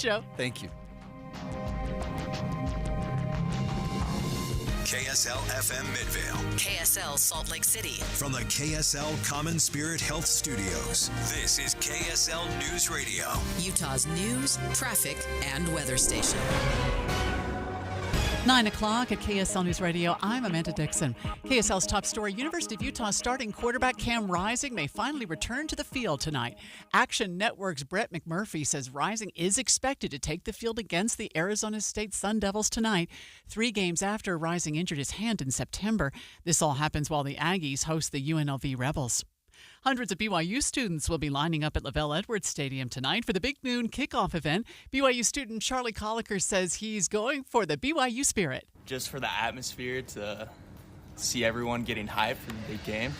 Joe. Thank you. KSL FM Midvale. KSL Salt Lake City. From the KSL Common Spirit Health Studios, this is KSL News Radio. Utah's news, traffic, and weather station. 9 o'clock at KSL News Radio. I'm Amanda Dixon. KSL's top story, University of Utah starting quarterback Cam Rising may finally return to the field tonight. Action Network's Brett McMurphy says Rising is expected to take the field against the Arizona State Sun Devils tonight, 3 games after Rising injured his hand in September. This all happens while the Aggies host the UNLV Rebels. Hundreds of BYU students will be lining up at Lavelle Edwards Stadium tonight for the Big Noon kickoff event. BYU student Charlie Colliker says he's going for the BYU spirit. Just for the atmosphere, to see everyone getting hyped for the big game.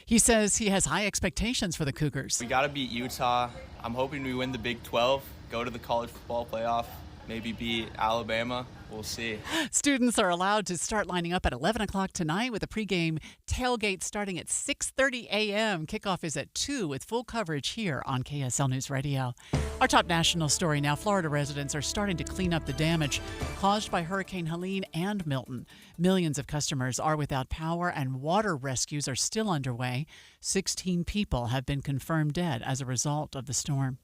He says he has high expectations for the Cougars. We got to beat Utah. I'm hoping we win the Big 12, go to the college football playoff, maybe beat Alabama. We'll see. Students are allowed to start lining up at 11 o'clock tonight with a pregame tailgate starting at 6:30 a.m. Kickoff is at 2 with full coverage here on KSL News Radio. Our top national story now. Florida residents are starting to clean up the damage caused by Hurricane Helene and Milton. Millions of customers are without power and water rescues are still underway. 16 people have been confirmed dead as a result of the storm.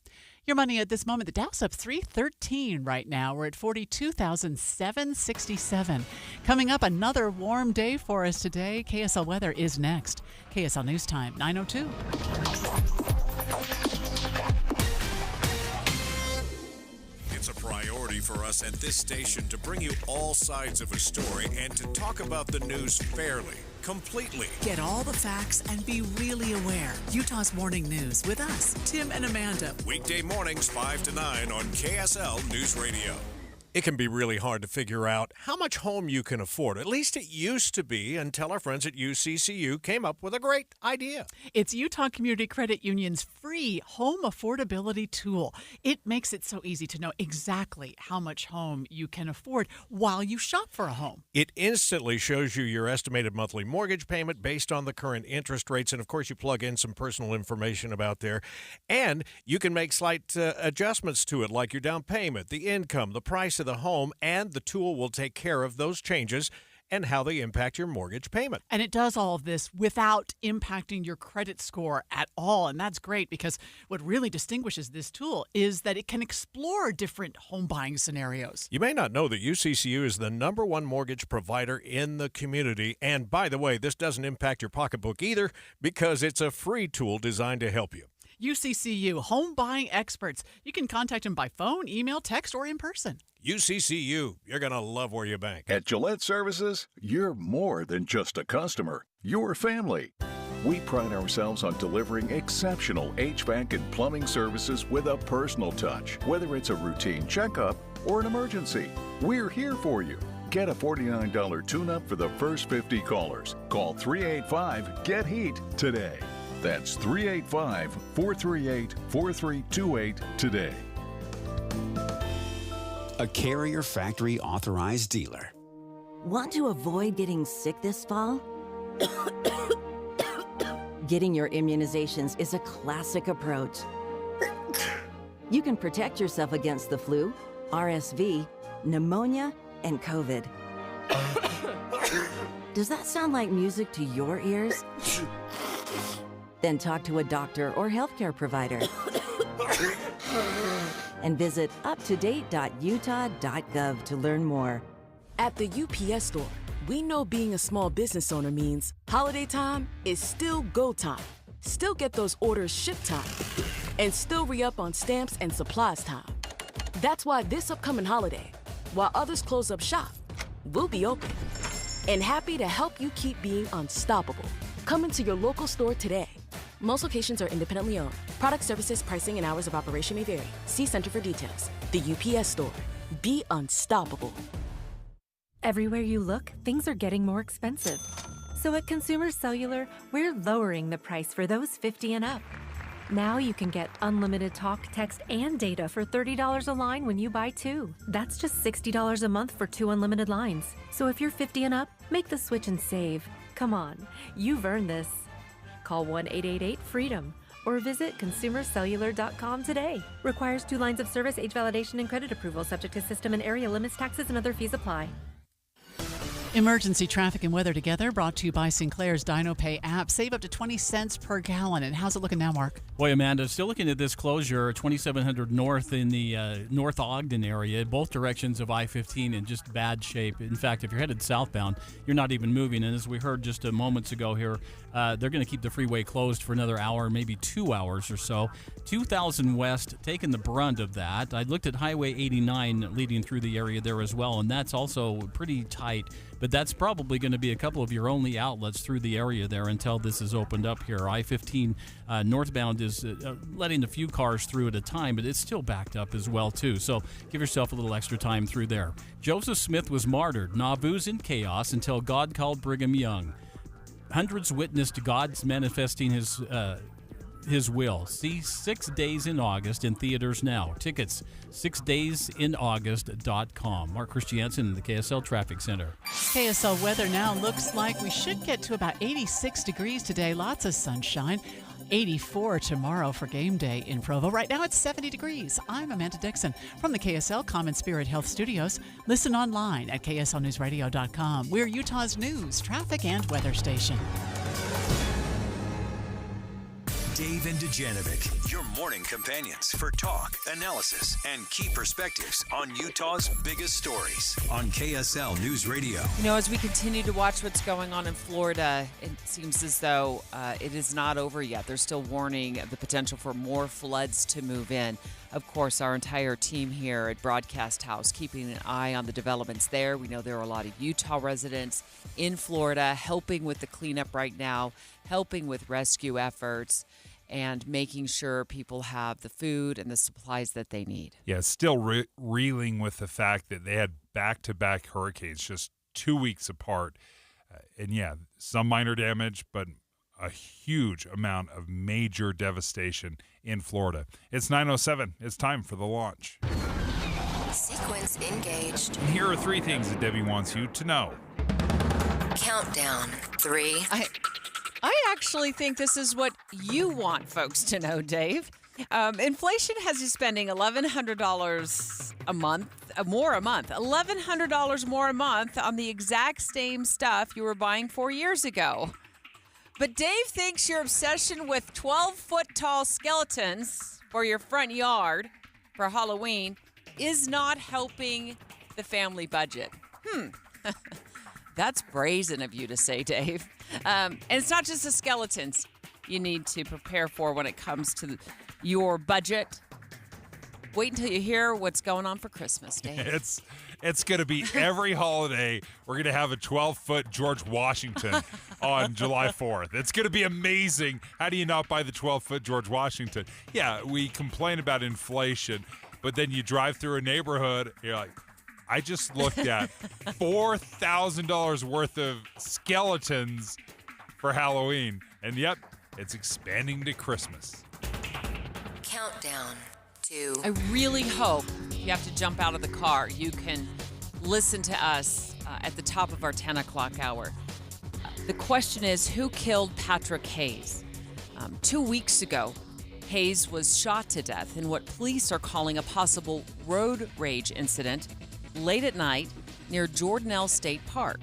Your money at this moment, the Dow's up 313 right now. We're at 42,767. Coming up, another warm day for us today. KSL weather is next. KSL News Time, 9:02. It's a priority for us at this station to bring you all sides of a story and to talk about the news fairly, completely. Get all the facts and be really aware. Utah's Morning News with us, Tim and Amanda. Weekday mornings 5 to 9 on KSL News Radio. It can be really hard to figure out how much home you can afford. At least it used to be until our friends at UCCU came up with a great idea. It's Utah Community Credit Union's free home affordability tool. It makes it so easy to know exactly how much home you can afford while you shop for a home. It instantly shows you your estimated monthly mortgage payment based on the current interest rates. And, of course, you plug in some personal information about there. And you can make slight adjustments to it, like your down payment, the income, the price of the home, and the tool will take care of those changes and how they impact your mortgage payment. And it does all of this without impacting your credit score at all. And that's great because what really distinguishes this tool is that it can explore different home buying scenarios. You may not know that UCCU is the #1 mortgage provider in the community. And by the way, this doesn't impact your pocketbook either because it's a free tool designed to help you. UCCU, home buying experts. You can contact them by phone, email, text, or in person. UCCU, you're going to love where you bank. At Gillette Services, you're more than just a customer. You're family. We pride ourselves on delivering exceptional HVAC and plumbing services with a personal touch. Whether it's a routine checkup or an emergency, we're here for you. Get a $49 tune-up for the first 50 callers. Call 385-GET-HEAT today. That's 385-438-4328 today. A Carrier Factory authorized dealer. Want to avoid getting sick this fall? Getting your immunizations is a classic approach. You can protect yourself against the flu, RSV, pneumonia, and COVID. Does that sound like music to your ears? Then talk to a doctor or healthcare provider. And visit uptodate.utah.gov to learn more. At the UPS store, we know being a small business owner means holiday time is still go time. Still get those orders shipped time. And still re-up on stamps and supplies time. That's why this upcoming holiday, while others close up shop, we'll be open. And happy to help you keep being unstoppable. Come into your local store today. Most locations are independently owned. Product, services, pricing, and hours of operation may vary. See Center for details. The UPS store. Be unstoppable. Everywhere you look, things are getting more expensive. So at Consumer Cellular, we're lowering the price for those 50 and up. Now you can get unlimited talk, text, and data for $30 a line when you buy 2. That's just $60 a month for 2 unlimited lines. So if you're 50 and up, make the switch and save. Come on, you've earned this. Call 1-888-FREEDOM or visit consumercellular.com today. Requires 2 lines of service, age validation, and credit approval, subject to system and area limits, taxes, and other fees apply. Emergency traffic and weather together, brought to you by Sinclair's DinoPay app. Save up to 20 cents per gallon. And how's it looking now, Mark? Boy, Amanda, still looking at this closure, 2700 north in the North Ogden area, both directions of I-15 in just bad shape. In fact, if you're headed southbound, you're not even moving. And as we heard just a moments ago here, they're going to keep the freeway closed for another hour, maybe 2 hours or so. 2000 West taking the brunt of that. I looked at Highway 89 leading through the area there as well, and that's also pretty tight. But that's probably going to be a couple of your only outlets through the area there until this is opened up here. I-15 northbound is letting a few cars through at a time, but it's still backed up as well, too. So give yourself a little extra time through there. Joseph Smith was martyred. Nauvoo's in chaos until God called Brigham Young. Hundreds witnessed God's manifesting his will. See 6 Days in August in theaters now. Tickets, 6daysinAugust.com. Mark Christiansen in the KSL Traffic Center. KSL weather now looks like we should get to about 86 degrees today. Lots of sunshine. 84 tomorrow for game day in Provo. Right now it's 70 degrees. I'm Amanda Dixon from the KSL Common Spirit Health Studios. Listen online at kslnewsradio.com. We're Utah's news, traffic, and weather station. Dave and Dujanovic, your morning companions for talk, analysis, and key perspectives on Utah's biggest stories on KSL News Radio. You know, as we continue to watch what's going on in Florida, it seems as though it is not over yet. They're still warning of the potential for more floods to move in. Of course, our entire team here at Broadcast House keeping an eye on the developments there. We know there are a lot of Utah residents in Florida helping with the cleanup right now, helping with rescue efforts, and making sure people have the food and the supplies that they need. Yeah, still reeling with the fact that they had back-to-back hurricanes just 2 weeks apart. And yeah, some minor damage, but a huge amount of major devastation in Florida. It's 9:07. It's time for the launch. Sequence engaged. And here are 3 things that Debbie wants you to know. Countdown. 3. I actually think this is what you want folks to know, Dave. Inflation has you spending $1,100 a month, $1,100 more a month on the exact same stuff you were buying 4 years ago. But Dave thinks your obsession with 12-foot-tall skeletons for your front yard for Halloween is not helping the family budget. That's brazen of you to say, Dave. And it's not just the skeletons you need to prepare for when it comes to your budget. Wait until you hear what's going on for Christmas, Dave. It's going to be every holiday. We're going to have a 12-foot George Washington on July 4th. It's going to be amazing. How do you not buy the 12-foot George Washington? Yeah, we complain about inflation, but then you drive through a neighborhood, you're like, I just looked at $4,000 worth of skeletons for Halloween. And yep, it's expanding to Christmas. Countdown. 2. I really hope you have to jump out of the car. You can listen to us at the top of our 10 o'clock hour. The question is, who killed Patrick Hayes? 2 weeks ago, Hayes was shot to death in what police are calling a possible road rage incident late at night near Jordanelle State Park.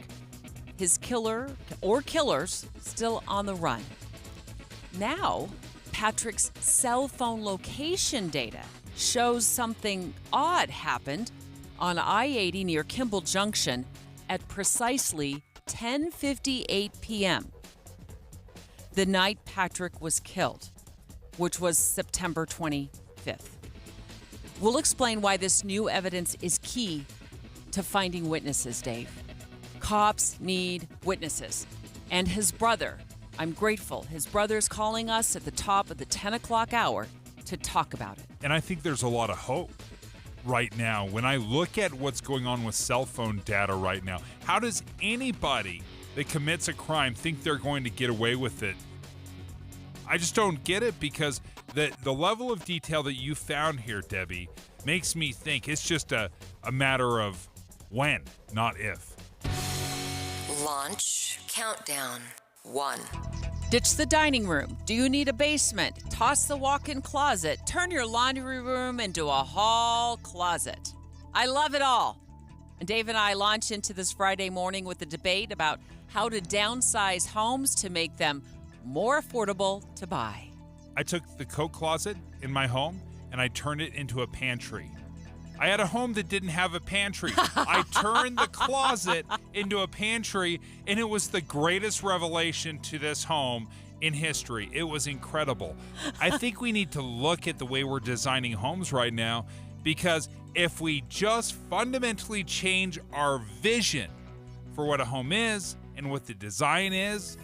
His killer or killers still on the run. Now, Patrick's cell phone location data shows something odd happened on I-80 near Kimball Junction at precisely 10:58 p.m. the night Patrick was killed, which was September 25th. We'll explain why this new evidence is key to finding witnesses, Dave. Cops need witnesses. And his brother, I'm grateful, his brother's calling us at the top of the 10 o'clock hour to talk about it. And I think there's a lot of hope right now. When I look at what's going on with cell phone data right now, how does anybody that commits a crime think they're going to get away with it? I just don't get it, because the level of detail that you found here, Debbie, makes me think it's just a matter of when, not if. Launch. Countdown. 1. Ditch the dining room. Do you need a basement? Toss the walk-in closet. Turn your laundry room into a hall closet. I love it all. And Dave and I launch into this Friday morning with a debate about how to downsize homes to make them more affordable to buy. I took the coat closet in my home and I turned it into a pantry. I had a home that didn't have a pantry. I turned the closet into a pantry, and it was the greatest revelation to this home in history. It was incredible. I think we need to look at the way we're designing homes right now, because if we just fundamentally change our vision for what a home is and what the design is,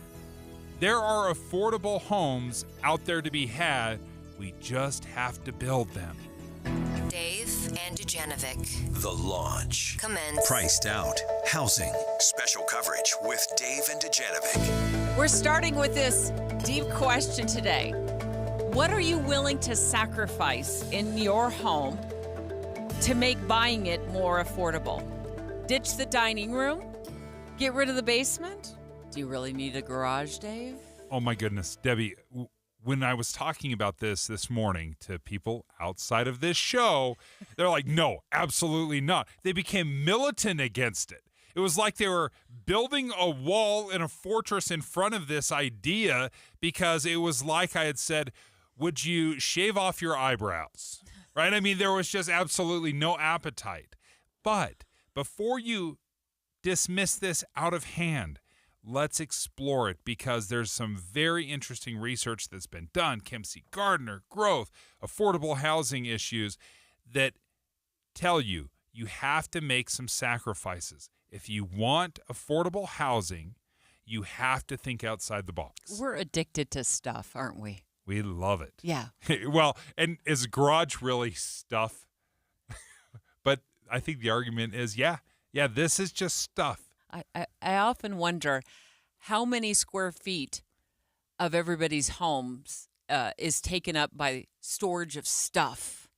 there are affordable homes out there to be had. We just have to build them. Dave and Dujanovic. The Launch. Commence. Priced Out. Housing. Special coverage with Dave and Dujanovic. We're starting with this deep question today. What are you willing to sacrifice in your home to make buying it more affordable? Ditch the dining room? Get rid of the basement? Do you really need a garage, Dave? Oh my goodness, Debbie, when I was talking about this morning to people outside of this show, they're like, no, absolutely not. They became militant against it. It was like they were building a wall and a fortress in front of this idea, because it was like I had said, would you shave off your eyebrows? Right? I mean, there was just absolutely no appetite. But before you dismiss this out of hand, let's explore it, because there's some very interesting research that's been done. Kim C. Gardner, growth, affordable housing issues, that tell you have to make some sacrifices. If you want affordable housing, you have to think outside the box. We're addicted to stuff, aren't we? We love it. Yeah. Well, and is a garage really stuff? But I think the argument is, yeah, this is just stuff. I often wonder how many square feet of everybody's homes is taken up by storage of stuff.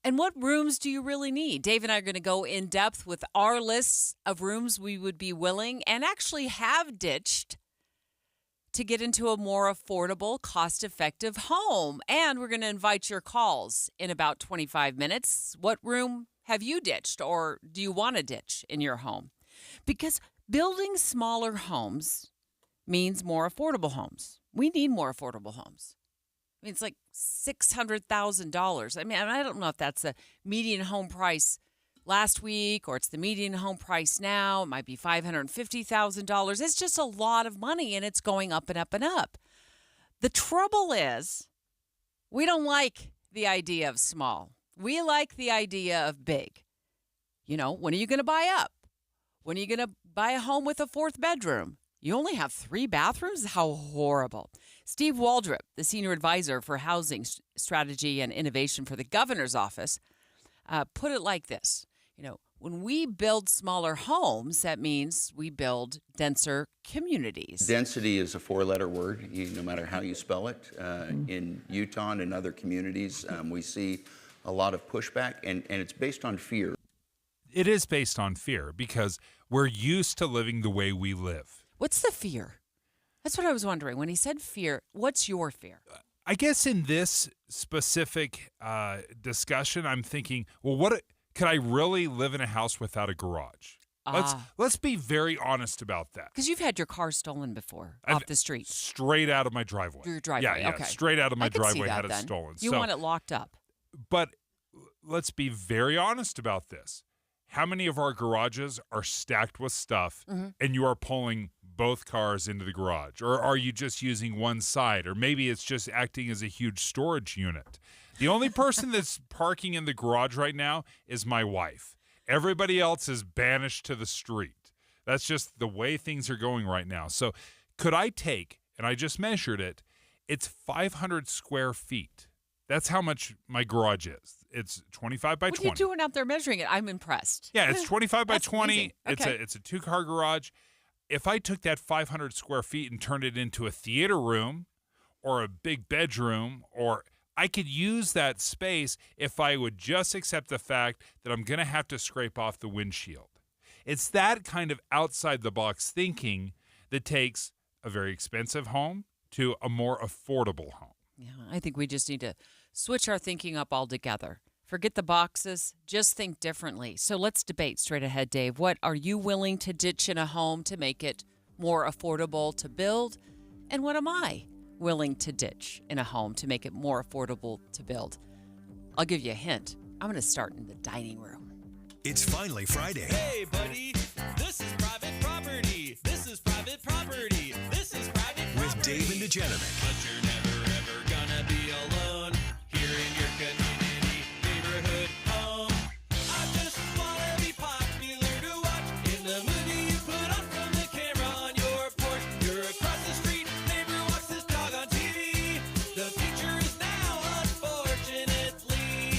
And what rooms do you really need? Dave and I are going to go in depth with our lists of rooms we would be willing and actually have ditched to get into a more affordable, cost-effective home. And we're going to invite your calls in about 25 minutes. What room have you ditched, or do you want to ditch in your home? Because building smaller homes means more affordable homes. We need more affordable homes. I mean, it's like $600,000. I mean, I don't know if that's the median home price last week or it's the median home price now. It might be $550,000. It's just a lot of money, and it's going up and up and up. The trouble is, we don't like the idea of small. We like the idea of big. You know, when are you going to buy up? When are you going to buy a home with a fourth bedroom? You only have 3 bathrooms? How horrible. Steve Waldrop, the senior advisor for housing strategy and innovation for the governor's office, put it like this. You know, when we build smaller homes, that means we build denser communities. Density is a 4-letter word, no matter how you spell it. In Utah and in other communities, we see a lot of pushback, and it's based on fear. It is based on fear, because we're used to living the way we live. What's the fear? That's what I was wondering. When he said fear, what's your fear? I guess in this specific discussion, I'm thinking, well, could I really live in a house without a garage? Let's be very honest about that. Because you've had your car stolen before off the street. Straight out of my driveway. Your driveway, yeah, okay. Straight out of my driveway, had it stolen. You want it locked up. But let's be very honest about this. How many of our garages are stacked with stuff, and you are pulling both cars into the garage? Or are you just using one side? Or maybe it's just acting as a huge storage unit. The only person that's parking in the garage right now is my wife. Everybody else is banished to the street. That's just the way things are going right now. So could I take, and I just measured it, it's 500 square feet. That's how much my garage is. It's 25 by 20. What are you doing out there measuring it? I'm impressed. Yeah, it's 25 by 20. Amazing. Okay. It's a 2-car garage. If I took that 500 square feet and turned it into a theater room or a big bedroom, or I could use that space if I would just accept the fact that I'm going to have to scrape off the windshield. It's that kind of outside the box thinking that takes a very expensive home to a more affordable home. Yeah, I think we just need to switch our thinking up altogether. Forget the boxes, just think differently. So let's debate straight ahead, Dave. What are you willing to ditch in a home to make it more affordable to build? And what am I willing to ditch in a home to make it more affordable to build? I'll give you a hint. I'm going to start in the dining room. It's finally Friday. Hey, buddy, this is private property. This is private property. This is private property. With Dave and Dujanovic. But you're never, ever gonna be alone here in your community neighborhood home. I just wanna be popular to watch in the movie you put on from the camera on your porch. You're across the street, neighbor walks his dog on TV. The future is now, unfortunately.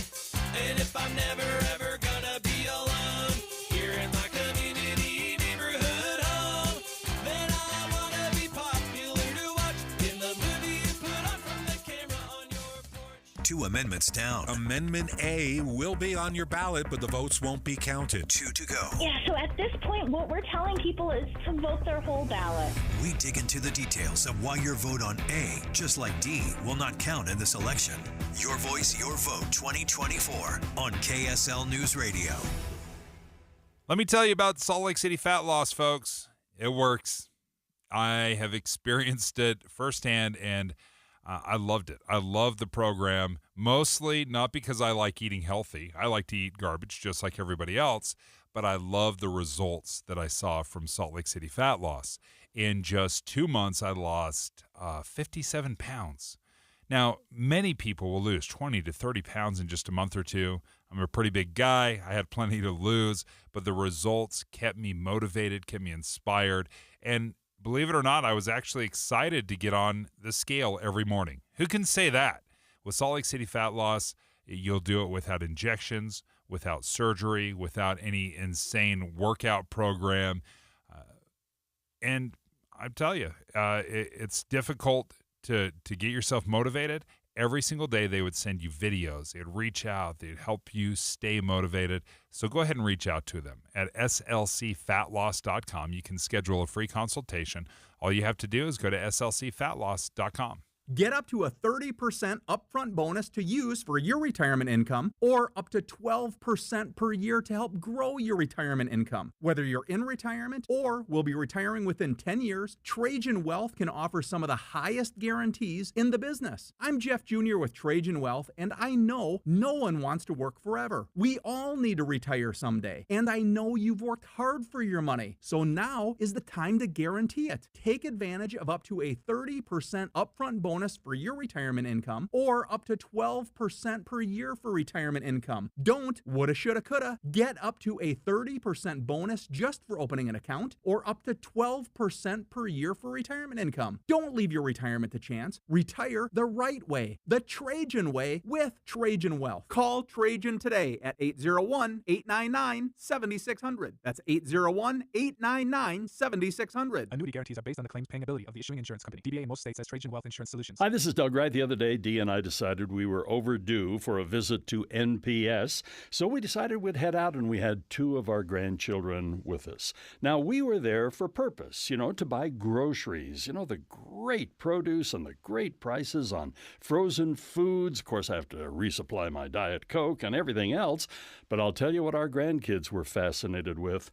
And if I'm never, ever gonna be alone here in my community neighborhood home, then I wanna be popular to watch in the movie you put on from the camera on your porch. 2 amendments down. Amendment A will be on your ballot, but the votes won't be counted. 2 to go. Yeah, so at this point, what we're telling people is to vote their whole ballot. We dig into the details of why your vote on A, just like D, will not count in this election. Your voice, your vote 2024 on KSL News Radio. Let me tell you about Salt Lake City fat loss, folks. It works. I have experienced it firsthand, and I loved it. I love the program, mostly not because I like eating healthy. I like to eat garbage just like everybody else, but I love the results that I saw from Salt Lake City fat loss. In just 2 months, I lost 57 pounds. Now, many people will lose 20 to 30 pounds in just a month or two. I'm a pretty big guy. I had plenty to lose, but the results kept me motivated, kept me inspired, and believe it or not, I was actually excited to get on the scale every morning. Who can say that? With Salt Lake City fat loss, you'll do it without injections, without surgery, without any insane workout program. And I tell you, it's difficult to get yourself motivated. Every single day they would send you videos. They'd reach out. They'd help you stay motivated. So go ahead and reach out to them at slcfatloss.com. You can schedule a free consultation. All you have to do is go to slcfatloss.com. Get up to a 30% upfront bonus to use for your retirement income, or up to 12% per year to help grow your retirement income. Whether you're in retirement or will be retiring within 10 years, Trajan Wealth can offer some of the highest guarantees in the business. I'm Jeff Jr. with Trajan Wealth, and I know no one wants to work forever. We all need to retire someday, and I know you've worked hard for your money, so now is the time to guarantee it. Take advantage of up to a 30% upfront bonus for your retirement income, or up to 12% per year for retirement income. Don't woulda, shoulda, coulda. Get up to a 30% bonus just for opening an account, or up to 12% per year for retirement income. Don't leave your retirement to chance. Retire the right way, the Trajan way, with Trajan Wealth. Call Trajan today at 801-899-7600. That's 801-899-7600. Annuity guarantees are based on the claims paying ability of the issuing insurance company. DBA in most states says Trajan Wealth Insurance Solutions. Hi, this is Doug Wright. The other day, Dee and I decided we were overdue for a visit to NPS, so we decided we'd head out, and we had 2 of our grandchildren with us. Now, we were there for purpose, to buy groceries, the great produce and the great prices on frozen foods. Of course, I have to resupply my Diet Coke and everything else, but I'll tell you what our grandkids were fascinated with: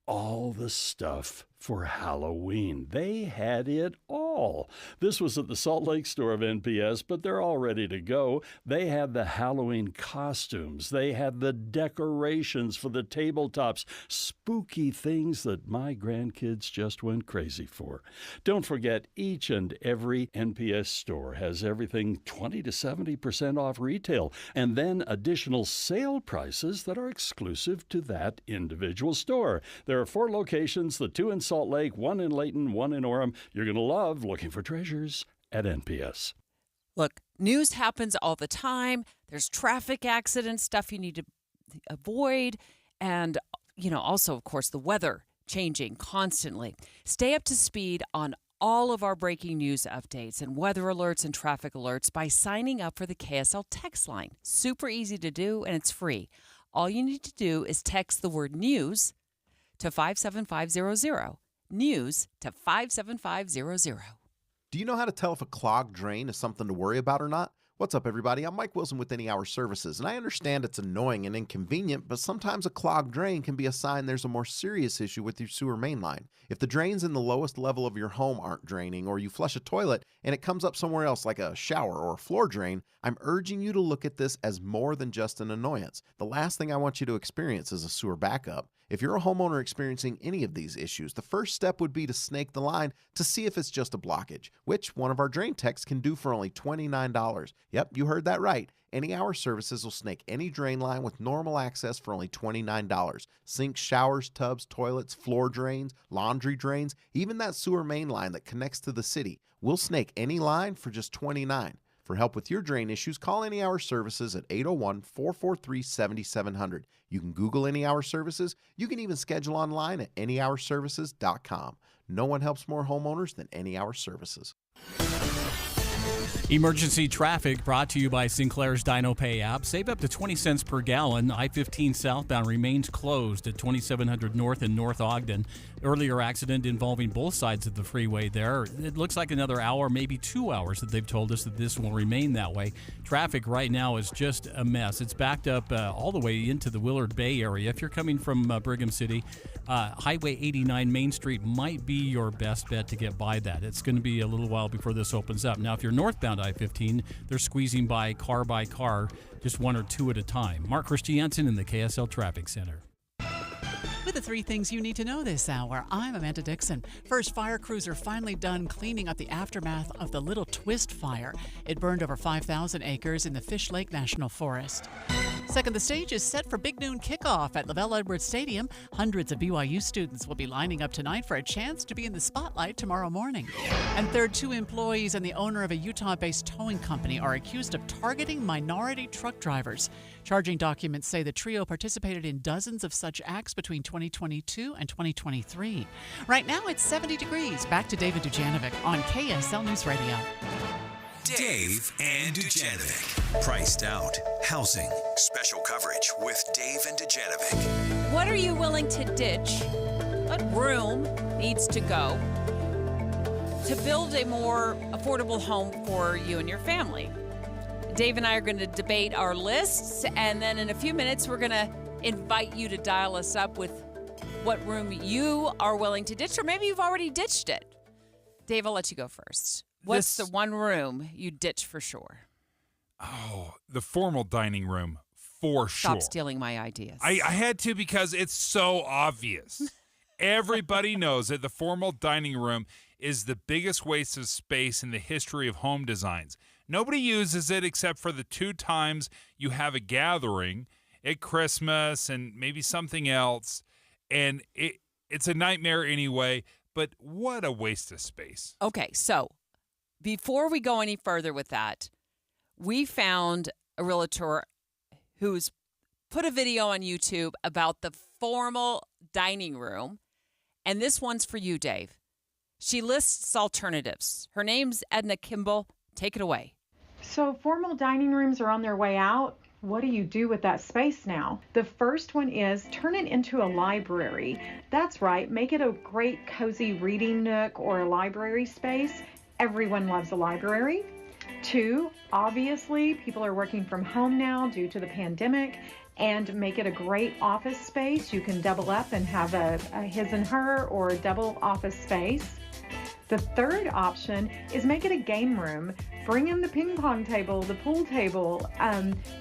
all the stuff for Halloween. They had it all. This was at the Salt Lake store of NPS, but they're all ready to go. They had the Halloween costumes. They had the decorations for the tabletops, spooky things that my grandkids just went crazy for. Don't forget, each and every NPS store has everything 20 to 70% off retail, and then additional sale prices that are exclusive to that individual store. There are 4 locations, the 2 in Salt Lake, 1 in Layton, 1 in Orem. You're going to love looking for treasures at NPS. Look, news happens all the time. There's traffic accidents, stuff you need to avoid, and, also, of course, the weather changing constantly. Stay up to speed on all of our breaking news updates and weather alerts and traffic alerts by signing up for the KSL text line. Super easy to do, and it's free. All you need to do is text the word news to 57500. News to 57500. Do you know how to tell if a clogged drain is something to worry about or not? What's up, everybody? I'm Mike Wilson with Any Hour Services, and I understand it's annoying and inconvenient, but sometimes a clogged drain can be a sign there's a more serious issue with your sewer main line. If the drains in the lowest level of your home aren't draining, or you flush a toilet and it comes up somewhere else like a shower or a floor drain, I'm urging you to look at this as more than just an annoyance. The last thing I want you to experience is a sewer backup. If you're a homeowner experiencing any of these issues, the first step would be to snake the line to see if it's just a blockage, which one of our drain techs can do for only $29. Yep, you heard that right. Any Hour Services will snake any drain line with normal access for only $29. Sinks, showers, tubs, toilets, floor drains, laundry drains, even that sewer main line that connects to the city. We'll snake any line for just $29. For help with your drain issues, call Any Hour Services at 801-443-7700. You can Google Any Hour Services. You can even schedule online at anyhourservices.com. No one helps more homeowners than Any Hour Services. Emergency traffic brought to you by Sinclair's Dino Pay app. Save up to 20 cents per gallon. I-15 southbound remains closed at 2700 North and North Ogden. Earlier accident involving both sides of the freeway there. It looks like another hour, maybe 2 hours that they've told us that this will remain that way. Traffic right now is just a mess. It's backed up all the way into the Willard Bay area. If you're coming from Brigham City, Highway 89 Main Street might be your best bet to get by that. It's going to be a little while before this opens up. Now, if you're northbound I-15, they're squeezing by car, just one or two at a time. Mark Christiansen in the KSL Traffic Center. With the three things you need to know this hour, I'm Amanda Dixon. First, fire crews are finally done cleaning up the aftermath of the Little Twist fire. It burned over 5,000 acres in the Fish Lake National Forest. Second, the stage is set for Big Noon kickoff at Lavelle Edwards Stadium. Hundreds of BYU students will be lining up tonight for a chance to be in the spotlight tomorrow morning. And third, two employees and the owner of a Utah-based towing company are accused of targeting minority truck drivers. Charging documents say the trio participated in dozens of such acts between 2022 and 2023. Right now, it's 70 degrees. Back to David Dujanovic on KSL News Radio. Dave and Dujanovic. Priced out. Housing. Special coverage with Dave and Dujanovic. What are you willing to ditch? What room needs to go to build a more affordable home for you and your family? Dave and I are going to debate our lists, and then in a few minutes, we're going to invite you to dial us up with what room you are willing to ditch, or maybe you've already ditched it. Dave, I'll let you go first. What's the one room you ditch for sure? Oh, the formal dining room, for sure. Stop stealing my ideas. I had to because it's so obvious. Everybody knows that the formal dining room is the biggest waste of space in the history of home designs. Nobody uses it except for the 2 times you have a gathering at Christmas and maybe something else. And it's a nightmare anyway, but what a waste of space. Okay, so before we go any further with that, we found a realtor who's put a video on YouTube about the formal dining room, and this one's for you, Dave. She lists alternatives. Her name's Edna Kimball. Take it away. So formal dining rooms are on their way out. What do you do with that space now? The first one is turn it into a library. That's right, make it a great cozy reading nook or a library space. Everyone loves a library. 2, obviously, people are working from home now due to the pandemic, and make it a great office space. You can double up and have a his and her or a double office space. The third option is make it a game room. Bring in the ping pong table, the pool table,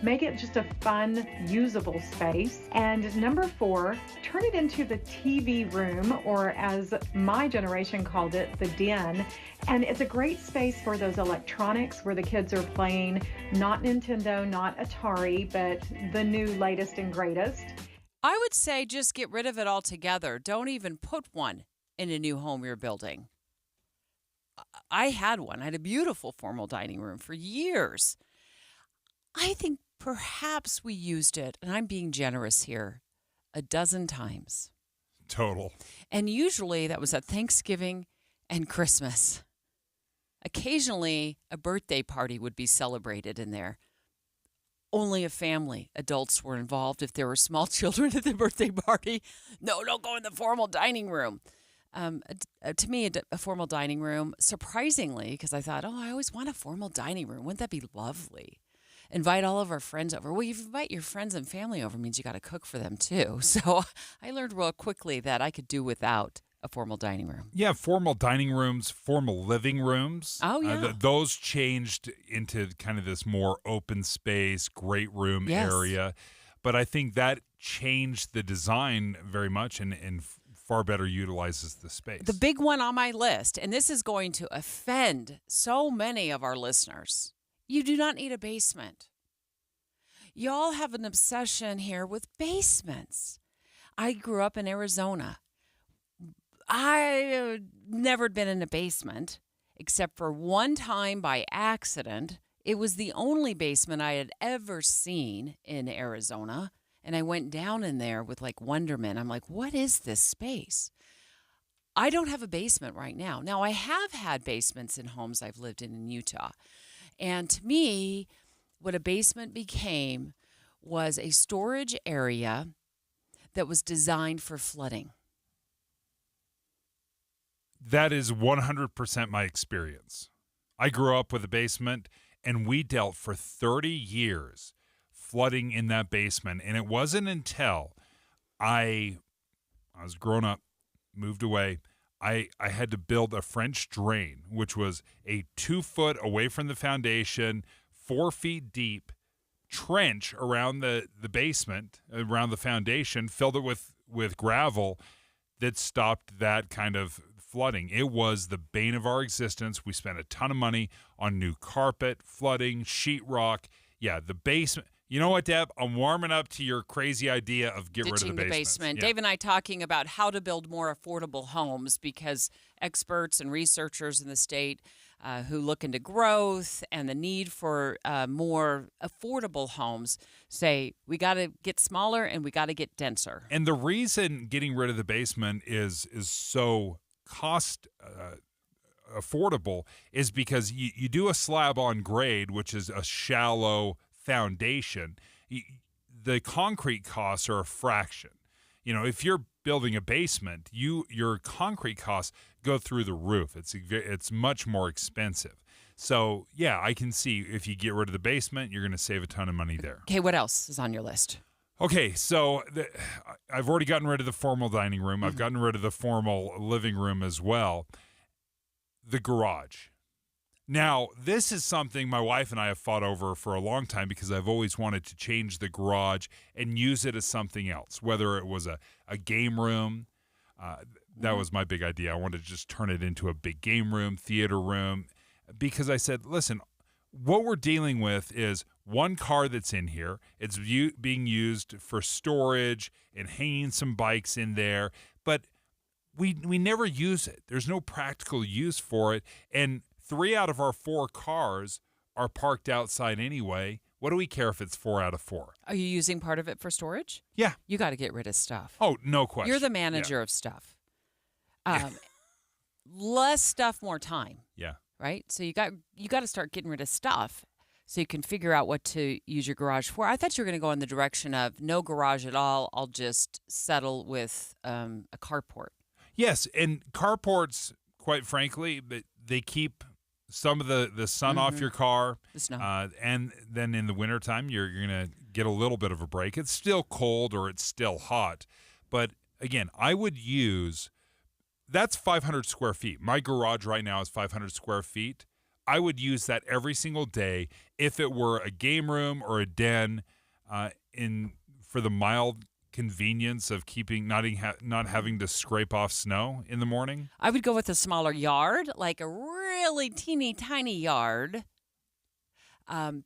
make it just a fun, usable space. And number 4, turn it into the TV room, or as my generation called it, the den. And it's a great space for those electronics where the kids are playing not Nintendo, not Atari, but the new latest and greatest. I would say just get rid of it altogether. Don't even put one in a new home you're building. I had one. I had a beautiful formal dining room for years. I think perhaps we used it, and I'm being generous here, a dozen times. Total. And usually that was at Thanksgiving and Christmas. Occasionally, a birthday party would be celebrated in there. Only a family, adults were involved. If there were small children at the birthday party, no, don't go in the formal dining room. To me, a formal dining room, surprisingly, because I thought, I always want a formal dining room. Wouldn't that be lovely? Invite all of our friends over. Well, you invite your friends and family over means you got to cook for them too. So I learned real quickly that I could do without a formal dining room. Yeah, formal dining rooms, formal living rooms. Oh, yeah. Those changed into kind of this more open space, great room area. But I think that changed the design very much and far better utilizes the space. The big one on my list, and this is going to offend so many of our listeners, you do not need a basement. Y'all have an obsession here with basements. I grew up in Arizona. I never been in a basement except for one time by accident. It was the only basement I had ever seen in Arizona. And I went down in there with like wonderment. I'm like, what is this space? I don't have a basement right now. Now, I have had basements in homes I've lived in Utah. And to me, what a basement became was a storage area that was designed for flooding. That is 100% my experience. I grew up with a basement, and we dealt for 30 years flooding in that basement. And it wasn't until I was grown up, moved away, I had to build a French drain, which was a 2 foot away from the foundation, 4 feet deep trench around the basement, around the foundation, filled it with gravel that stopped that kind of flooding. It was the bane of our existence. We spent a ton of money on new carpet, flooding, sheetrock. Yeah, the basement. You know what, Deb? I'm warming up to your crazy idea of get rid of the basement. Dave and I talking about how to build more affordable homes because experts and researchers in the state who look into growth and the need for more affordable homes say we got to get smaller and we got to get denser. And the reason getting rid of the basement is so cost affordable is because you do a slab on grade, which is a shallow foundation. The concrete costs are a fraction. You know, if you're building a basement, your concrete costs go through the roof. It's much more expensive. So yeah, I can see if you get rid of the basement, you're going to save a ton of money there. Okay, what else is on your list? Okay, so I've already gotten rid of the formal dining room. I've gotten rid of the formal living room as well. The garage. Now, this is something my wife and I have fought over for a long time because I've always wanted to change the garage and use it as something else, whether it was a game room. That was my big idea. I wanted to just turn it into a big game room, theater room, because I said, listen, what we're dealing with is one car that's in here. It's being used for storage and hanging some bikes in there, but we never use it. There's no practical use for it, and 3 out of our 4 cars are parked outside anyway. What do we care if it's 4 out of 4? Are you using part of it for storage? Yeah. You got to get rid of stuff. Oh, no question. You're the manager of stuff. Less stuff, more time. Yeah. Right? So you got to start getting rid of stuff so you can figure out what to use your garage for. I thought you were going to go in the direction of no garage at all. I'll just settle with a carport. Yes, and carports, quite frankly, they keep some of the sun off your car. The snow. And then in the wintertime, you're going to get a little bit of a break. It's still cold or it's still hot. But again, I would use, that's 500 square feet. My garage right now is 500 square feet. I would use that every single day if it were a game room or a den for the mild convenience of keeping not having to scrape off snow in the morning. I would go with a smaller yard, like a really teeny tiny yard,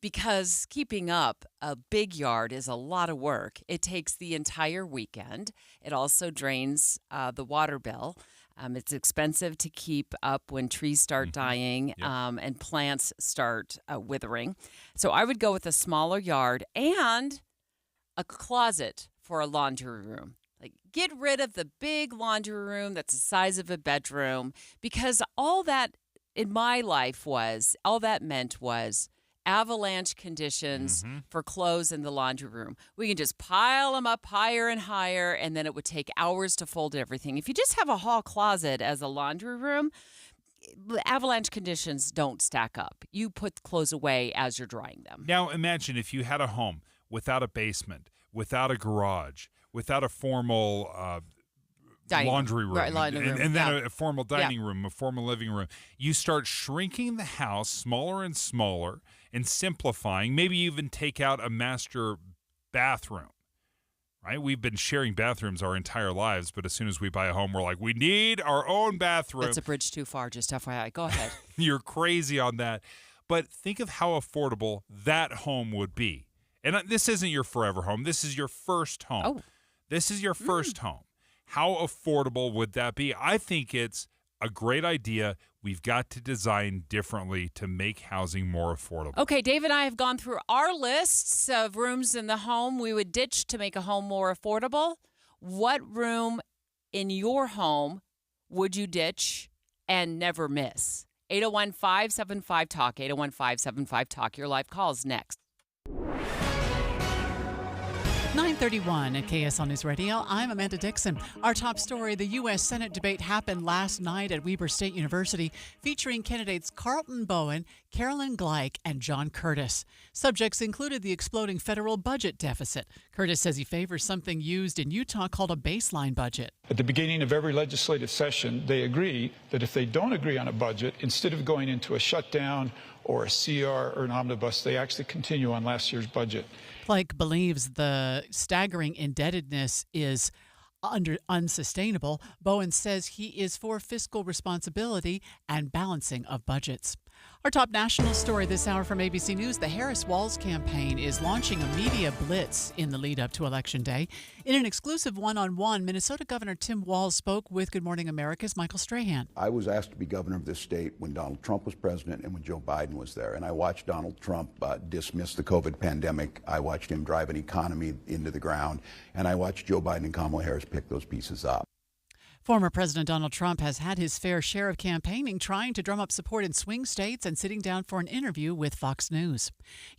because keeping up a big yard is a lot of work. It takes the entire weekend. It also drains the water bill. It's expensive to keep up when trees start dying and plants start withering. So I would go with a smaller yard and a closet for a laundry room. Like, get rid of the big laundry room that's the size of a bedroom, because all that in my life all that meant was avalanche conditions Mm-hmm. for clothes in the laundry room. We can just pile them up higher and higher, and then it would take hours to fold everything. If you just have a hall closet as a laundry room, avalanche conditions don't stack up. You put clothes away as you're drying them. Now imagine if you had a home without a basement, without a garage, without a formal laundry room, Right, laundry room. and then Yeah. a formal dining room, a formal living room. You start shrinking the house smaller and smaller and simplifying. Maybe even take out a master bathroom. Right? We've been sharing bathrooms our entire lives, but as soon as we buy a home, we're like, we need our own bathroom. That's a bridge too far, just FYI. Go ahead. You're crazy on that. But think of how affordable that home would be. And this isn't your forever home. This is your first home. Oh. This is your first home. How affordable would that be? I think it's a great idea. We've got to design differently to make housing more affordable. Okay, Dave and I have gone through our lists of rooms in the home we would ditch to make a home more affordable. What room in your home would you ditch and never miss? 801-575-TALK, 801-575-TALK. Your live calls next. 9:31 at KSL News Radio. I'm Amanda Dixon. Our top story, the U.S. Senate debate happened last night at Weber State University, featuring candidates Carlton Bowen, Carolyn Gleick, and John Curtis. Subjects included the exploding federal budget deficit. Curtis says he favors something used in Utah called a baseline budget. At the beginning of every legislative session, they agree that if they don't agree on a budget, instead of going into a shutdown or a CR or an omnibus, they actually continue on last year's budget. Gleick believes the staggering indebtedness is unsustainable. Bowen says he is for fiscal responsibility and balancing of budgets. Our top national story this hour from ABC News, the Harris Walz campaign is launching a media blitz in the lead up to Election Day. In an exclusive one-on-one, Minnesota Governor Tim Walz spoke with Good Morning America's Michael Strahan. I was asked to be governor of this state when Donald Trump was president and when Joe Biden was there. And I watched Donald Trump dismiss the COVID pandemic. I watched him drive an economy into the ground. And I watched Joe Biden and Kamala Harris pick those pieces up. Former President Donald Trump has had his fair share of campaigning, trying to drum up support in swing states and sitting down for an interview with Fox News.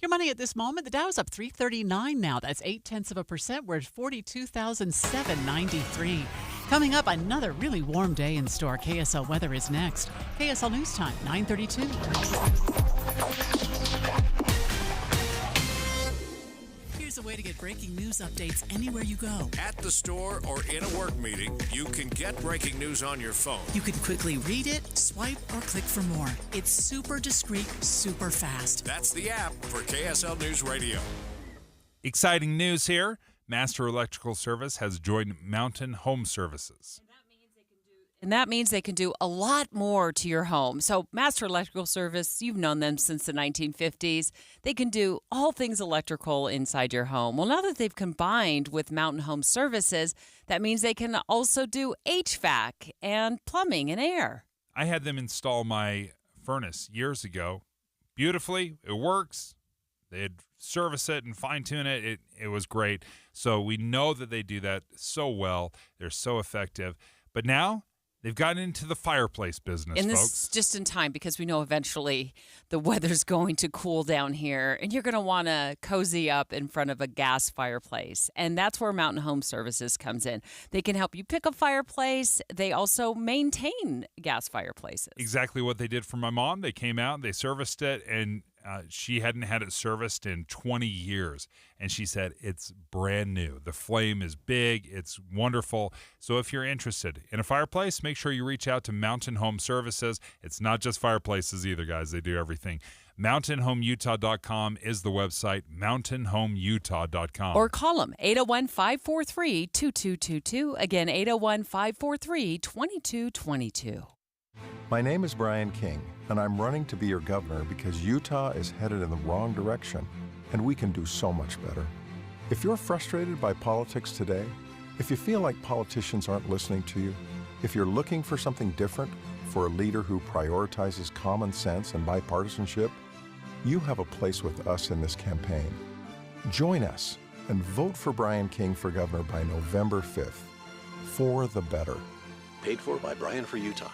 Your money at this moment, the Dow's up 339 now. That's 0.8%. We're at 42,793. Coming up, another really warm day in store. KSL weather is next. KSL News Time, 9:32. Here's a way to get breaking news updates anywhere you go. At the store or in a work meeting, you can get breaking news on your phone. You can quickly read it, swipe, or click for more. It's super discreet, super fast. That's the app for KSL News Radio. Exciting news here. Master Electrical Service has joined Mountain Home Services. And that means they can do a lot more to your home. So Master Electrical Service, you've known them since the 1950s. They can do all things electrical inside your home. Well, now that they've combined with Mountain Home Services, that means they can also do HVAC and plumbing and air. I had them install my furnace years ago. Beautifully, it works. They'd service it and fine-tune it. It was great. So we know that they do that so well. They're so effective. But now they've gotten into the fireplace business, and this folks. is just in time because we know eventually the weather's going to cool down here and you're going to want to cozy up in front of a gas fireplace. And that's where Mountain Home Services comes in. They can help you pick a fireplace. They also maintain gas fireplaces. Exactly what they did for my mom. They came out, they serviced it, and she hadn't had it serviced in 20 years. And she said, it's brand new. The flame is big. It's wonderful. So if you're interested in a fireplace, make sure you reach out to Mountain Home Services. It's not just fireplaces either, guys. They do everything. MountainHomeUtah.com is the website, MountainHomeUtah.com. Or call them, 801-543-2222. Again, 801-543-2222. My name is Brian King, and I'm running to be your governor because Utah is headed in the wrong direction, and we can do so much better. If you're frustrated by politics today, if you feel like politicians aren't listening to you, if you're looking for something different, for a leader who prioritizes common sense and bipartisanship, you have a place with us in this campaign. Join us and vote for Brian King for governor by November 5th. For the better. Paid for by Brian for Utah.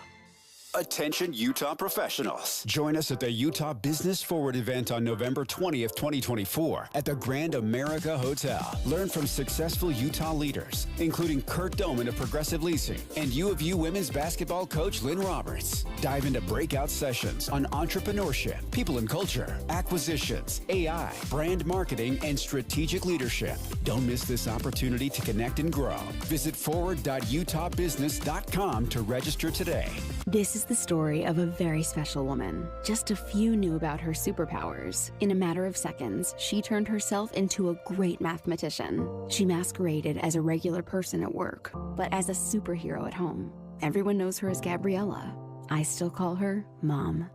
Attention Utah professionals. Join us at the Utah Business Forward event on November 20th, 2024 at the Grand America Hotel. Learn from successful Utah leaders, including Kurt Doman of Progressive Leasing and U of U women's basketball coach Lynn Roberts. Dive into breakout sessions on entrepreneurship, people and culture, acquisitions, AI, brand marketing, and strategic leadership. Don't miss this opportunity to connect and grow. Visit forward.utahbusiness.com to register today. This is the story of a very special woman. Just a few knew about her superpowers. In a matter of seconds, she turned herself into a great mathematician. She masqueraded as a regular person at work, but as a superhero at home. Everyone knows her as Gabriella. I still call her Mom.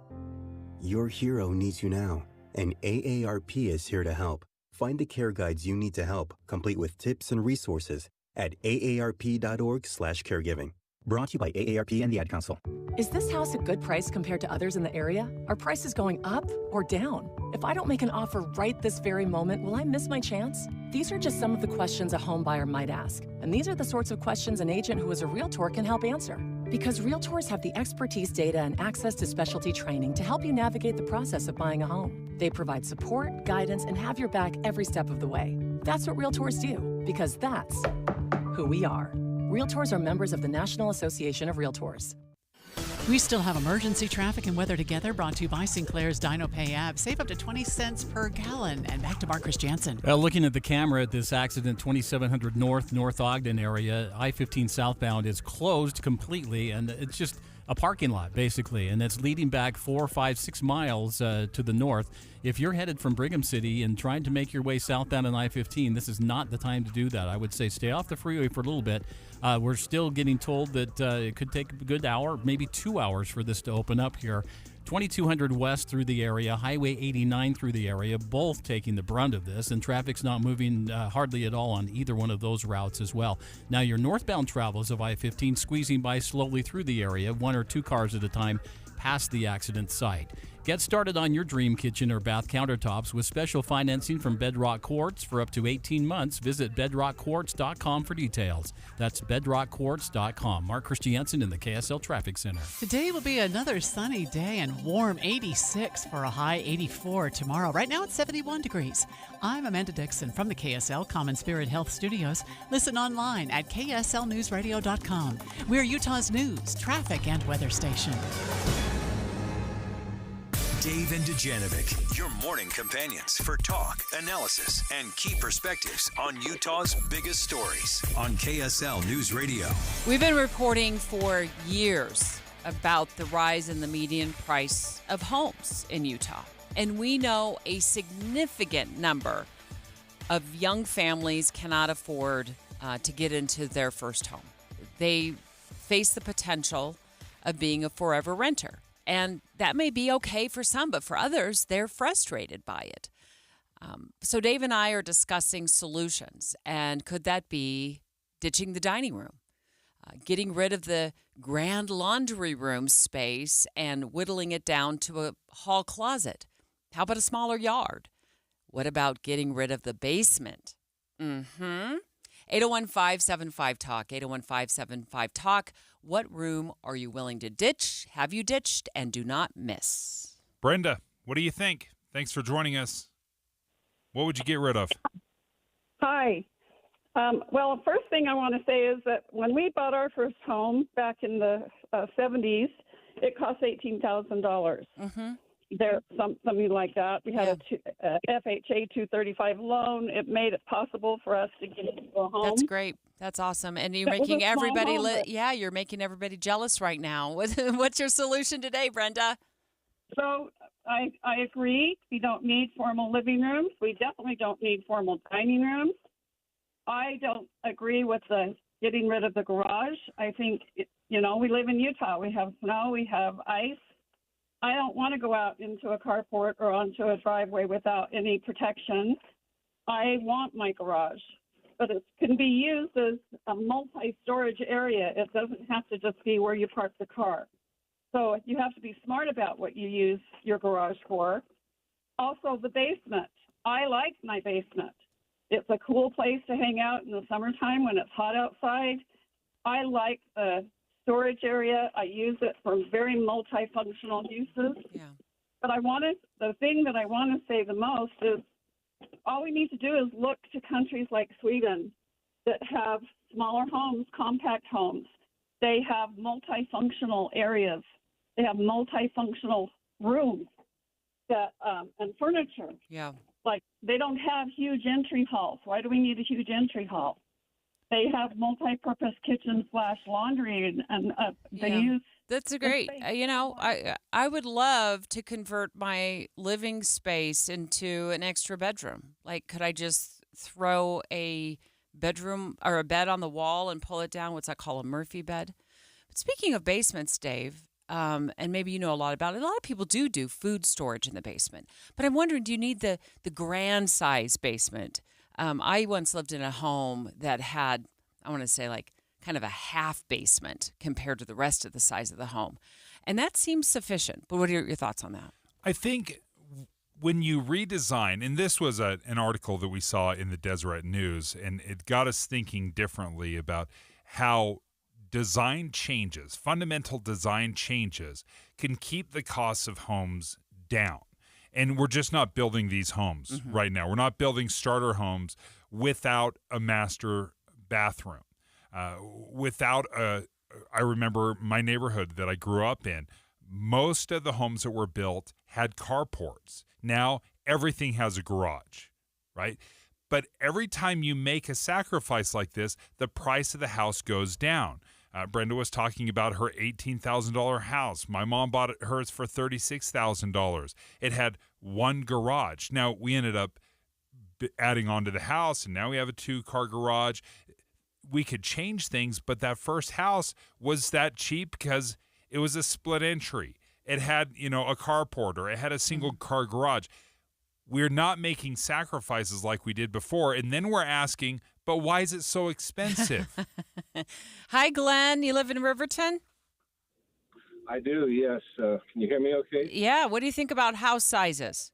Your hero needs you now, and AARP is here to help. Find the care guides you need to help, complete with tips and resources at aarp.org/caregiving. Brought to you by AARP and the Ad Council. Is this house a good price compared to others in the area? Are prices going up or down? If I don't make an offer right this very moment, will I miss my chance? These are just some of the questions a home buyer might ask. And these are the sorts of questions an agent who is a realtor can help answer. Because realtors have the expertise, data, and access to specialty training to help you navigate the process of buying a home. They provide support, guidance, and have your back every step of the way. That's what realtors do, because that's who we are. Realtors are members of the National Association of Realtors. We still have emergency traffic and weather together, brought to you by Sinclair's Dino Pay app. Save up to 20 cents per gallon. And back to Mark Christiansen. Looking at the camera at this accident, 2700 North Ogden area, I-15 southbound is closed completely, and it's just a parking lot, basically, and it's leading back 4, 5, 6 miles to the north. If you're headed from Brigham City and trying to make your way southbound on I-15, this is not the time to do that. I would say stay off the freeway for a little bit. We're still getting told that it could take a good hour, maybe 2 hours for this to open up here. 2200 west through the area, Highway 89 through the area, both taking the brunt of this, and traffic's not moving hardly at all on either one of those routes as well. Now, your northbound travels of I-15 squeezing by slowly through the area, 1 or 2 cars at a time, past the accident site. Get started on your dream kitchen or bath countertops with special financing from Bedrock Quartz for up to 18 months. Visit bedrockquartz.com for details. That's bedrockquartz.com. Mark Christiansen in the KSL Traffic Center. Today will be another sunny day and warm, 86 for a high 84 tomorrow. Right now it's 71 degrees. I'm Amanda Dixon from the KSL Common Spirit Health Studios. Listen online at kslnewsradio.com. We're Utah's news, traffic, and weather station. Dave and Dujanovic, your morning companions for talk, analysis, and key perspectives on Utah's biggest stories on KSL News Radio. We've been reporting for years about the rise in the median price of homes in Utah. And we know a significant number of young families cannot afford to get into their first home. They face the potential of being a forever renter. And that may be okay for some, but for others, they're frustrated by it. So Dave and I are discussing solutions. And could that be ditching the dining room, getting rid of the grand laundry room space and whittling it down to a hall closet? How about a smaller yard? What about getting rid of the basement? 801-575-TALK, 801-575-TALK. What room are you willing to ditch? Have you ditched? And do not miss. Brenda, what do you think? Thanks for joining us. What would you get rid of? Hi. Well, the first thing I want to say is that when we bought our first home back in the 70s, it cost $18,000. There, something like that. We had a FHA 235 loan. It made it possible for us to get into a home. That's great. That's awesome. And you're making everybody, you're making everybody jealous right now. What's your solution today, Brenda? So I agree. We don't need formal living rooms. We definitely don't need formal dining rooms. I don't agree with the getting rid of the garage. I think, we live in Utah. We have snow. We have ice. I don't want to go out into a carport or onto a driveway without any protection. I want my garage, but it can be used as a multi-storage area. It doesn't have to just be where you park the car. So you have to be smart about what you use your garage for. Also, the basement. I like my basement. It's a cool place to hang out in the summertime when it's hot outside. I like the storage area. I use it for very multifunctional uses. Yeah. But the thing that I want to say the most is all we need to do is look to countries like Sweden that have smaller homes, compact homes. They have multifunctional areas. They have multifunctional rooms that and furniture. Yeah. Like they don't have huge entry halls. Why do we need a huge entry hall? They have multi-purpose kitchen / laundry, and they use. That's great. I would love to convert my living space into an extra bedroom. Like, could I just throw a bedroom or a bed on the wall and pull it down? What's that called, a Murphy bed? But speaking of basements, Dave, and maybe you know a lot about it. A lot of people do food storage in the basement. But I'm wondering, do you need the grand size basement? I once lived in a home that had, I want to say, like kind of a half basement compared to the rest of the size of the home. And that seems sufficient. But what are your thoughts on that? I think when you redesign, and this was an article that we saw in the Deseret News, and it got us thinking differently about how design changes, fundamental design changes, can keep the costs of homes down. And we're just not building these homes right now. We're not building starter homes without a master bathroom. I remember my neighborhood that I grew up in, most of the homes that were built had carports. Now everything has a garage, right? But every time you make a sacrifice like this, the price of the house goes down. Brenda was talking about her $18,000 house. My mom bought hers for $36,000. It had one garage. Now, we ended up adding on to the house, and now we have a 2-car garage. We could change things, but that first house was that cheap because it was a split entry. It had, a carport, or it had a single car garage. We're not making sacrifices like we did before, and then we're asking, but why is it so expensive? Hi, Glenn. You live in Riverton? I do, yes. Can you hear me okay? Yeah. What do you think about house sizes?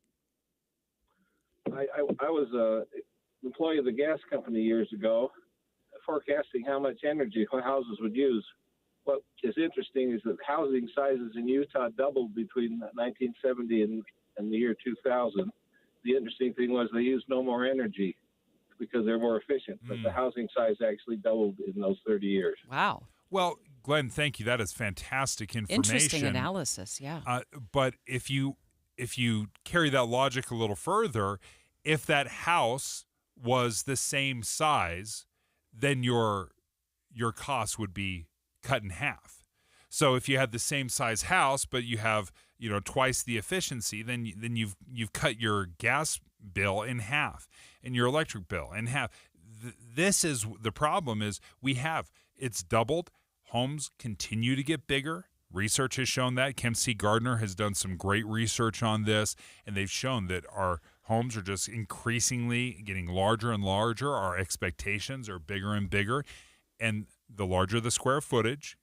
I was an employee of the gas company years ago, forecasting how much energy houses would use. What is interesting is that housing sizes in Utah doubled between 1970 and the year 2000. The interesting thing was they used no more energy because they're more efficient, but the housing size actually doubled in those 30 years. Wow. Well, Glenn, thank you. That is fantastic information. Interesting analysis, yeah. But if you carry that logic a little further, if that house was the same size, then your costs would be cut in half. So if you had the same size house, but you have twice the efficiency, then you've cut your gas bill in half and your electric bill in half. This is the problem: is it's doubled. Homes continue to get bigger. Research has shown that. Kim C. Gardner has done some great research on this, and they've shown that our homes are just increasingly getting larger and larger. Our expectations are bigger and bigger, and the larger the square footage,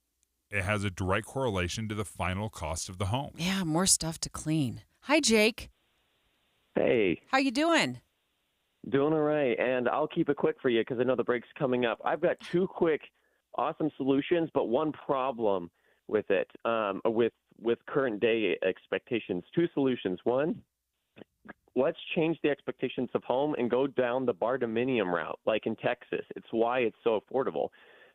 it has a direct correlation to the final cost of the home. Yeah, more stuff to clean. Hi, Jake. Hey. How you doing? Doing all right, and I'll keep it quick for you because I know the break's coming up. I've got 2 quick, awesome solutions, but one problem with it, with current day expectations. 2 solutions. One, let's change the expectations of home and go down the bardominium route, like in Texas. It's why it's so affordable.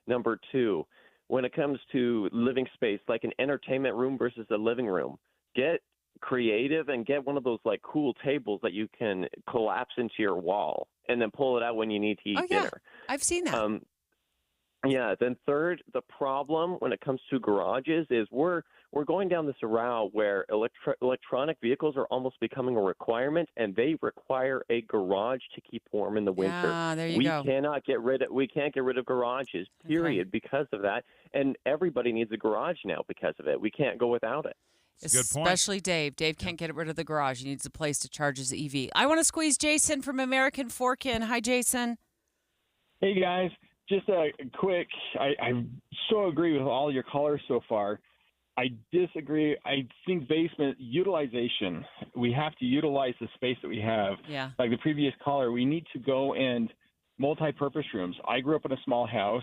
Number 2, when it comes to living space, like an entertainment room versus a living room, get creative and get one of those like cool tables that you can collapse into your wall and then pull it out when you need to eat dinner. I've seen that. Then third, the problem when it comes to garages is we're going down this route where electronic vehicles are almost becoming a requirement, and they require a garage to keep warm in the winter. Yeah, there you go. We can't get rid of garages, period, because of that. And everybody needs a garage now because of it. We can't go without it. Especially Dave. Dave can't get rid of the garage. He needs a place to charge his EV. I want to squeeze Jason from American Fork in. Hi, Jason. Hey, guys. Just a quick, I so agree with all your callers so far. I disagree. I think basement utilization, we have to utilize the space that we have. Yeah. Like the previous caller, we need to go and multi-purpose rooms. I grew up in a small house,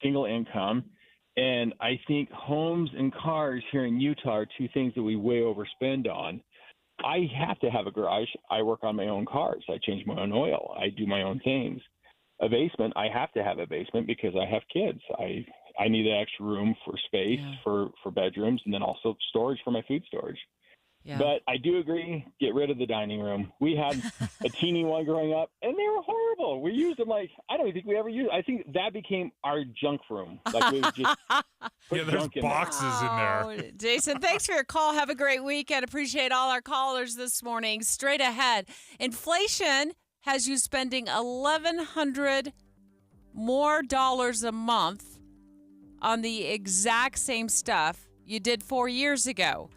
single income, And I think homes and cars here in Utah are two things that we way overspend on. I have to have a garage. I work on my own cars. I change my own oil. I do my own things. A basement, I have to have a basement because I have kids. I need that extra room for space, for bedrooms, and then also storage for my food storage. Yeah. But I do agree, get rid of the dining room. We had a teeny one growing up, and they were horrible. We used them like, I don't even think we ever used. I think that became our junk room. Like we would just put there's junk in boxes in there. Jason, thanks for your call. Have a great weekend. Appreciate all our callers this morning. Straight ahead, inflation has you spending $1,100 more a month on the exact same stuff you did 4 years ago.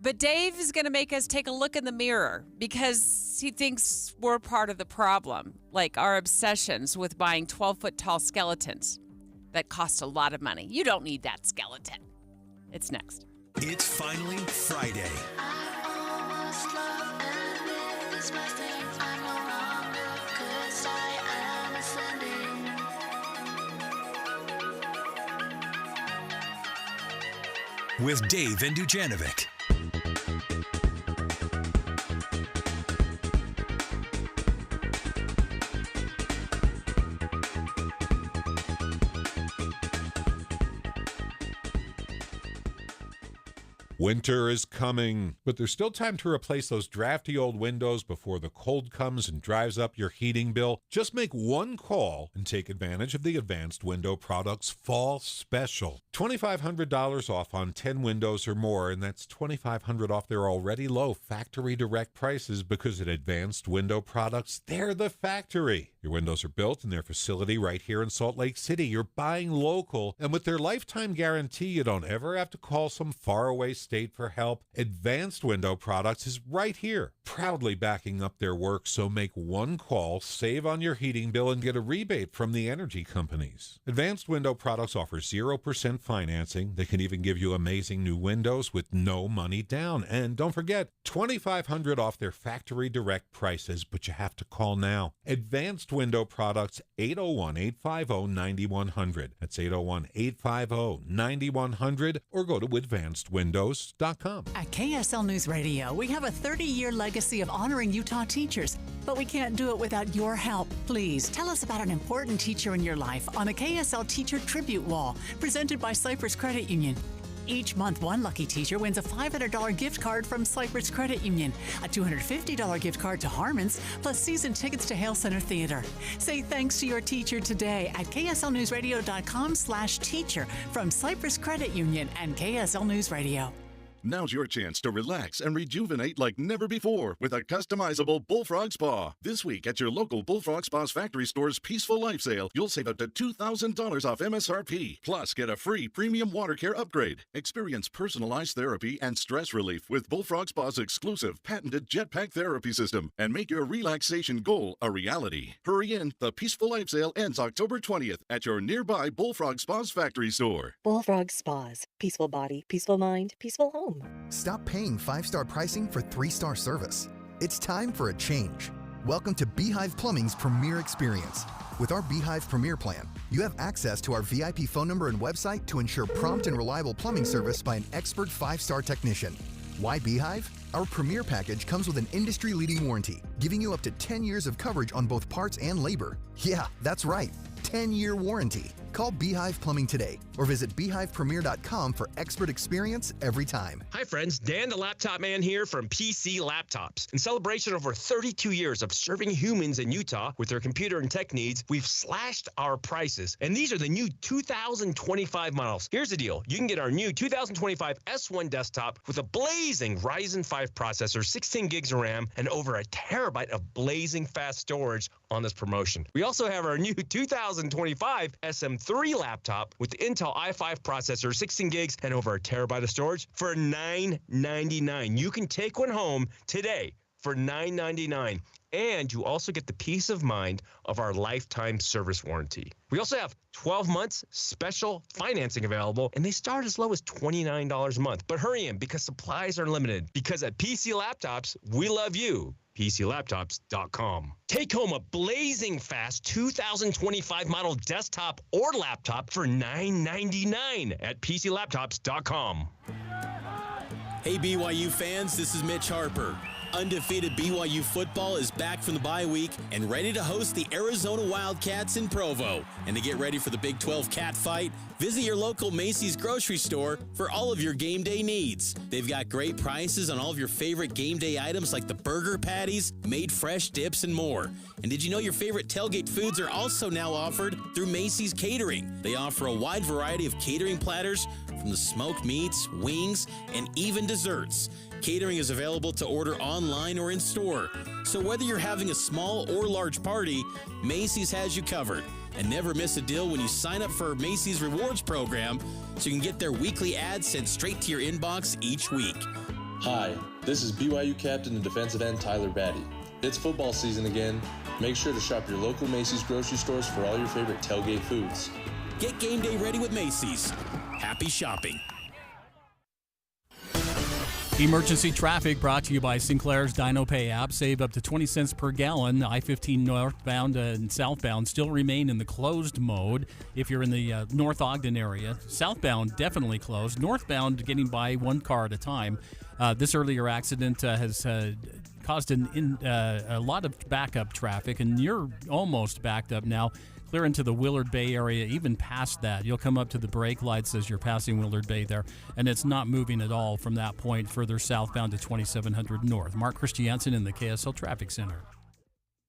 But Dave is going to make us take a look in the mirror because he thinks we're part of the problem, like our obsessions with buying 12-foot tall skeletons that cost a lot of money. You don't need that skeleton. It's next. It's finally Friday. With Dave and Dujanovic. Winter is coming, but there's still time to replace those drafty old windows before the cold comes and drives up your heating bill. Just make one call and take advantage of the Advanced Window Products Fall Special. $2,500 off on 10 windows or more, and that's $2,500 off their already low factory direct prices because at Advanced Window Products, they're the factory. Your windows are built in their facility right here in Salt Lake City. You're buying local, and with their lifetime guarantee, you don't ever have to call some faraway state for help. Advanced Window Products is right here, proudly backing up their work, so make one call, save on your heating bill, and get a rebate from the energy companies. Advanced Window Products offers 0% financing. They can even give you amazing new windows with no money down. And don't forget, $2,500 off their factory direct prices, but you have to call now. Advanced Window Products, 801-850-9100. That's 801-850-9100, or go to advancedwindows.com. At KSL News Radio, we have a 30-year legacy of honoring Utah teachers, but we can't do it without your help. Please tell us about an important teacher in your life on the KSL Teacher Tribute Wall, presented by Cypress Credit Union. Each month, one lucky teacher wins a $500 gift card from Cypress Credit Union, a $250 gift card to Harmon's, plus season tickets to Hale Center Theater. Say thanks to your teacher today at kslnewsradio.com/teacher from Cypress Credit Union and KSL News Radio. Now's your chance to relax and rejuvenate like never before with a customizable Bullfrog Spa. This week at your local Bullfrog Spa's factory store's Peaceful Life sale, you'll save up to $2,000 off MSRP. Plus, get a free premium water care upgrade. Experience personalized therapy and stress relief with Bullfrog Spa's exclusive patented jetpack therapy system and make your relaxation goal a reality. Hurry in. The Peaceful Life sale ends October 20th at your nearby Bullfrog Spa's factory store. Bullfrog Spas. Peaceful body, peaceful mind, peaceful home. Stop paying 5-star pricing for 3-star service. It's time for a change. Welcome to Beehive Plumbing's Premier Experience. With our Beehive Premier plan, you have access to our VIP phone number and website to ensure prompt and reliable plumbing service by an expert 5-star technician. Why Beehive? Our Premier package comes with an industry-leading warranty, giving you up to 10 years of coverage on both parts and labor. Yeah, that's right, 10-year warranty. Call Beehive Plumbing today or visit beehivepremier.com for expert experience every time. Hi friends, Dan the Laptop Man here from PC Laptops. In celebration of over 32 years of serving humans in Utah with their computer and tech needs, we've slashed our prices. And these are the new 2025 models. Here's the deal. You can get our new 2025 S1 desktop with a blazing Ryzen 5 processor, 16 gigs of RAM, and over a terabyte of blazing fast storage on this promotion. We also have our new 2025 SM3 laptop with the Intel i5 processor, 16 gigs, and over a terabyte of storage for $999. You can take one home today for $9.99. And you also get the peace of mind of our lifetime service warranty. We also have 12 months special financing available, and they start as low as $29 a month. But hurry in because supplies are limited. Because at PC Laptops, we love you. PCLaptops.com. Take home a blazing fast 2025 model desktop or laptop for $9.99 at PCLaptops.com. Hey BYU fans, this is Mitch Harper. Undefeated BYU football is back from the bye week and ready to host the Arizona Wildcats in Provo. And to get ready for the Big 12 cat fight, visit your local Macy's grocery store for all of your game day needs. They've got great prices on all of your favorite game day items like the burger patties, made fresh dips, and more. And did you know your favorite tailgate foods are also now offered through Macy's Catering? They offer a wide variety of catering platters from the smoked meats, wings, and even desserts. Catering is available to order online or in store. So whether you're having a small or large party, Macy's has you covered. And never miss a deal when you sign up for Macy's Rewards program so you can get their weekly ads sent straight to your inbox each week. Hi, this is BYU captain and defensive end Tyler Batty. It's football season again. Make sure to shop your local Macy's grocery stores for all your favorite tailgate foods. Get game day ready with Macy's. Happy shopping. Emergency traffic brought to you by Sinclair's Dino Pay app. Save up to 20 cents per gallon. I-15 northbound and southbound still remain in the closed mode if you're in the North Ogden area. Southbound definitely closed. Northbound getting by one car at a time. This earlier accident has caused a lot of backup traffic, and you're almost backed up now. Clear into the Willard Bay area, even past that. You'll come up to the brake lights as you're passing Willard Bay there, and it's not moving at all from that point further southbound to 2700 north. Mark Christiansen in the KSL Traffic Center.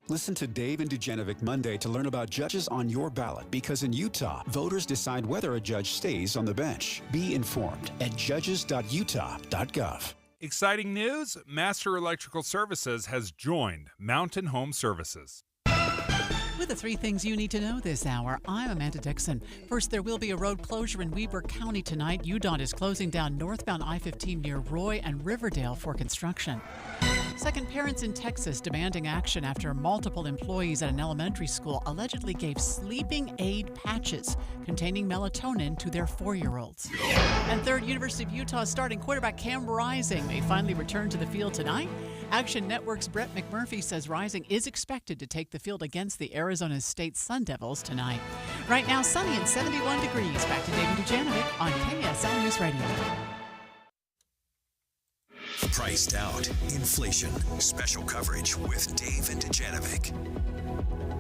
Listen to Dave and Dujanovic Monday to learn about judges on your ballot, because in Utah, voters decide whether a judge stays on the bench. Be informed at judges.utah.gov. Exciting news, Master Electrical Services has joined Mountain Home Services. With the three things you need to know this hour, I'm Amanda Dixon. First, there will be a road closure in Weber County tonight. UDOT is closing down northbound I-15 near Roy and Riverdale for construction. Second, parents in Texas demanding action after multiple employees at an elementary school allegedly gave sleeping aid patches containing melatonin to their 4-year-olds. And third, University of Utah starting quarterback Cam Rising may finally return to the field tonight. Action Network's Brett McMurphy says Rising is expected to take the field against the Arizona State Sun Devils tonight. Right now, sunny and 71 degrees. Back to David Dujanovic on KSL News Radio. Priced out. Inflation. Special coverage with Dave and Dujanovic.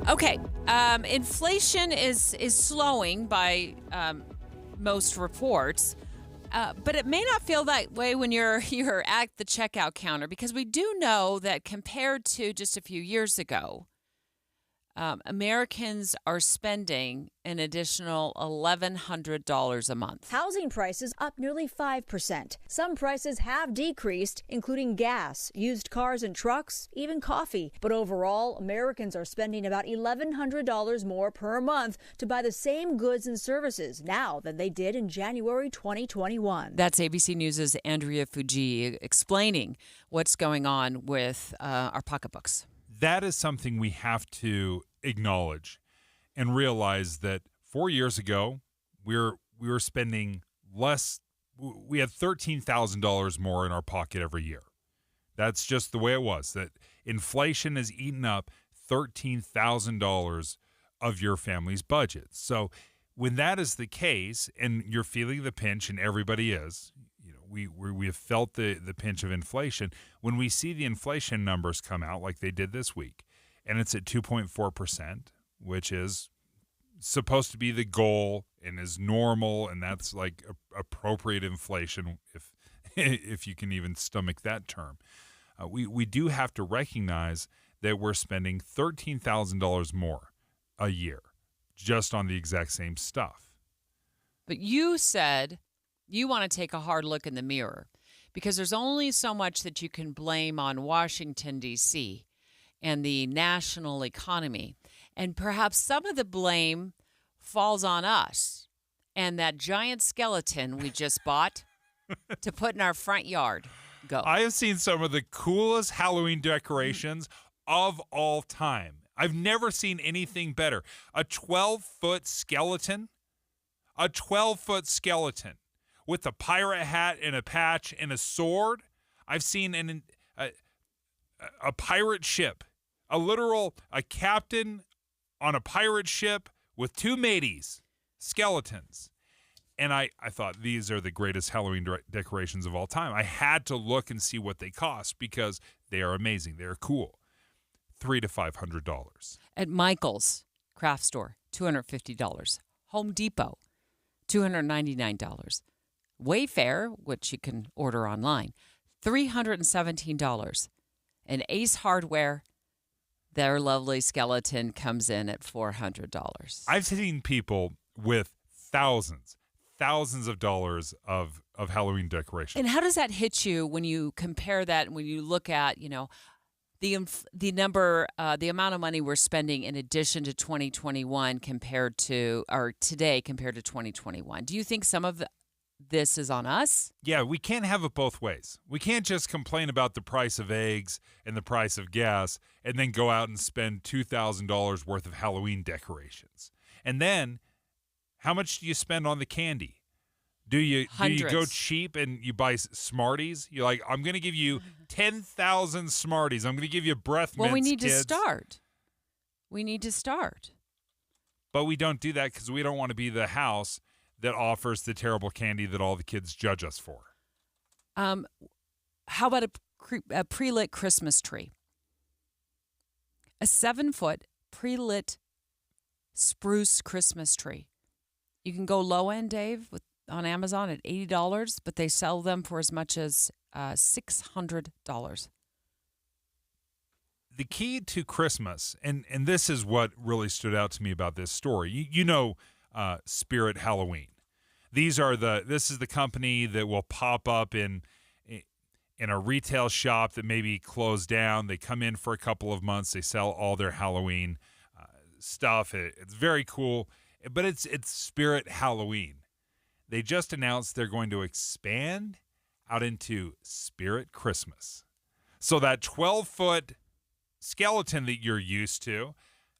Okay. Inflation is slowing by most reports. But it may not feel that way when you're at the checkout counter, because we do know that compared to just a few years ago, Americans are spending an additional $1,100 a month. Housing prices up nearly 5%. Some prices have decreased, including gas, used cars and trucks, even coffee. But overall, Americans are spending about $1,100 more per month to buy the same goods and services now than they did in January 2021. That's ABC News' Andrea Fuji explaining what's going on with our pocketbooks. That is something we have to acknowledge and realize that 4 years ago, we were spending less. We had $13,000 more in our pocket every year. That's just the way it was. That inflation has eaten up $13,000 of your family's budget. So when that is the case, and you're feeling the pinch, and everybody is, we have felt the pinch of inflation. When we see the inflation numbers come out like they did this week, and it's at 2.4%, which is supposed to be the goal and is normal, and that's like appropriate inflation, if you can even stomach that term. We do have to recognize that we're spending $13,000 more a year just on the exact same stuff. But you said you want to take a hard look in the mirror, because there's only so much that you can blame on Washington, D.C. and the national economy. And perhaps some of the blame falls on us and that giant skeleton we just bought to put in our front yard. Go. I have seen some of the coolest Halloween decorations of all time. I've never seen anything better. A 12-foot skeleton. A 12-foot skeleton with a pirate hat and a patch and a sword. I've seen a pirate ship. A captain on a pirate ship with two mateys, skeletons. And I thought these are the greatest Halloween decorations of all time. I had to look and see what they cost because they are amazing. They are cool. $300 to $500. At Michael's craft store, $250. Home Depot, $299. Wayfair, which you can order online, $317. And Ace Hardware, their lovely skeleton comes in at $400. I've seen people with thousands of dollars of Halloween decorations. And how does that hit you when you compare that, when you look at, the number, the amount of money we're spending in addition to 2021 today compared to 2021? Do you think some of this is on us? Yeah, we can't have it both ways. We can't just complain about the price of eggs and the price of gas and then go out and spend $2,000 worth of Halloween decorations. And then, how much do you spend on the candy? Do you go cheap and you buy Smarties? You're like, I'm going to give you 10,000 Smarties. I'm going to give you breath mints, Well, we need kids. to start. We need to start. But we don't do that because we don't want to be the house that offers the terrible candy that all the kids judge us for. How about a pre-lit Christmas tree? A 7-foot pre-lit spruce Christmas tree. You can go low end, Dave, on Amazon at $80, but they sell them for as much as $600. The key to Christmas, and this is what really stood out to me about this story. Spirit Halloween. This is the company that will pop up in a retail shop that maybe closed down. They come in for a couple of months. They sell all their Halloween stuff. It's very cool, but it's Spirit Halloween. They just announced they're going to expand out into Spirit Christmas. So that 12-foot skeleton that you're used to,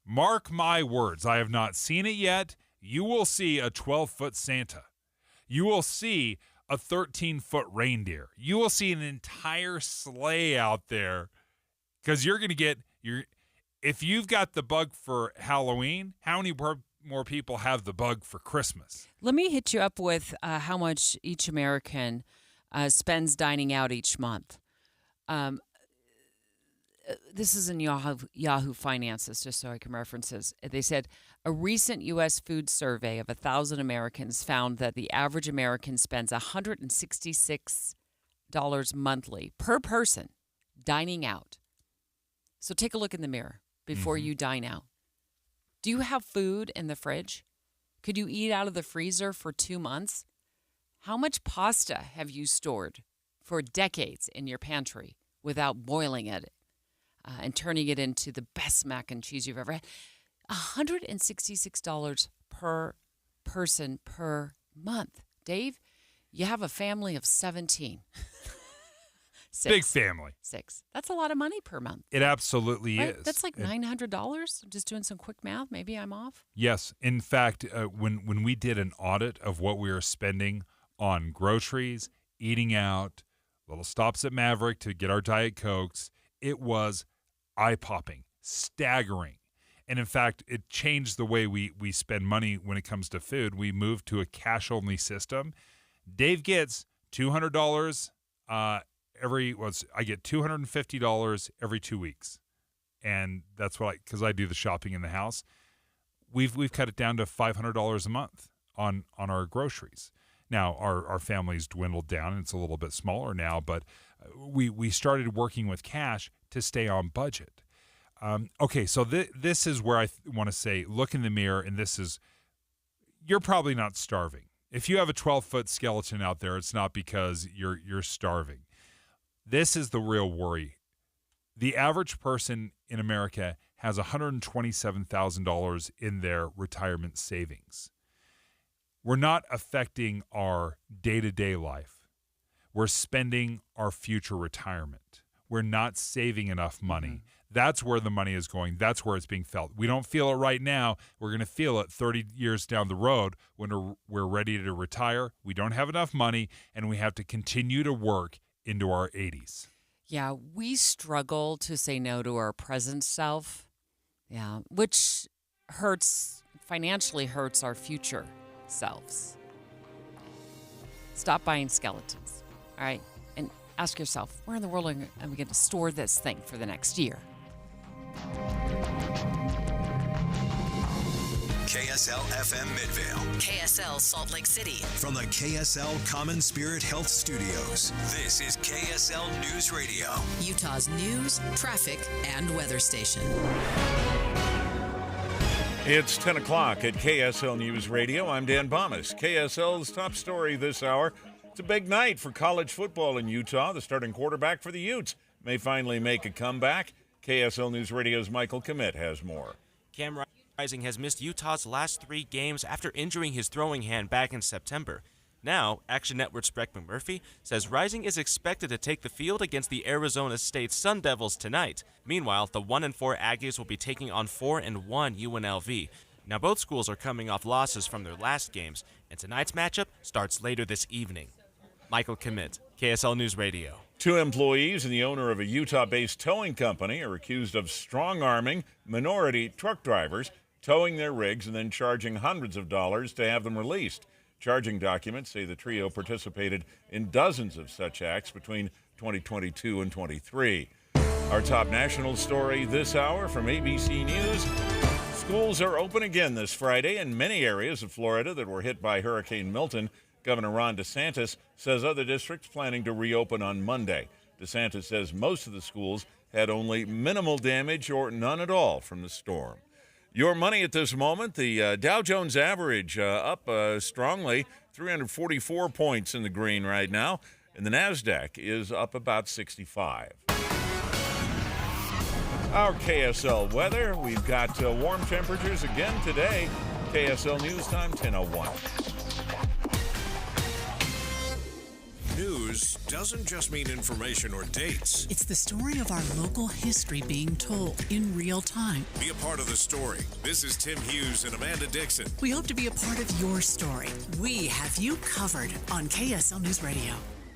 mark my words, I have not seen it yet. You will see a 12-foot Santa. You will see a 13-foot reindeer. You will see an entire sleigh out there because you're going to get if you've got the bug for Halloween, how many more people have the bug for Christmas? Let me hit you up with how much each American spends dining out each month. This is in Yahoo Finances, just so I can reference this. They said a recent U.S. food survey of 1,000 Americans found that the average American spends $166 monthly per person dining out. So take a look in the mirror before you dine out. Do you have food in the fridge? Could you eat out of the freezer for 2 months? How much pasta have you stored for decades in your pantry without boiling it and turning it into the best mac and cheese you've ever had? $166 per person per month. Dave, you have a family of 17. 6. Big family. 6. That's a lot of money per month. It absolutely Right? is. That's like $900. I'm just doing some quick math. Maybe I'm off. Yes. In fact, when we did an audit of what we were spending on groceries, eating out, little stops at Maverick to get our Diet Cokes, it was eye-popping, staggering. And in fact, it changed the way we spend money when it comes to food. We moved to a cash-only system. Dave gets $200 I get $250 every 2 weeks. And that's because I do the shopping in the house. We've cut it down to $500 a month on our groceries. Now, our family's dwindled down, and it's a little bit smaller now, but we started working with cash to stay on budget. Okay, so this is where I want to say, look in the mirror, and you're probably not starving. If you have a 12-foot skeleton out there, it's not because you're starving. This is the real worry. The average person in America has $127,000 in their retirement savings. We're not affecting our day-to-day life. we're spending our future retirement. We're not saving enough money. That's where the money is going. That's where it's being felt. We don't feel it right now. We're going to feel it 30 years down the road when we're ready to retire. We don't have enough money, and we have to continue to work into our 80s. Yeah, we struggle to say no to our present self. Yeah, which financially hurts our future selves. Stop buying skeletons, all right? And ask yourself, where in the world am I going to store this thing for the next year? KSL FM Midvale. KSL Salt Lake City. From the KSL Common Spirit Health Studios, this is KSL News Radio. Utah's news, traffic, and weather station. It's 10 o'clock at KSL News Radio. I'm Dan Bomas. KSL's top story this hour. It's a big night for college football in Utah. The starting quarterback for the Utes may finally make a comeback. KSL News Radio's Michael Commit has more. Cam Rising has missed Utah's last 3 games after injuring his throwing hand back in September. Now, Action Network's Brett McMurphy says Rising is expected to take the field against the Arizona State Sun Devils tonight. Meanwhile, the 1-4 Aggies will be taking on 4-1 UNLV. Now, both schools are coming off losses from their last games, and tonight's matchup starts later this evening. Michael Commit, KSL News Radio. 2 employees and the owner of a Utah-based towing company are accused of strong-arming minority truck drivers, towing their rigs and then charging hundreds of dollars to have them released. Charging documents say the trio participated in dozens of such acts between 2022 and 23. Our top national story this hour from ABC News. Schools are open again this Friday in many areas of Florida that were hit by Hurricane Milton. Governor Ron DeSantis says other districts planning to reopen on Monday. DeSantis says most of the schools had only minimal damage or none at all from the storm. Your money at this moment, the Dow Jones average up strongly, 344 points in the green right now, and the NASDAQ is up about 65. Our KSL weather, we've got warm temperatures again today. KSL News Time, 10:01. News doesn't just mean information or dates. It's the story of our local history being told in real time. Be a part of the story. This is Tim Hughes and Amanda Dixon. We hope to be a part of your story. We have you covered on KSL News Radio.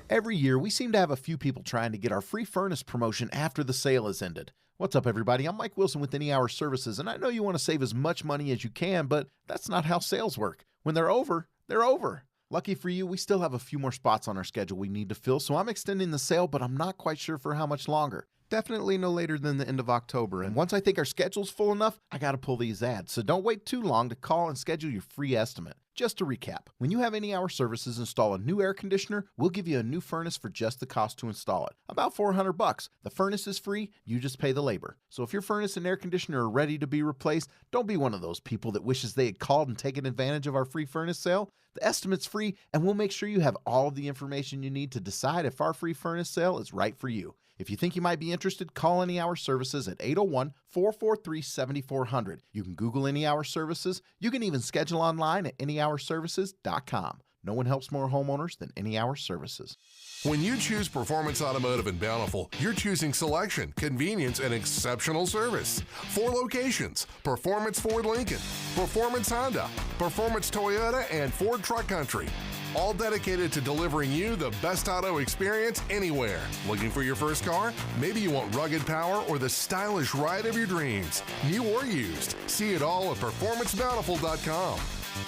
Every year, we seem to have a few people trying to get our free furnace promotion after the sale has ended. What's up, everybody? I'm Mike Wilson with Any Hour Services, and I know you want to save as much money as you can, but that's not how sales work. When they're over, they're over. Lucky for you, we still have a few more spots on our schedule we need to fill, so I'm extending the sale, but I'm not quite sure for how much longer. Definitely no later than the end of October, and once I think our schedule's full enough, I gotta pull these ads, so don't wait too long to call and schedule your free estimate. Just to recap, when you have Any Hour Services install a new air conditioner, we'll give you a new furnace for just the cost to install it. About $400. The furnace is free, you just pay the labor. So if your furnace and air conditioner are ready to be replaced, don't be one of those people that wishes they had called and taken advantage of our free furnace sale. The estimate's free, and we'll make sure you have all of the information you need to decide if our free furnace sale is right for you. If you think you might be interested, call Any Hour Services at 801-443-7400. You can Google Any Hour Services. You can even schedule online at anyhourservices.com. No one helps more homeowners than Any Hour Services. When you choose Performance Automotive in Bountiful, you're choosing selection, convenience, and exceptional service. 4 locations: Performance Ford Lincoln, Performance Honda, Performance Toyota, and Ford Truck Country. All dedicated to delivering you the best auto experience anywhere. Looking for your first car? Maybe you want rugged power or the stylish ride of your dreams. New or used. See it all at PerformanceBountiful.com.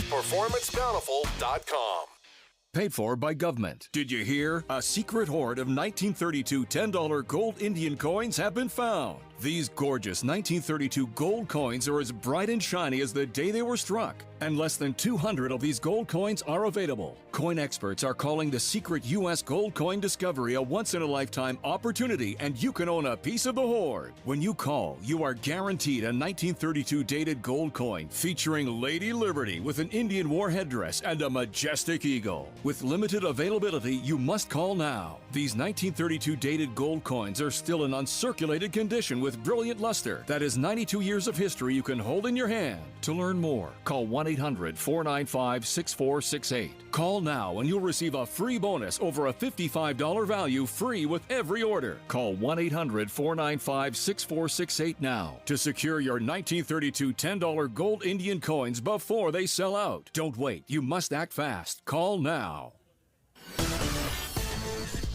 PerformanceBountiful.com. Paid for by government. Did you hear? A secret hoard of 1932 $10 gold Indian coins have been found. These gorgeous 1932 gold coins are as bright and shiny as the day they were struck, and less than 200 of these gold coins are available. Coin experts are calling the secret U.S. gold coin discovery a once-in-a-lifetime opportunity, and you can own a piece of the hoard. When you call, you are guaranteed a 1932 dated gold coin featuring Lady Liberty with an Indian war headdress and a majestic eagle. With limited availability, you must call now. These 1932 dated gold coins are still in uncirculated condition with with brilliant luster that is 92 years of history you can hold in your hand. To learn more, call 1-800-495-6468. Call now and you'll receive a free bonus over a $55 value free with every order. Call 1-800-495-6468 now to secure your 1932 $10 gold Indian coins before they sell out. Don't wait. You must act fast. Call now.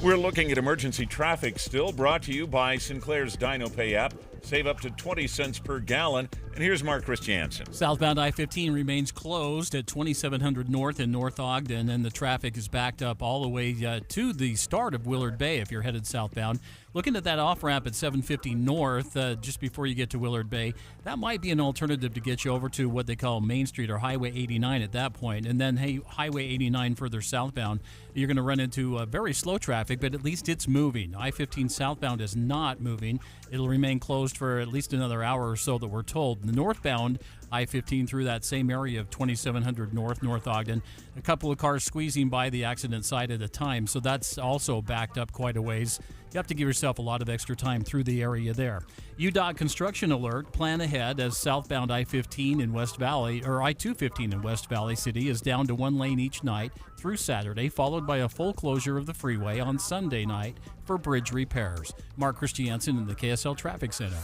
We're looking at emergency traffic still, brought to you by Sinclair's DinoPay app. Save up to 20 cents per gallon. And here's Mark Christiansen. Southbound I-15 remains closed at 2700 North in North Ogden, and the traffic is backed up all the way to the start of Willard Bay if you're headed southbound. Looking at that off-ramp at 750 North, just before you get to Willard Bay, that might be an alternative to get you over to what they call Main Street or Highway 89 at that point. And then, hey, Highway 89 further southbound, you're going to run into very slow traffic, but at least it's moving. I-15 southbound is not moving. It'll remain closed for at least another hour or so that we're told. The northbound I-15 through that same area of 2700 North, North Ogden, a couple of cars squeezing by the accident site at a time, so that's also backed up quite a ways. You have to give yourself a lot of extra time through the area there. UDOT construction alert, plan ahead as southbound I-15 in West Valley, or I-215 in West Valley City is down to one lane each night through Saturday, followed by a full closure of the freeway on Sunday night for bridge repairs. Mark Christiansen in the KSL Traffic Center.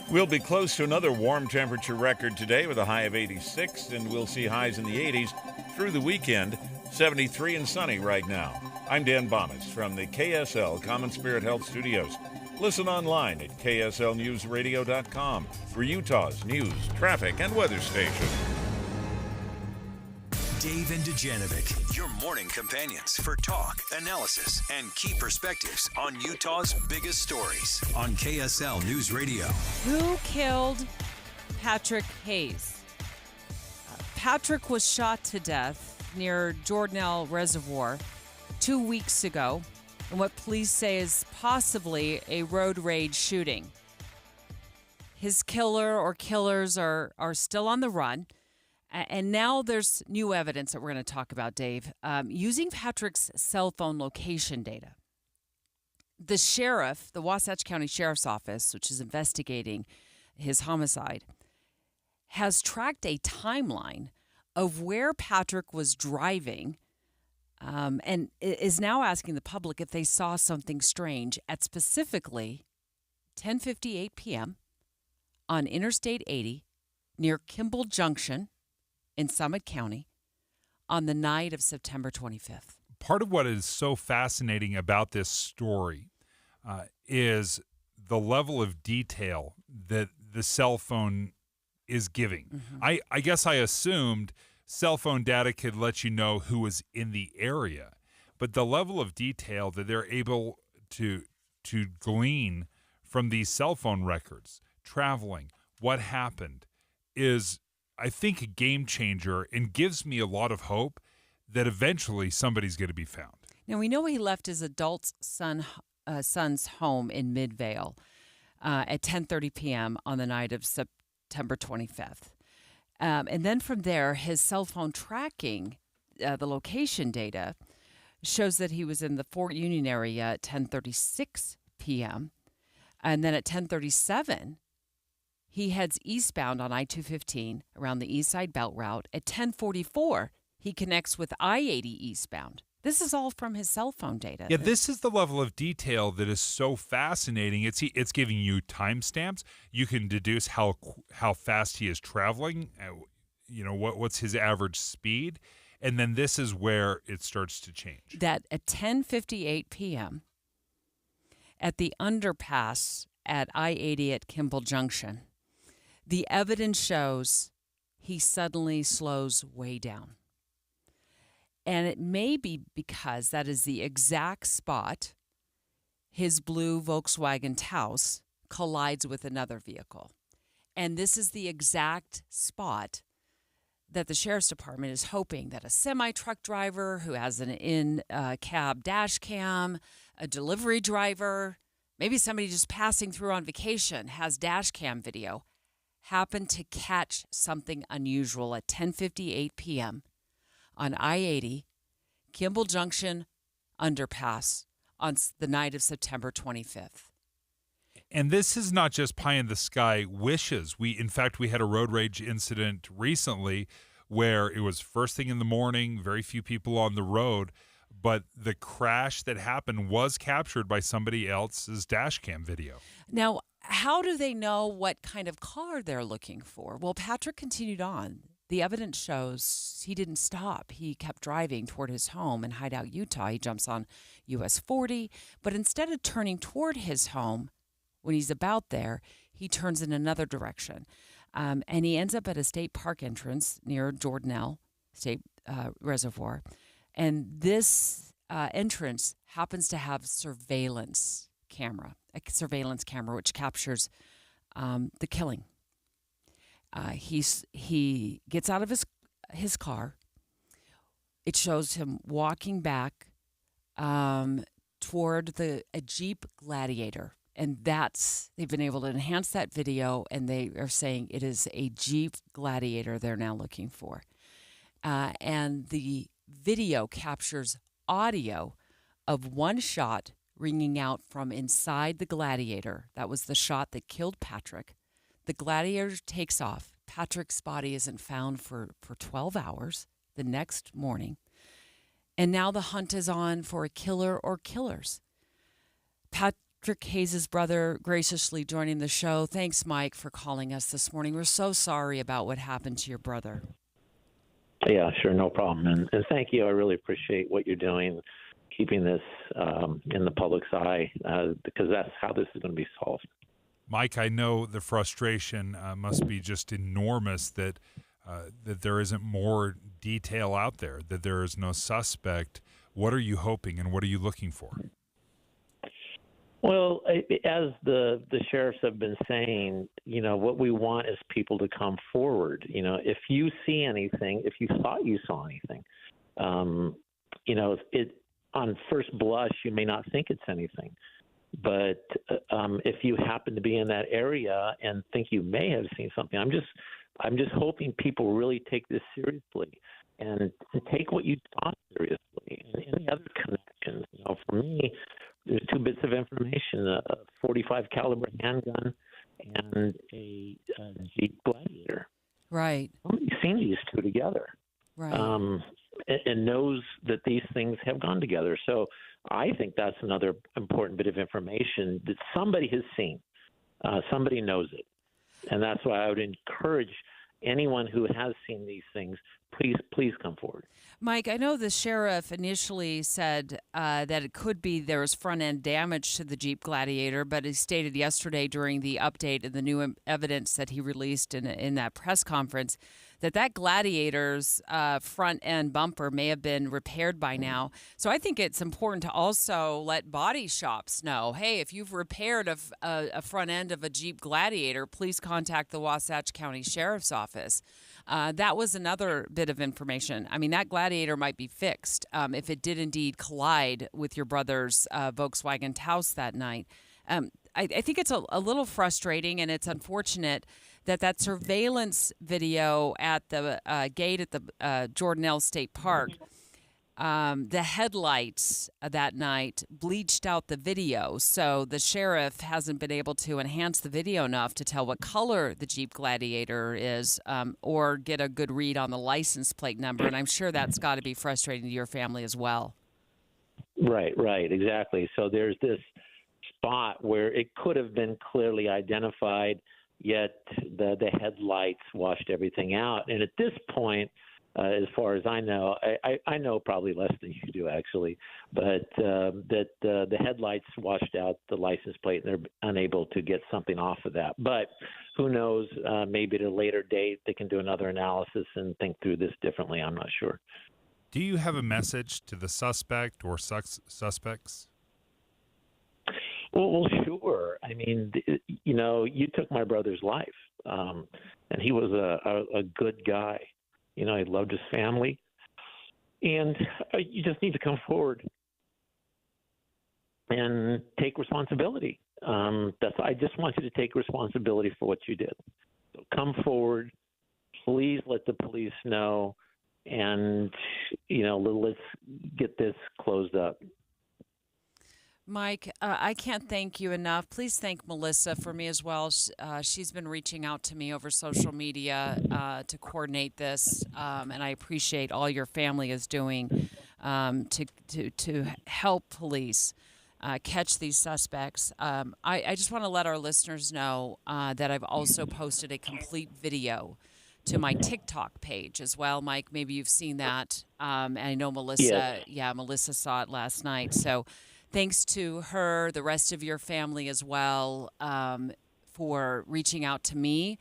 We'll be close to another warm temperature record today with a high of 86, and we'll see highs in the 80s through the weekend. 73 and sunny right now. I'm Dan Bomis from the KSL Common Spirit Health Studios. Listen online at kslnewsradio.com for Utah's news, traffic, and weather station. Dave and Dujanovic, your morning companions for talk, analysis, and key perspectives on Utah's biggest stories on KSL News Radio. Who killed Patrick Hayes? Patrick was shot to death near Jordanelle Reservoir 2 weeks ago in what police say is possibly a road rage shooting. His killer or killers are still on the run. And now there's new evidence that we're going to talk about, Dave, using Patrick's cell phone location data. The sheriff, the Wasatch County Sheriff's Office, which is investigating his homicide, has tracked a timeline of where Patrick was driving and is now asking the public if they saw something strange at specifically 10:58 p.m. on Interstate 80 near Kimball Junction in Summit County on the night of September 25th. Part of what is so fascinating about this story is the level of detail that the cell phone is giving. Mm-hmm. I guess I assumed cell phone data could let you know who was in the area, but the level of detail that they're able to glean from these cell phone records, traveling, what happened, is, I think, a game changer and gives me a lot of hope that eventually somebody's going to be found. Now, we know he left his adult son's home in Midvale at 10:30 p.m. on the night of September 25th. And then from there, his cell phone tracking, the location data, shows that he was in the Fort Union area at 10:36 p.m. And then at 10:37, he heads eastbound on I-215 around the East Side Belt Route. At 10:44, he connects with I-80 eastbound. This is all from his cell phone data. Yeah, this is the level of detail that is so fascinating. It's giving you timestamps. You can deduce how fast he is traveling. What's his average speed, and then this is where it starts to change. That at 10:58 p.m. at the underpass at I-80 at Kimball Junction, the evidence shows he suddenly slows way down. And it may be because that is the exact spot his blue Volkswagen Taos collides with another vehicle. And this is the exact spot that the Sheriff's Department is hoping that a semi-truck driver who has an in-cab dash cam, a delivery driver, maybe somebody just passing through on vacation has dash cam video, happened to catch something unusual at 10:58 p.m. on I-80, Kimball Junction underpass on the night of September 25th. And this is not just pie in the sky wishes. In fact, we had a road rage incident recently where it was first thing in the morning, very few people on the road, but the crash that happened was captured by somebody else's dash cam video. Now, how do they know what kind of car they're looking for? Well, Patrick continued on. The evidence shows he didn't stop. He kept driving toward his home in Hideout, Utah. He jumps on US 40, but instead of turning toward his home, when he's about there, he turns in another direction. And he ends up at a state park entrance near Jordanelle State Reservoir. And this entrance happens to have a surveillance camera which captures the killing. He gets out of his car. It shows him walking back toward a Jeep Gladiator. And they've been able to enhance that video, and they are saying it is a Jeep Gladiator they're now looking for. And the video captures audio of one shot ringing out from inside the Gladiator. That was the shot that killed Patrick. The Gladiator takes off. Patrick's body isn't found for 12 hours the next morning. And now the hunt is on for a killer or killers. Patrick Hayes' brother graciously joining the show. Thanks, Mike, for calling us this morning. We're so sorry about what happened to your brother. Yeah, sure, no problem. And thank you. I really appreciate what you're doing, keeping this in the public's eye, because that's how this is going to be solved. Mike, I know the frustration must be just enormous that there isn't more detail out there, that there is no suspect. What are you hoping and what are you looking for? Well, as the sheriffs have been saying, what we want is people to come forward. If you see anything, if you thought you saw anything, it on first blush, you may not think it's anything. But if you happen to be in that area and think you may have seen something, I'm just hoping people really take this seriously and take what you saw seriously. And any other connections, for me, there's two bits of information: a .45 caliber handgun and a Jeep Gladiator. Right. Nobody's seen these two together. Right. And knows that these things have gone together. So I think that's another important bit of information that somebody has seen. Somebody knows it. And that's why I would encourage anyone who has seen these things, please come forward. Mike, I know the sheriff initially said that it could be there was front-end damage to the Jeep Gladiator, but he stated yesterday during the update of the new evidence that he released in that press conference that Gladiator's front-end bumper may have been repaired by now. So I think it's important to also let body shops know, hey, if you've repaired a front end of a Jeep Gladiator, please contact the Wasatch County Sheriff's Office. That was another bit of information. I mean, that Gladiator might be fixed if it did indeed collide with your brother's Volkswagen Taos that night. I think it's a little frustrating, and it's unfortunate that surveillance video at the gate at the Jordanelle State Park, the headlights that night bleached out the video. So the sheriff hasn't been able to enhance the video enough to tell what color the Jeep Gladiator is or get a good read on the license plate number. And I'm sure that's got to be frustrating to your family as well. Right, exactly. So there's this spot where it could have been clearly identified, yet the headlights washed everything out. And at this point, as far as I know, I know probably less than you do actually, but that the headlights washed out the license plate and they're unable to get something off of that. But who knows, maybe at a later date they can do another analysis and think through this differently. I'm not sure. Do you have a message to the suspect or suspects? Well, sure. I mean, you took my brother's life, and he was a good guy. He loved his family, and you just need to come forward and take responsibility. I just want you to take responsibility for what you did. So come forward. Please let the police know, and let's get this closed up. Mike, I can't thank you enough. Please thank Melissa for me as well. She's been reaching out to me over social media to coordinate this, and I appreciate all your family is doing to help police catch these suspects. I just want to let our listeners know that I've also posted a complete video to my TikTok page as well. Mike, maybe you've seen that. And I know Melissa, Melissa saw it last night. So thanks to her, the rest of your family as well, for reaching out to me,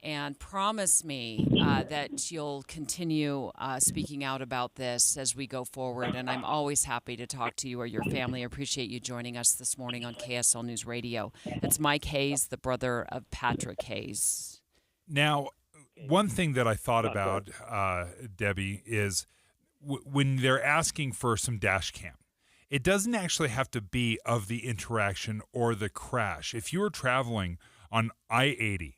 and promise me that you'll continue speaking out about this as we go forward. And I'm always happy to talk to you or your family. I appreciate you joining us this morning on KSL News Radio. It's Mike Hayes, the brother of Patrick Hayes. Now, one thing that I thought about, Debbie, is when they're asking for some dash cam, it doesn't actually have to be of the interaction or the crash. If you were traveling on I-80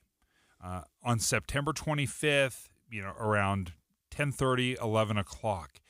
on September 25th, around 10:30, 11 o'clock,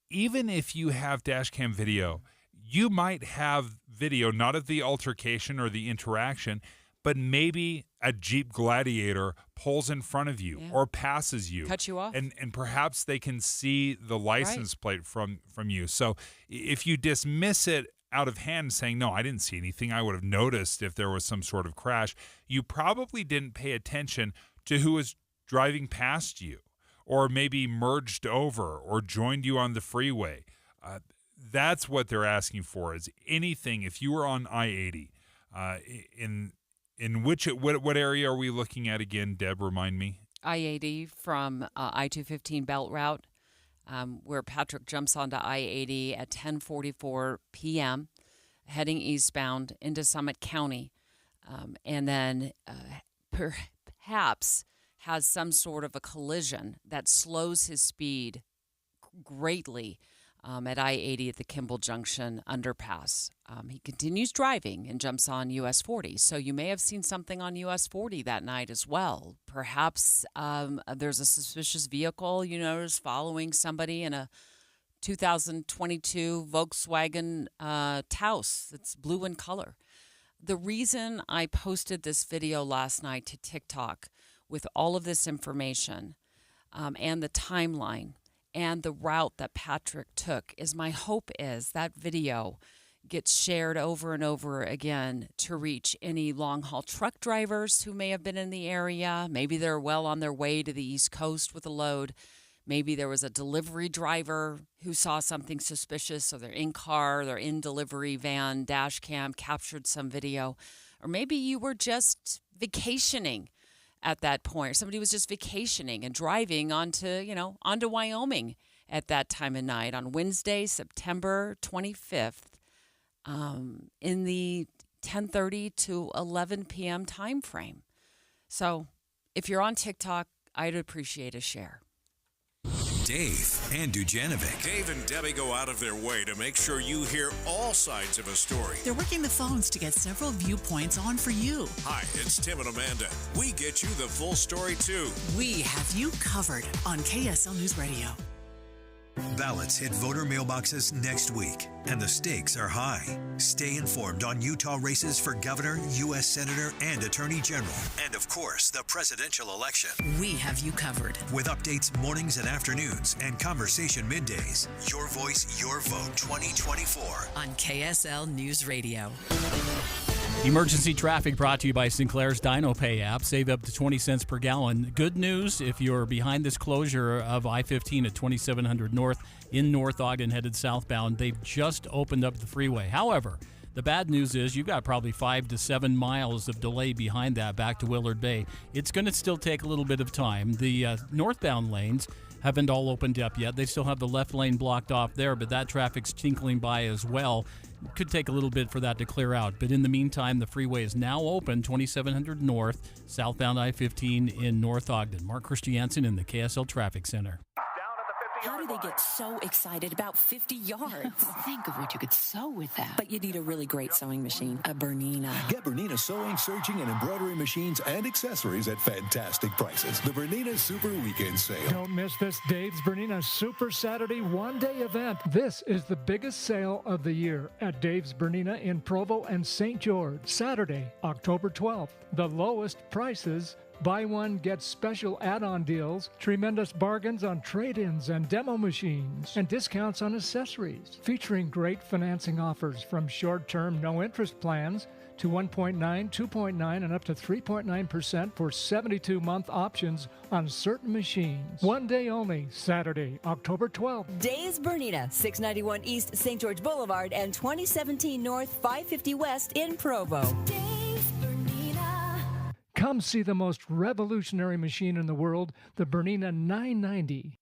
even if you have dash cam video, you might have video not of the altercation or the interaction, but maybe a Jeep Gladiator pulls in front of you or passes you. Cut you off. And perhaps they can see the license plate from you. So if you dismiss it out of hand saying, no, I didn't see anything, I would have noticed if there was some sort of crash, you probably didn't pay attention to who was driving past you or maybe merged over or joined you on the freeway. That's what they're asking for, is anything. If you were on I-80, in what area are we looking at again, Deb? Remind me. I-80 from I-215 belt route, where Patrick jumps onto I-80 at 10:44 p.m., heading eastbound into Summit County, and then perhaps has some sort of a collision that slows his speed greatly at I-80 at the Kimball Junction underpass. He continues driving and jumps on US 40. So you may have seen something on US 40 that night as well. Perhaps there's a suspicious vehicle you notice following somebody in a 2022 Volkswagen Taos that's blue in color. The reason I posted this video last night to TikTok with all of this information and the timeline and the route that Patrick took is my hope is that video gets shared over and over again to reach any long-haul truck drivers who may have been in the area. Maybe they're well on their way to the East Coast with a load. Maybe there was a delivery driver who saw something suspicious, so they're in car, they're in delivery van, dash cam, captured some video. Or maybe you were just vacationing at that point, or somebody was just vacationing and driving onto Wyoming at that time of night on Wednesday, September 25th, in the 10:30 to 11 p.m. time frame. So if you're on TikTok, I'd appreciate a share. Dave and Dujanovic. Dave and Debbie go out of their way to make sure you hear all sides of a story. They're working the phones to get several viewpoints on for you. Hi, it's Tim and Amanda. We get you the full story, too. We have you covered on KSL News Radio. Ballots hit voter mailboxes next week, and the stakes are high. Stay informed on Utah races for governor, U.S. Senator, and Attorney General. And, of course, the presidential election. We have you covered. With updates mornings and afternoons and conversation middays. Your voice, your vote 2024. On KSL News Radio. Emergency traffic brought to you by Sinclair's Dino Pay app. Save up to 20 cents per gallon. Good news if you're behind this closure of I-15 at 2700 North in North Ogden headed southbound. They've just opened up the freeway. However, the bad news is you've got probably 5 to 7 miles of delay behind that back to Willard Bay. It's going to still take a little bit of time. The northbound lanes haven't all opened up yet. They still have the left lane blocked off there, but that traffic's tinkling by as well. It could take a little bit for that to clear out. But in the meantime, the freeway is now open, 2700 North, southbound I-15 in North Ogden. Mark Christiansen in the KSL Traffic Center. How do they get so excited about 50 yards? Think of what you could sew with that. But you need a really great sewing machine, a Bernina. Get Bernina sewing, serging, and embroidery machines and accessories at fantastic prices. The Bernina Super Weekend Sale. Don't miss this Dave's Bernina Super Saturday one-day event. This is the biggest sale of the year at Dave's Bernina in Provo and St. George. Saturday, October 12th. The lowest prices. Buy one, get special add-on deals, tremendous bargains on trade-ins and demo machines, and discounts on accessories. Featuring great financing offers from short-term no-interest plans to 1.9, 2.9, and up to 3.9% for 72-month options on certain machines. One day only, Saturday, October 12th. Dave's Bernina, 691 East St. George Boulevard and 2017 North 550 West in Provo. Dave's Bernina. Come see the most revolutionary machine in the world, the Bernina 990.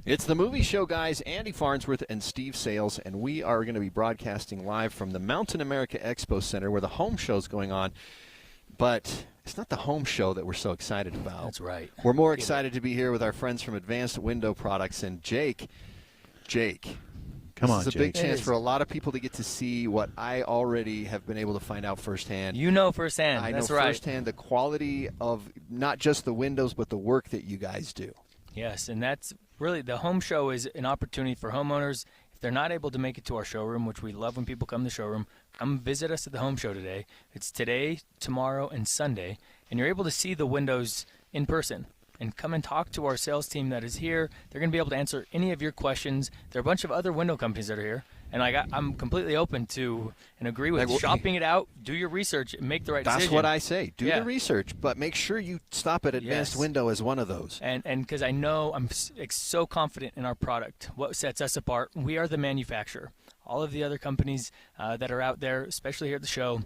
It's the movie show, guys. Andy Farnsworth and Steve Sales, and we are going to be broadcasting live from the Mountain America Expo Center where the home show is going on. But it's not the home show that we're so excited about. That's right. We're more excited to be here with our friends from Advanced Window Products. And Jake, come on, this is a Jake. big chance for a lot of people to get to see what I already have been able to find out firsthand. You know firsthand. I That's know right. firsthand the quality of not just the windows, but the work that you guys do. Yes, and that's really the home show is an opportunity for homeowners. If they're not able to make it to our showroom, which we love when people come to the showroom, come visit us at the home show today. It's today, tomorrow, and Sunday, and you're able to see the windows in person. And come and talk to our sales team that is here. They're going to be able to answer any of your questions. There are a bunch of other window companies that are here. And I'm completely open to and agree with shopping it out, do your research, and make the right decision. That's what I say. Do the research, but make sure you stop at Advanced Window as one of those. And because I know I'm so confident in our product, what sets us apart, we are the manufacturer. All of the other companies that are out there, especially here at the show,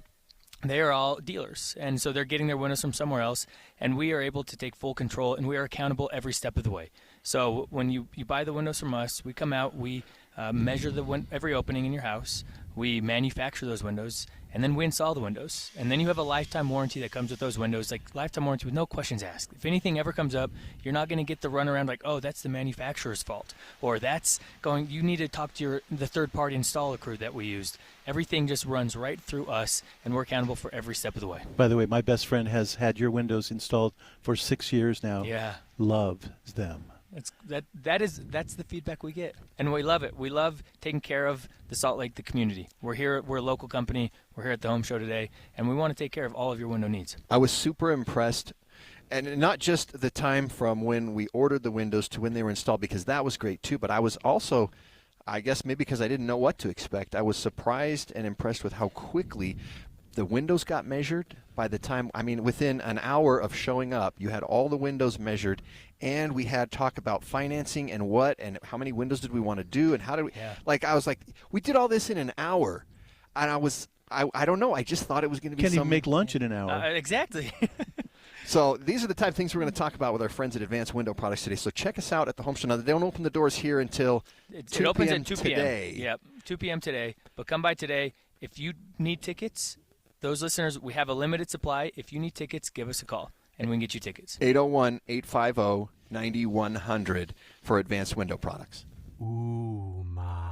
they are all dealers, and so they're getting their windows from somewhere else, and we are able to take full control, and we are accountable every step of the way. So when you buy the windows from us, we come out, we measure every opening in your house, we manufacture those windows, and then we install the windows. And then you have a lifetime warranty that comes with those windows, like lifetime warranty with no questions asked. If anything ever comes up, you're not going to get the runaround like, oh, that's the manufacturer's fault, or you need to talk to the third-party installer crew that we used. Everything just runs right through us, and we're accountable for every step of the way. By the way, my best friend has had your windows installed for 6 years now. Yeah. Loves them. That's the feedback we get, and we love it. We love taking care of the Salt Lake, the community. We're here. We're a local company. We're here at the home show today, and we want to take care of all of your window needs. I was super impressed, and not just the time from when we ordered the windows to when they were installed, because that was great too, but I was also, I guess maybe because I didn't know what to expect, I was surprised and impressed with how quickly the windows got measured. By the time, within an hour of showing up, you had all the windows measured, and we had talk about financing and how many windows did we want to do, and how did we, I was like, we did all this in an hour, and I don't know, I just thought it was going to be Can't even make lunch in an hour. Exactly. So these are the type of things we're going to talk about with our friends at Advanced Window Products today. So check us out at the home show. Now, they don't open the doors here until 2 It opens p.m. at 2 p.m. today. Yep, 2 p.m. today. But come by today. If you need tickets, those listeners, we have a limited supply. If you need tickets, give us a call, and we can get you tickets. 801-850-9100 for Advanced Window Products. Ooh, ma.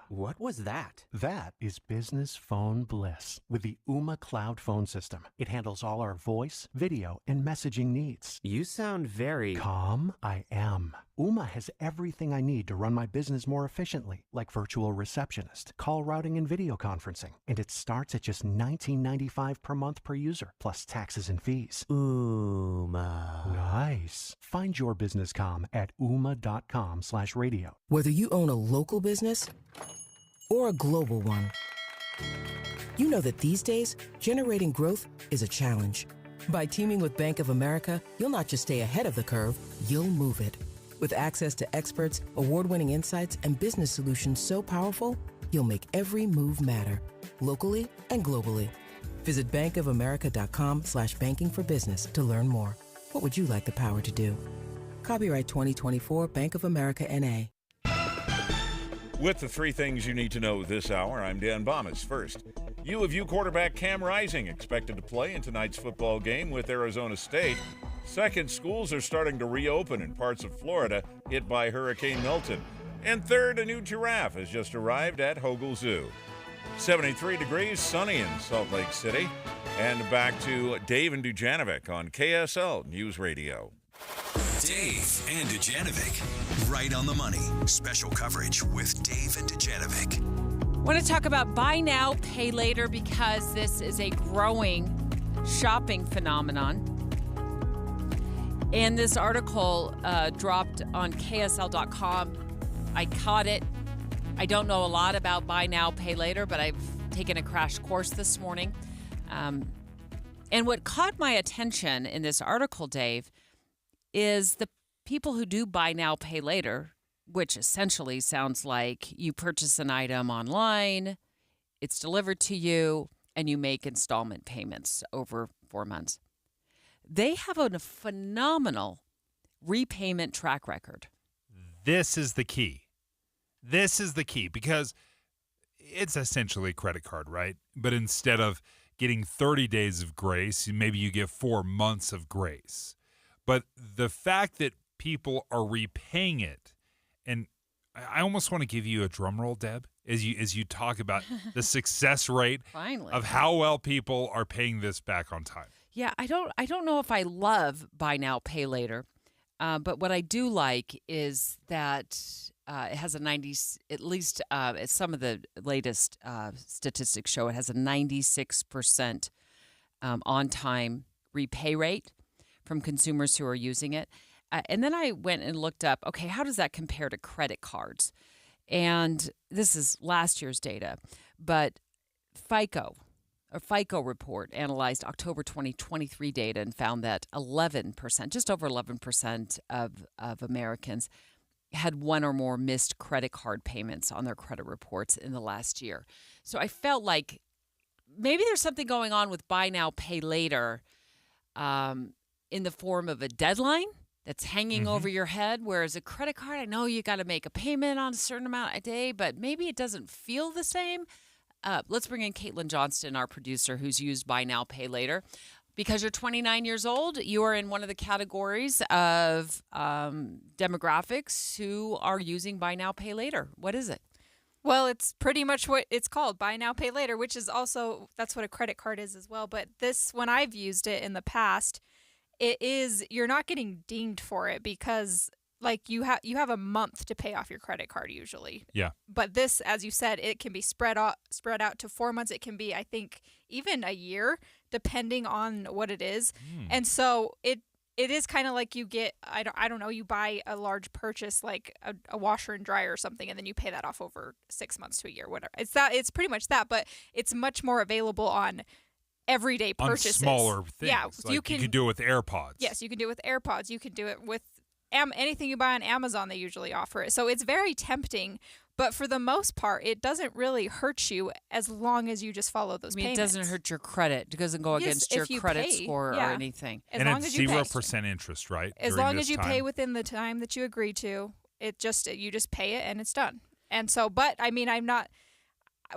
What was that? That is business phone bliss with the Ooma Cloud Phone System. It handles all our voice, video, and messaging needs. You sound very... Calm? I am. Ooma has everything I need to run my business more efficiently, like virtual receptionist, call routing, and video conferencing. And it starts at just $19.95 per month per user, plus taxes and fees. Ooma. Nice. Find your business calm at ooma.com/radio. Whether you own a local business or a global one, you know that these days, generating growth is a challenge. By teaming with Bank of America, you'll not just stay ahead of the curve, you'll move it. With access to experts, award-winning insights, and business solutions so powerful, you'll make every move matter, locally and globally. Visit bankofamerica.com/banking for business to learn more. What would you like the power to do? Copyright 2024 Bank of America, N.A. With the three things you need to know this hour, I'm Dan Bomas. First, U of U quarterback Cam Rising expected to play in tonight's football game with Arizona State. Second, schools are starting to reopen in parts of Florida hit by Hurricane Milton. And third, a new giraffe has just arrived at Hogle Zoo. 73 degrees, sunny in Salt Lake City. And back to Dave and Dujanovic on KSL News Radio. Dave and Dujanovic, right on the money. Special coverage with Dave and Dujanovic. I want to talk about buy now, pay later, because this is a growing shopping phenomenon. And this article dropped on KSL.com. I caught it. I don't know a lot about buy now, pay later, but I've taken a crash course this morning. And what caught my attention in this article, Dave, is the people who do buy now, pay later, which essentially sounds like you purchase an item online, it's delivered to you, and you make installment payments over 4 months. They have a phenomenal repayment track record. This is the key. This is the key because it's essentially a credit card, right? But instead of getting 30 days of grace, maybe you get 4 months of grace. But the fact that people are repaying it, and I almost want to give you a drum roll, Deb, as you talk about the success rate Finally. of how well people are paying this back on time. Yeah, I don't know if I love buy now, pay later, but what I do like is that it has a 90, at least some of the latest statistics show it has a 96% on-time repay rate from consumers who are using it. And then I went and looked up, okay, how does that compare to credit cards? And this is last year's data, but FICO report analyzed October 2023 data and found that 11%, just over 11% of Americans had one or more missed credit card payments on their credit reports in the last year. So I felt like maybe there's something going on with buy now, pay later in the form of a deadline that's hanging over your head, whereas a credit card, I know you got to make a payment on a certain amount a day, but maybe it doesn't feel the same. Let's bring in Caitlin Johnston, our producer, who's used buy now, pay later. Because you're 29 years old, you are in one of the categories of demographics who are using buy now, pay later. What is it? Well, it's pretty much what it's called, buy now, pay later, which is also, that's what a credit card is as well. But this, when I've used it in the past, you're not getting dinged for it because like you have a month to pay off your credit card usually. Yeah. But this, as you said, it can be spread out to 4 months. It can be, I think, even a year, depending on what it is. And so it is kind of like you get, I don't know, you buy a large purchase like a washer and dryer or something, and then you pay that off over 6 months to a year, whatever. It's pretty much that, but it's much more available on everyday purchases. On smaller things. Yeah, like you can do it with AirPods. Yes, you can do it with AirPods. You can do it with anything you buy on Amazon. They usually offer it. So it's very tempting, but for the most part, it doesn't really hurt you as long as you just follow those payments. It doesn't hurt your credit. It doesn't go against your credit score or anything. And it's 0% interest, right? As long as you pay within the time that you agree to, you just pay it and it's done. And so, but I mean,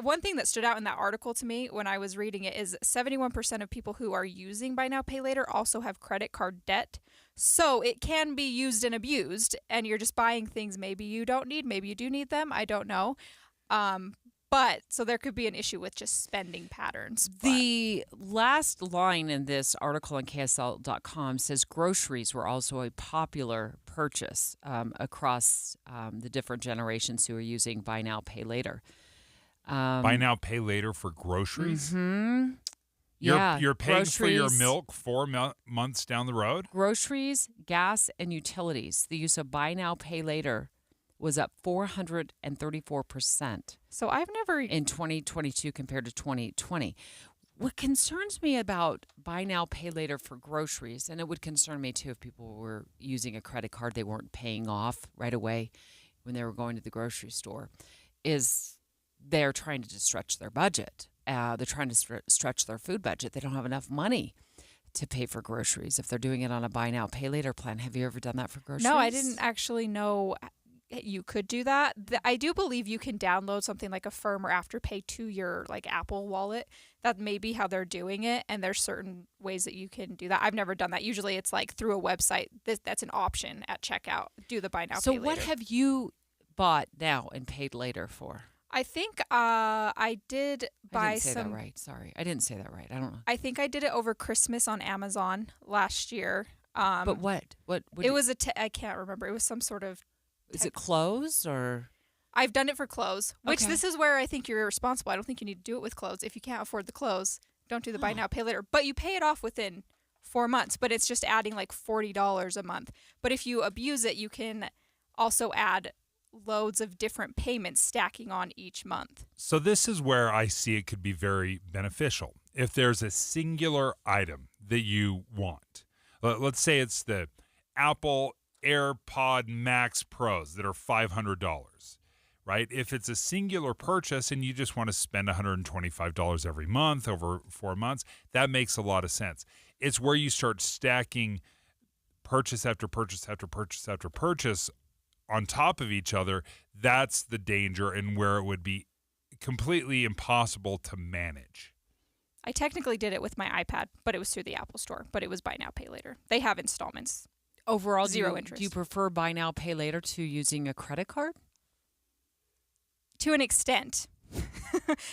one thing that stood out in that article to me when I was reading it is 71% of people who are using buy now, pay later also have credit card debt. So it can be used and abused, and you're just buying things maybe you don't need, maybe you do need them, I don't know. But so there could be an issue with just spending patterns. The last line in this article on KSL.com says groceries were also a popular purchase across the different generations who are using buy now, pay later. Buy now, pay later for groceries? Mm-hmm. You're paying for your milk 4 months down the road? Groceries, gas, and utilities. The use of buy now, pay later was up 434%. So I've never... in 2022 compared to 2020. What concerns me about buy now, pay later for groceries, and it would concern me too if people were using a credit card they weren't paying off right away when they were going to the grocery store, is they're trying to stretch their budget. They're trying to stretch their food budget. They don't have enough money to pay for groceries if they're doing it on a buy now, pay later plan. Have you ever done that for groceries? No, I didn't actually know you could do that. I do believe you can download something like Affirm or Afterpay to your like Apple wallet. That may be how they're doing it, and there's certain ways that you can do that. I've never done that. Usually it's like through a website. That's an option at checkout. Do the buy now, pay later. So what have you bought now and paid later for? I think I did buy I didn't say some. that right. Sorry, I didn't say that right. I don't know. I think I did it over Christmas on Amazon last year. But what? It was I can't remember. It was some sort of. Is it clothes or? I've done it for clothes, which Okay. this is where I think you're irresponsible. I don't think you need to do it with clothes. If you can't afford the clothes, don't do the buy now, pay later. But you pay it off within 4 months, but it's just adding like $40 a month. But if you abuse it, you can also add loads of different payments stacking on each month. So this is where I see it could be very beneficial. If there's a singular item that you want, let's say it's the Apple AirPod Max Pros that are $500, right? If it's a singular purchase and you just want to spend $125 every month over 4 months, that makes a lot of sense. It's where you start stacking purchase after purchase after purchase after purchase on top of each other. That's the danger, and where it would be completely impossible to manage. I technically did it with my iPad, but it was through the Apple Store, but it was buy now, pay later. They have installments. Overall, zero interest. Do you prefer buy now, pay later to using a credit card? To an extent.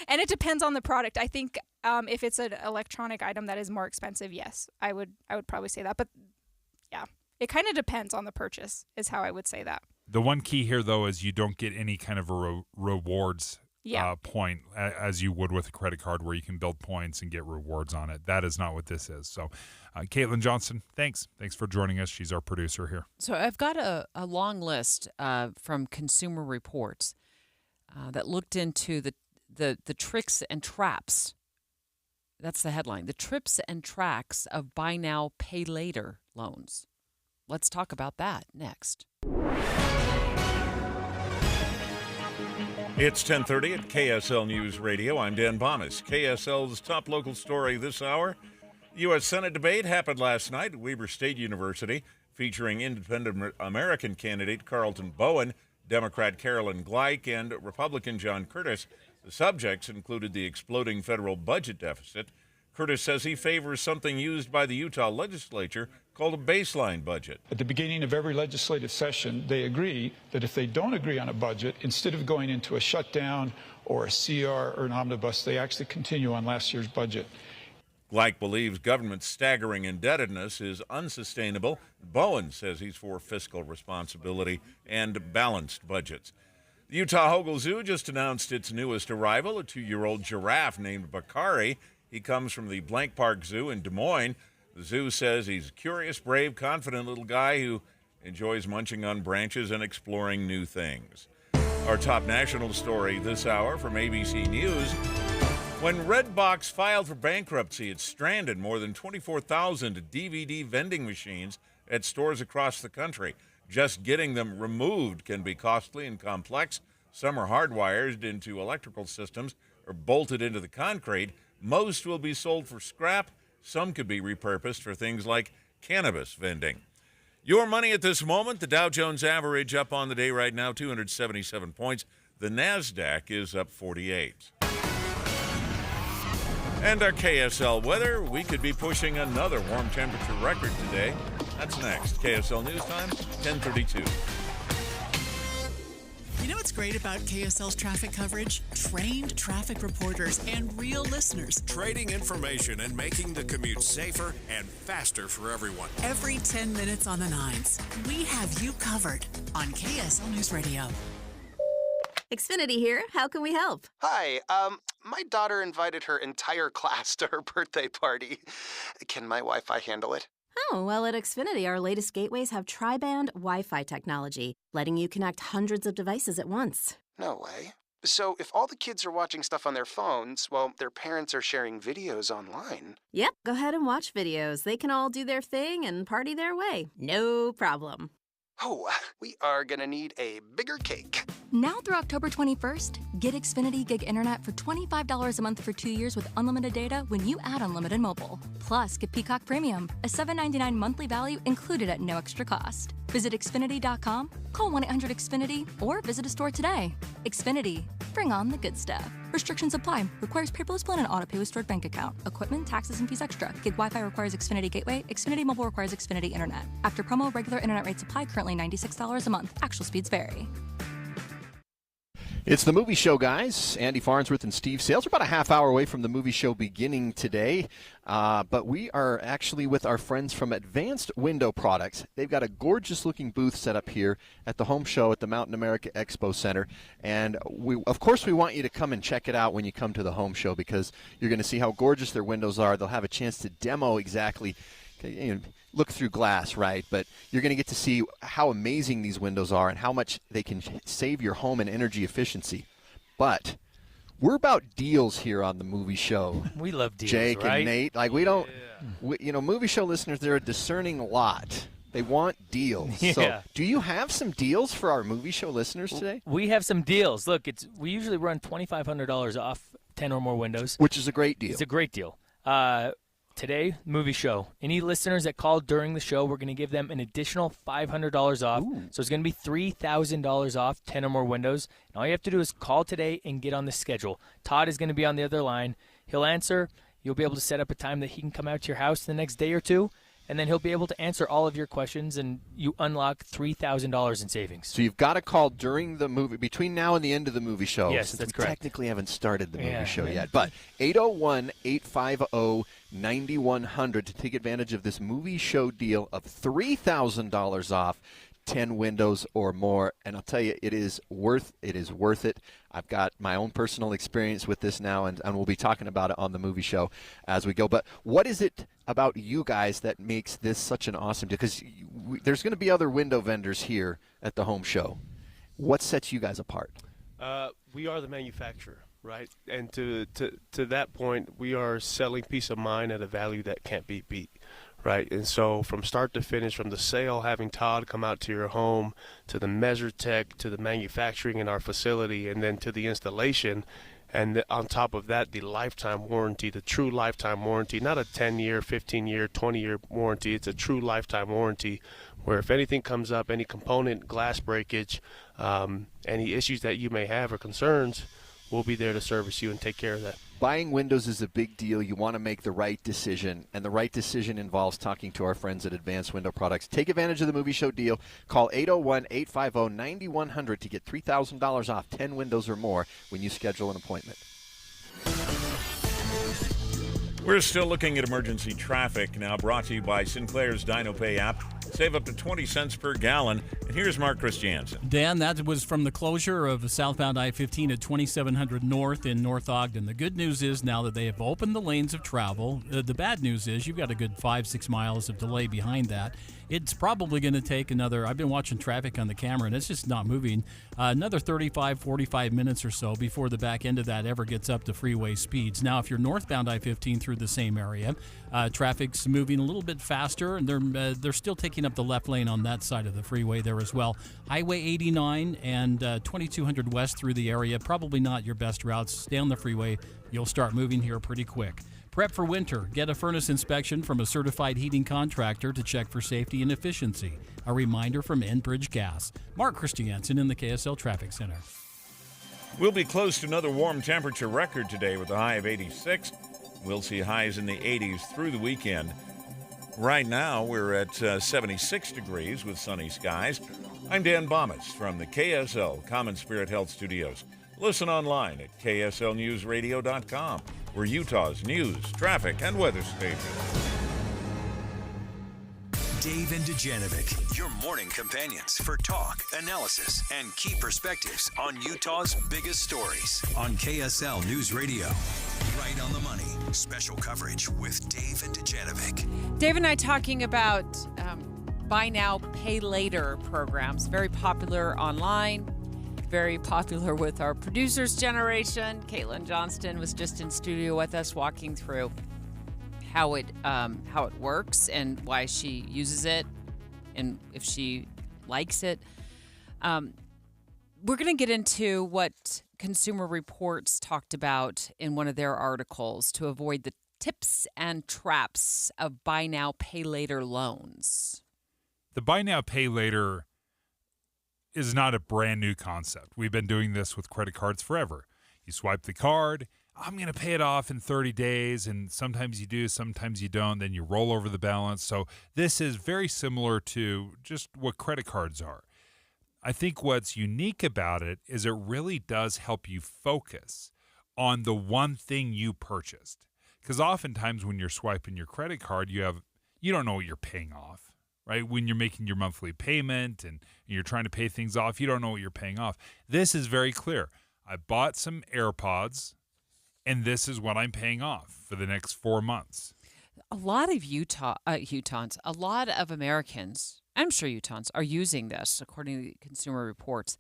And it depends on the product. I think if it's an electronic item that is more expensive, yes, I would probably say that. But yeah, it kind of depends on the purchase is how I would say that. The one key here, though, is you don't get any kind of a rewards point as you would with a credit card where you can build points and get rewards on it. That is not what this is. So, Caitlin Johnson, thanks. Thanks for joining us. She's our producer here. So I've got a long list from Consumer Reports that looked into the tricks and traps. That's the headline. The trips and tracks of buy now, pay later loans. Let's talk about that next. It's 10:30 at KSL News Radio. I'm Dan Bomis. KSL's top local story this hour. U.S. Senate debate happened last night at Weber State University, featuring independent American candidate Carlton Bowen, Democrat Carolyn Gleich, and Republican John Curtis. The subjects included the exploding federal budget deficit. Curtis says he favors something used by the Utah legislature called a baseline budget. At the beginning of every legislative session, they agree that if they don't agree on a budget, instead of going into a shutdown or a CR or an omnibus, they actually continue on last year's budget. Gleich believes government's staggering indebtedness is unsustainable. Bowen says he's for fiscal responsibility and balanced budgets. The Utah Hogle Zoo just announced its newest arrival, a 2-year-old giraffe named Bakari. He comes from the Blank Park Zoo in Des Moines. The zoo says he's a curious, brave, confident little guy who enjoys munching on branches and exploring new things. Our top national story this hour from ABC News. When Redbox filed for bankruptcy, it stranded more than 24,000 DVD vending machines at stores across the country. Just getting them removed can be costly and complex. Some are hardwired into electrical systems or bolted into the concrete. Most will be sold for scrap. Some could be repurposed for things like cannabis vending. Your money at this moment, the Dow Jones average up on the day right now, 277 points. The NASDAQ is up 48. And our KSL weather, we could be pushing another warm temperature record today. That's next. KSL News Time, 10:32. You know what's great about KSL's traffic coverage? Trained traffic reporters and real listeners. Trading information and making the commute safer and faster for everyone. Every 10 minutes on the nines, we have you covered on KSL News Radio. Xfinity here. How can we help? Hi. My daughter invited her entire class to her birthday party. Can my Wi-Fi handle it? Oh, well, at Xfinity, our latest gateways have tri-band Wi-Fi technology, letting you connect hundreds of devices at once. No way. So if all the kids are watching stuff on their phones, well, their parents are sharing videos online. Yep, go ahead and watch videos. They can all do their thing and party their way. No problem. Oh, we are gonna need a bigger cake. Now through October 21st, get Xfinity Gig Internet for $25 a month for 2 years with unlimited data when you add unlimited mobile. Plus, get Peacock Premium, a $7.99 monthly value included at no extra cost. Visit Xfinity.com, call 1-800-XFINITY, or visit a store today. Xfinity. Bring on the good stuff. Restrictions apply. Requires paperless plan and autopay with stored bank account. Equipment, taxes, and fees extra. Gig Wi-Fi requires Xfinity Gateway. Xfinity Mobile requires Xfinity Internet. After promo, regular internet rates apply. Currently $96 a month. Actual speeds vary. It's the movie show, guys. Andy Farnsworth and Steve Sales. We're about a half hour away from the movie show beginning today. But we are actually with our friends from Advanced Window Products. They've got a gorgeous-looking booth set up here at the home show at the Mountain America Expo Center. And, of course, we want you to come and check it out when you come to the home show because you're going to see how gorgeous their windows are. They'll have a chance to demo exactly, look through glass, right? But you're going to get to see how amazing these windows are and how much they can save your home in energy efficiency. But we're about deals here on the movie show. We love deals, Jake right? and Nate. Like, we don't, movie show listeners, they're a discerning lot. They want deals. Yeah. So do you have some deals for our movie show listeners today? We have some deals. Look, we usually run $2,500 off 10 or more windows. Which is a great deal. It's a great deal. Today, movie show. Any listeners that call during the show, we're going to give them an additional $500 off. Ooh. So it's going to be $3,000 off 10 or more windows. And all you have to do is call today and get on the schedule. Todd is going to be on the other line. He'll answer. You'll be able to set up a time that he can come out to your house the next day or two. And then he'll be able to answer all of your questions, and you unlock $3,000 in savings. So you've got to call during the movie, between now and the end of the movie show. Yes, since that's we correct. technically haven't started the movie show yet. But 801-850-9100 to take advantage of this movie show deal of $3,000 off 10 windows or more. And I'll tell you, it is worth it. I've got my own personal experience with this now, and we'll be talking about it on the movie show as we go. But what is it about you guys that makes this such an awesome deal? Because there's going to be other window vendors here at the home show. What sets you guys apart? We are the manufacturer, right? And to that point, we are selling peace of mind at a value that can't be beat. Right, and so from start to finish, from the sale, having Todd come out to your home, to the measure tech, to the manufacturing in our facility, and then to the installation, and on top of that, the lifetime warranty, the true lifetime warranty, not a 10-year, 15-year, 20-year warranty. It's a true lifetime warranty where if anything comes up, any component, glass breakage, any issues that you may have or concerns, we'll be there to service you and take care of that. Buying windows is a big deal. You want to make the right decision, and the right decision involves talking to our friends at Advanced Window Products. Take advantage of the movie show deal. Call 801-850-9100 to get $3,000 off 10 windows or more when you schedule an appointment. We're still looking at emergency traffic now, brought to you by Sinclair's DinoPay app. Save up to 20 cents per gallon. And here's Mark Christiansen. Dan, that was from the closure of southbound I-15 at 2700 North in North Ogden. The good news is now that they have opened the lanes of travel. The bad news is you've got a good 5-6 miles of delay behind that. It's probably going to take I've been watching traffic on the camera, and it's just not moving, another 35, 45 minutes or so before the back end of that ever gets up to freeway speeds. Now, if you're northbound I-15 through the same area, traffic's moving a little bit faster, and they're still taking up the left lane on that side of the freeway there as well. Highway 89 and 2200 West through the area, probably not your best routes. Stay on the freeway. You'll start moving here pretty quick. Prep for winter. Get a furnace inspection from a certified heating contractor to check for safety and efficiency. A reminder from Enbridge Gas. Mark Christiansen in the KSL Traffic Center. We'll be close to another warm temperature record today with a high of 86. We'll see highs in the 80s through the weekend. Right now, we're at 76 degrees with sunny skies. I'm Dan Bomas from the KSL Common Spirit Health Studios. Listen online at kslnewsradio.com. We're Utah's news, traffic, and weather station. Dave and Dujanovic, your morning companions for talk, analysis, and key perspectives on Utah's biggest stories on KSL News Radio. Right on the money. Special coverage with Dave and Dujanovic. Dave and I talking about buy now, pay later programs. Very popular online. Very popular with our producers generation. Caitlin Johnston was just in studio with us walking through how it works and why she uses it and if she likes it. we're going to get into what Consumer Reports talked about in one of their articles to avoid the tips and traps of buy now, pay later loans. The buy now, pay later is not a brand new concept. We've been doing this with credit cards forever. You swipe the card, I'm going to pay it off in 30 days, and sometimes you do, sometimes you don't, then you roll over the balance. So this is very similar to just what credit cards are. I think what's unique about it is it really does help you focus on the one thing you purchased. Because oftentimes when you're swiping your credit card, you don't know what you're paying off, right? When you're making your monthly payment and you're trying to pay things off, you don't know what you're paying off. This is very clear. I bought some AirPods, and this is what I'm paying off for the next 4 months. A lot of Utahns, a lot of Americans, I'm sure Utahns, are using this, according to Consumer Reports.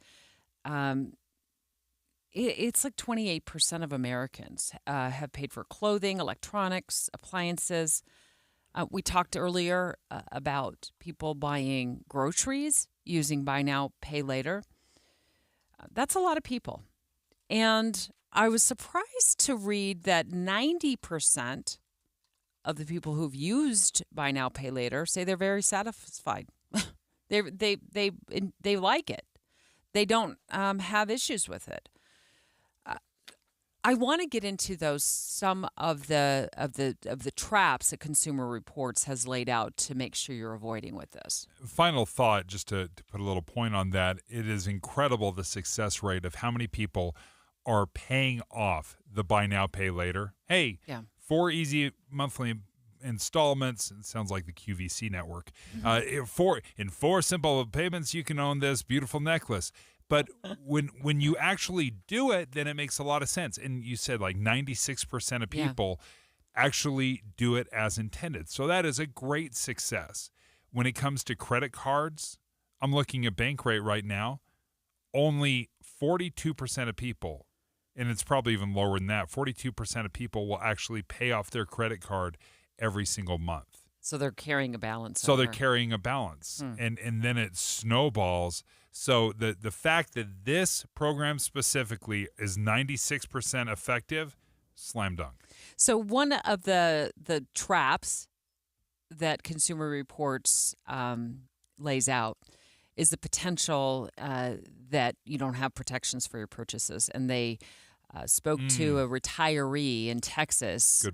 It's like 28% of Americans have paid for clothing, electronics, appliances. We talked earlier about people buying groceries using buy now, pay later. That's a lot of people. And I was surprised to read that 90% of the people who've used buy now, pay later say they're very satisfied. They like it. They don't have issues with it. I want to get into some of the traps that Consumer Reports has laid out to make sure you're avoiding with this. Final thought, just to put a little point on that, it is incredible the success rate of how many people are paying off the buy now, pay later. Hey, 4 easy monthly installments. It sounds like the QVC network. In 4 simple payments, you can own this beautiful necklace. But when you actually do it, then it makes a lot of sense. And you said like 96% of people actually do it as intended. So that is a great success. When it comes to credit cards, I'm looking at Bankrate right now. Only 42% of people, and it's probably even lower than that, 42% of people will actually pay off their credit card every single month. So they're carrying a balance. So they're carrying a balance. And then it snowballs. So the fact that this program specifically is 96% effective, slam dunk. So one of the traps that Consumer Reports lays out is the potential that you don't have protections for your purchases. And they spoke to a retiree in Texas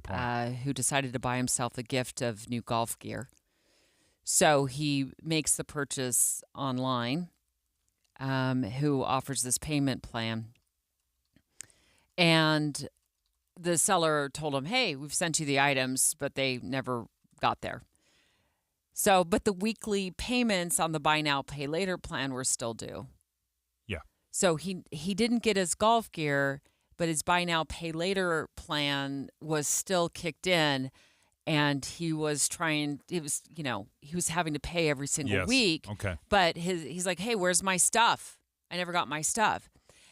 who decided to buy himself a gift of new golf gear. So he makes the purchase online, who offers this payment plan. And the seller told him, hey, we've sent you the items, but they never got there. So, but the weekly payments on the buy now, pay later plan were still due. Yeah. So he didn't get his golf gear, but his buy now, pay later plan was still kicked in, and he was having to pay every single week. Okay. But he's like, hey, where's my stuff? I never got my stuff.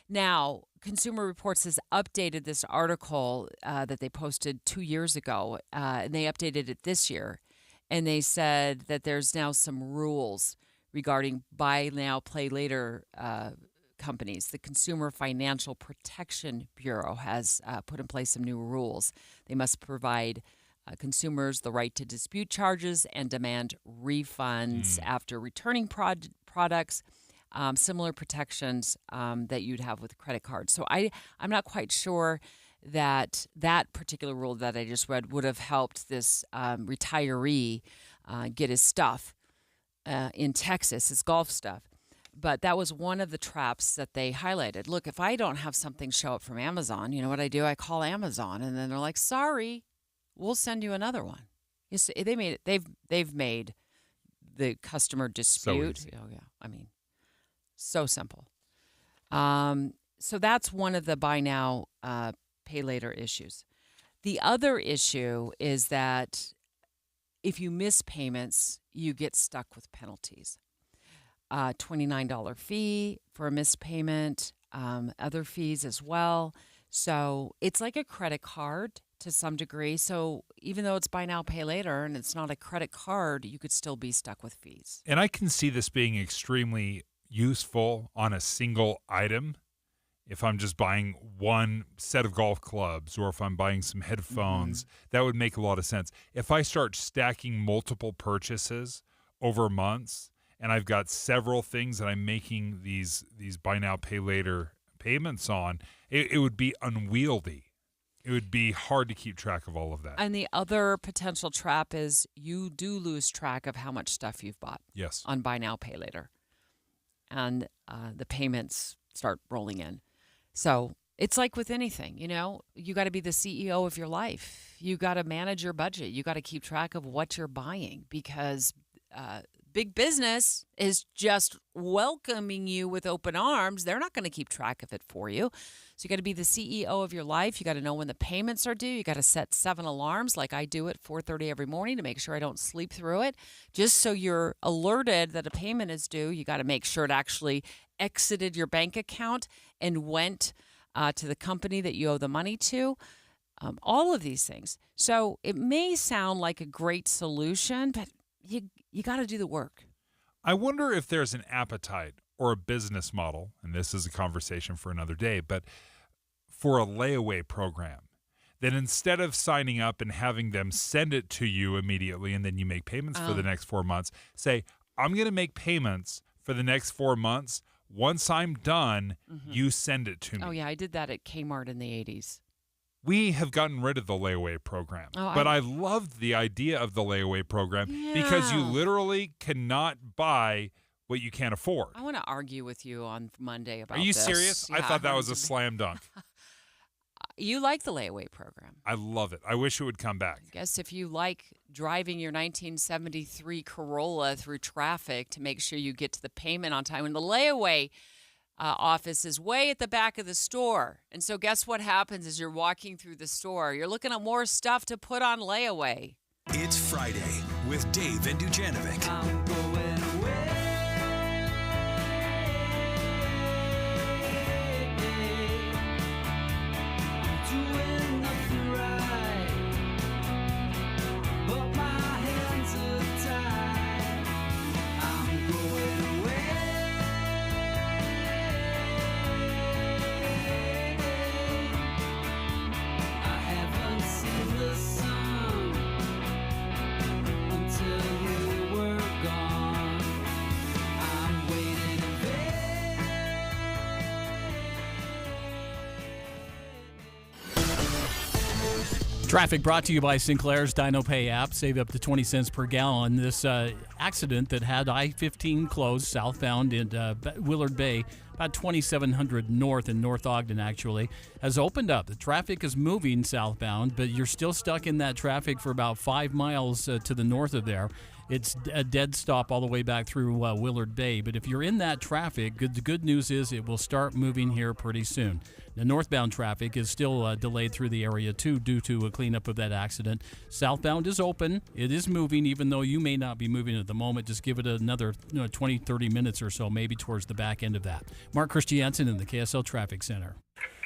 Now, Consumer Reports has updated this article that they posted 2 years ago, and they updated it this year. And they said that there's now some rules regarding buy now, pay later companies. The Consumer Financial Protection Bureau has put in place some new rules. They must provide consumers the right to dispute charges and demand refunds after returning products, similar protections that you'd have with credit cards. So I'm not quite sure that particular rule that I just read would have helped this retiree get his stuff in Texas, his golf stuff. But that was one of the traps that they highlighted. Look, if I don't have something show up from Amazon, you know what I do? I call Amazon, and then they're like, "Sorry, we'll send you another one." You see, they made it. They've made the customer dispute. So easy. Oh yeah, I mean, so simple. So that's one of the buy now, pay later issues. The other issue is that if you miss payments, you get stuck with penalties. $29 fee for a missed payment, other fees as well. So it's like a credit card to some degree. So even though it's buy now, pay later, and it's not a credit card, you could still be stuck with fees. And I can see this being extremely useful on a single item. If I'm just buying one set of golf clubs or if I'm buying some headphones, that would make a lot of sense. If I start stacking multiple purchases over months and I've got several things that I'm making these buy now, pay later payments on, it would be unwieldy. It would be hard to keep track of all of that. And the other potential trap is you do lose track of how much stuff you've bought. Yes. On buy now, pay later. And the payments start rolling in. So it's like with anything, you got to be the CEO of your life. You got to manage your budget. You got to keep track of what you're buying because big business is just welcoming you with open arms. They're not going to keep track of it for you. So you got to be the CEO of your life. You got to know when the payments are due. You got to set 7 alarms like I do at 4:30 every morning to make sure I don't sleep through it. Just so you're alerted that a payment is due, you got to make sure it actually exited your bank account and went to the company that you owe the money to. All of these things. So it may sound like a great solution, but you got to do the work. I wonder if there's an appetite or a business model, and this is a conversation for another day, but for a layaway program that instead of signing up and having them send it to you immediately and then you make payments for the next 4 months, say, I'm going to make payments for the next 4 months. Once I'm done, you send it to me. Oh, yeah, I did that at Kmart in the 80s. We have gotten rid of the layaway program, but I loved the idea of the layaway program because you literally cannot buy what you can't afford. I want to argue with you on Monday about Are you this. serious? Yeah, I thought that was a slam dunk. You like the layaway program. I love it. I wish it would come back. I guess if you like driving your 1973 Corolla through traffic to make sure you get to the payment on time, and the layaway office is way at the back of the store. And so guess what happens as you're walking through the store? You're looking at more stuff to put on layaway. It's Friday with Dave and Dujanovic. I'm going away. Doing nothing right, but my hands are tied. I'm going away. I haven't seen the sun until you were gone. I'm waiting in bed. Traffic brought to you by Sinclair's Dino Pay app. Save up to 20 cents per gallon. This accident that had I-15 closed southbound in Willard Bay, about 2700 north in North Ogden actually, has opened up. The traffic is moving southbound, but you're still stuck in that traffic for about 5 miles to the north of there. It's a dead stop all the way back through Willard Bay. But if you're in that traffic, the good news is it will start moving here pretty soon. The northbound traffic is still delayed through the area, too, due to a cleanup of that accident. Southbound is open. It is moving, even though you may not be moving at the moment. Just give it another 20, 30 minutes or so, maybe towards the back end of that. Mark Christiansen in the KSL Traffic Center.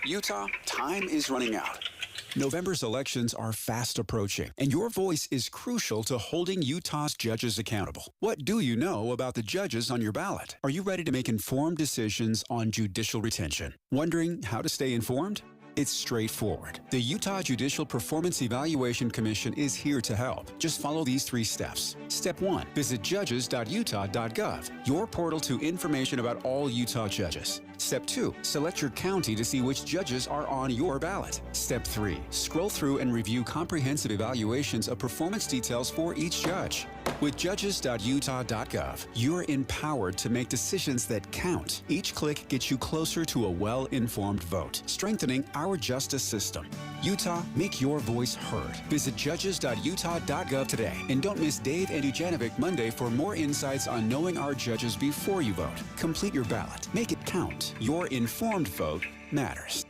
Utah, time is running out. November's elections are fast approaching, and your voice is crucial to holding Utah's judges accountable. What do you know about the judges on your ballot? Are you ready to make informed decisions on judicial retention? Wondering how to stay informed? It's straightforward. The Utah Judicial Performance Evaluation Commission is here to help. Just follow these 3 steps. Step 1, visit judges.utah.gov, your portal to information about all Utah judges. Step 2, select your county to see which judges are on your ballot. Step 3, scroll through and review comprehensive evaluations of performance details for each judge. With judges.utah.gov, you're empowered to make decisions that count. Each click gets you closer to a well-informed vote, strengthening our justice system. Utah, make your voice heard. Visit judges.utah.gov today. And don't miss Dave and Dujanovic Monday for more insights on knowing our judges before you vote. Complete your ballot. Make it count. Your informed vote matters.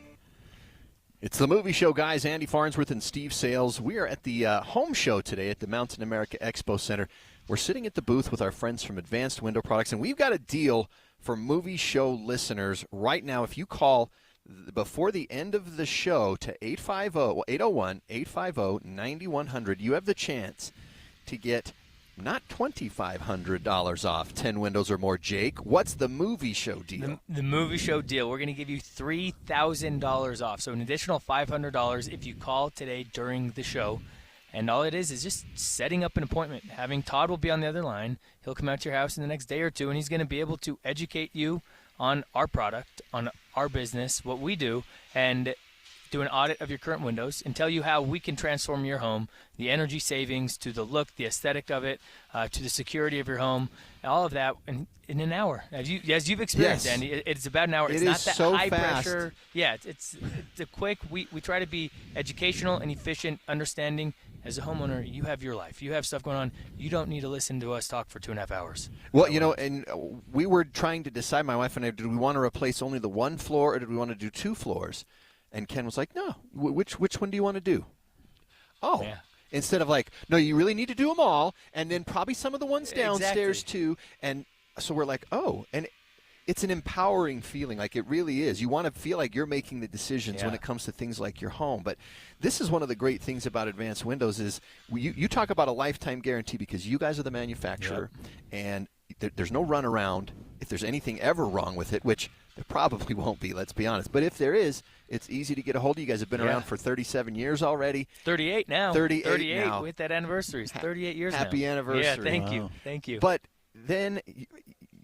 It's the movie show, guys. Andy Farnsworth and Steve Sales. We are at the home show today at the Mountain America Expo Center. We're sitting at the booth with our friends from Advanced Window Products, and we've got a deal for movie show listeners right now. If you call before the end of the show to 801-850-9100, you have the chance to get not $2,500 off 10 windows or more. Jake, what's the movie show deal? The movie show deal, we're going to give you $3,000 off. So an additional $500 if you call today during the show. And all it is just setting up an appointment. Having Todd will be on the other line. He'll come out to your house in the next day or two, and he's going to be able to educate you on our product, on our business, what we do, and do an audit of your current windows and tell you how we can transform your home, the energy savings to the look, the aesthetic of it, to the security of your home, all of that in an hour. As you've experienced, Yes. Andy, it's about an hour. It's It not is that so high fast. pressure. Yeah, it's a quick. We try to be educational and efficient, understanding. As a homeowner, you have your life. You have stuff going on. You don't need to listen to us talk for 2.5 hours. Well, and we were trying to decide, my wife and I, did we want to replace only the one floor or did we want to do 2 floors? And Ken was like, no, which one do you want to do? Oh, yeah. Instead of like, no, you really need to do them all, and then probably some of the ones downstairs too. And so we're like, oh, and it's an empowering feeling. Like, it really is. You want to feel like you're making the decisions when it comes to things like your home. But this is one of the great things about Advanced Windows is you talk about a lifetime guarantee because you guys are the manufacturer, and there's no runaround if there's anything ever wrong with it, which there probably won't be, let's be honest. But if there is, it's easy to get a hold of. You guys have been around for 37 years already. 38 now. 38 now. With that anniversary. It's 38 years now. Happy anniversary. Yeah, thank you. Thank you. But then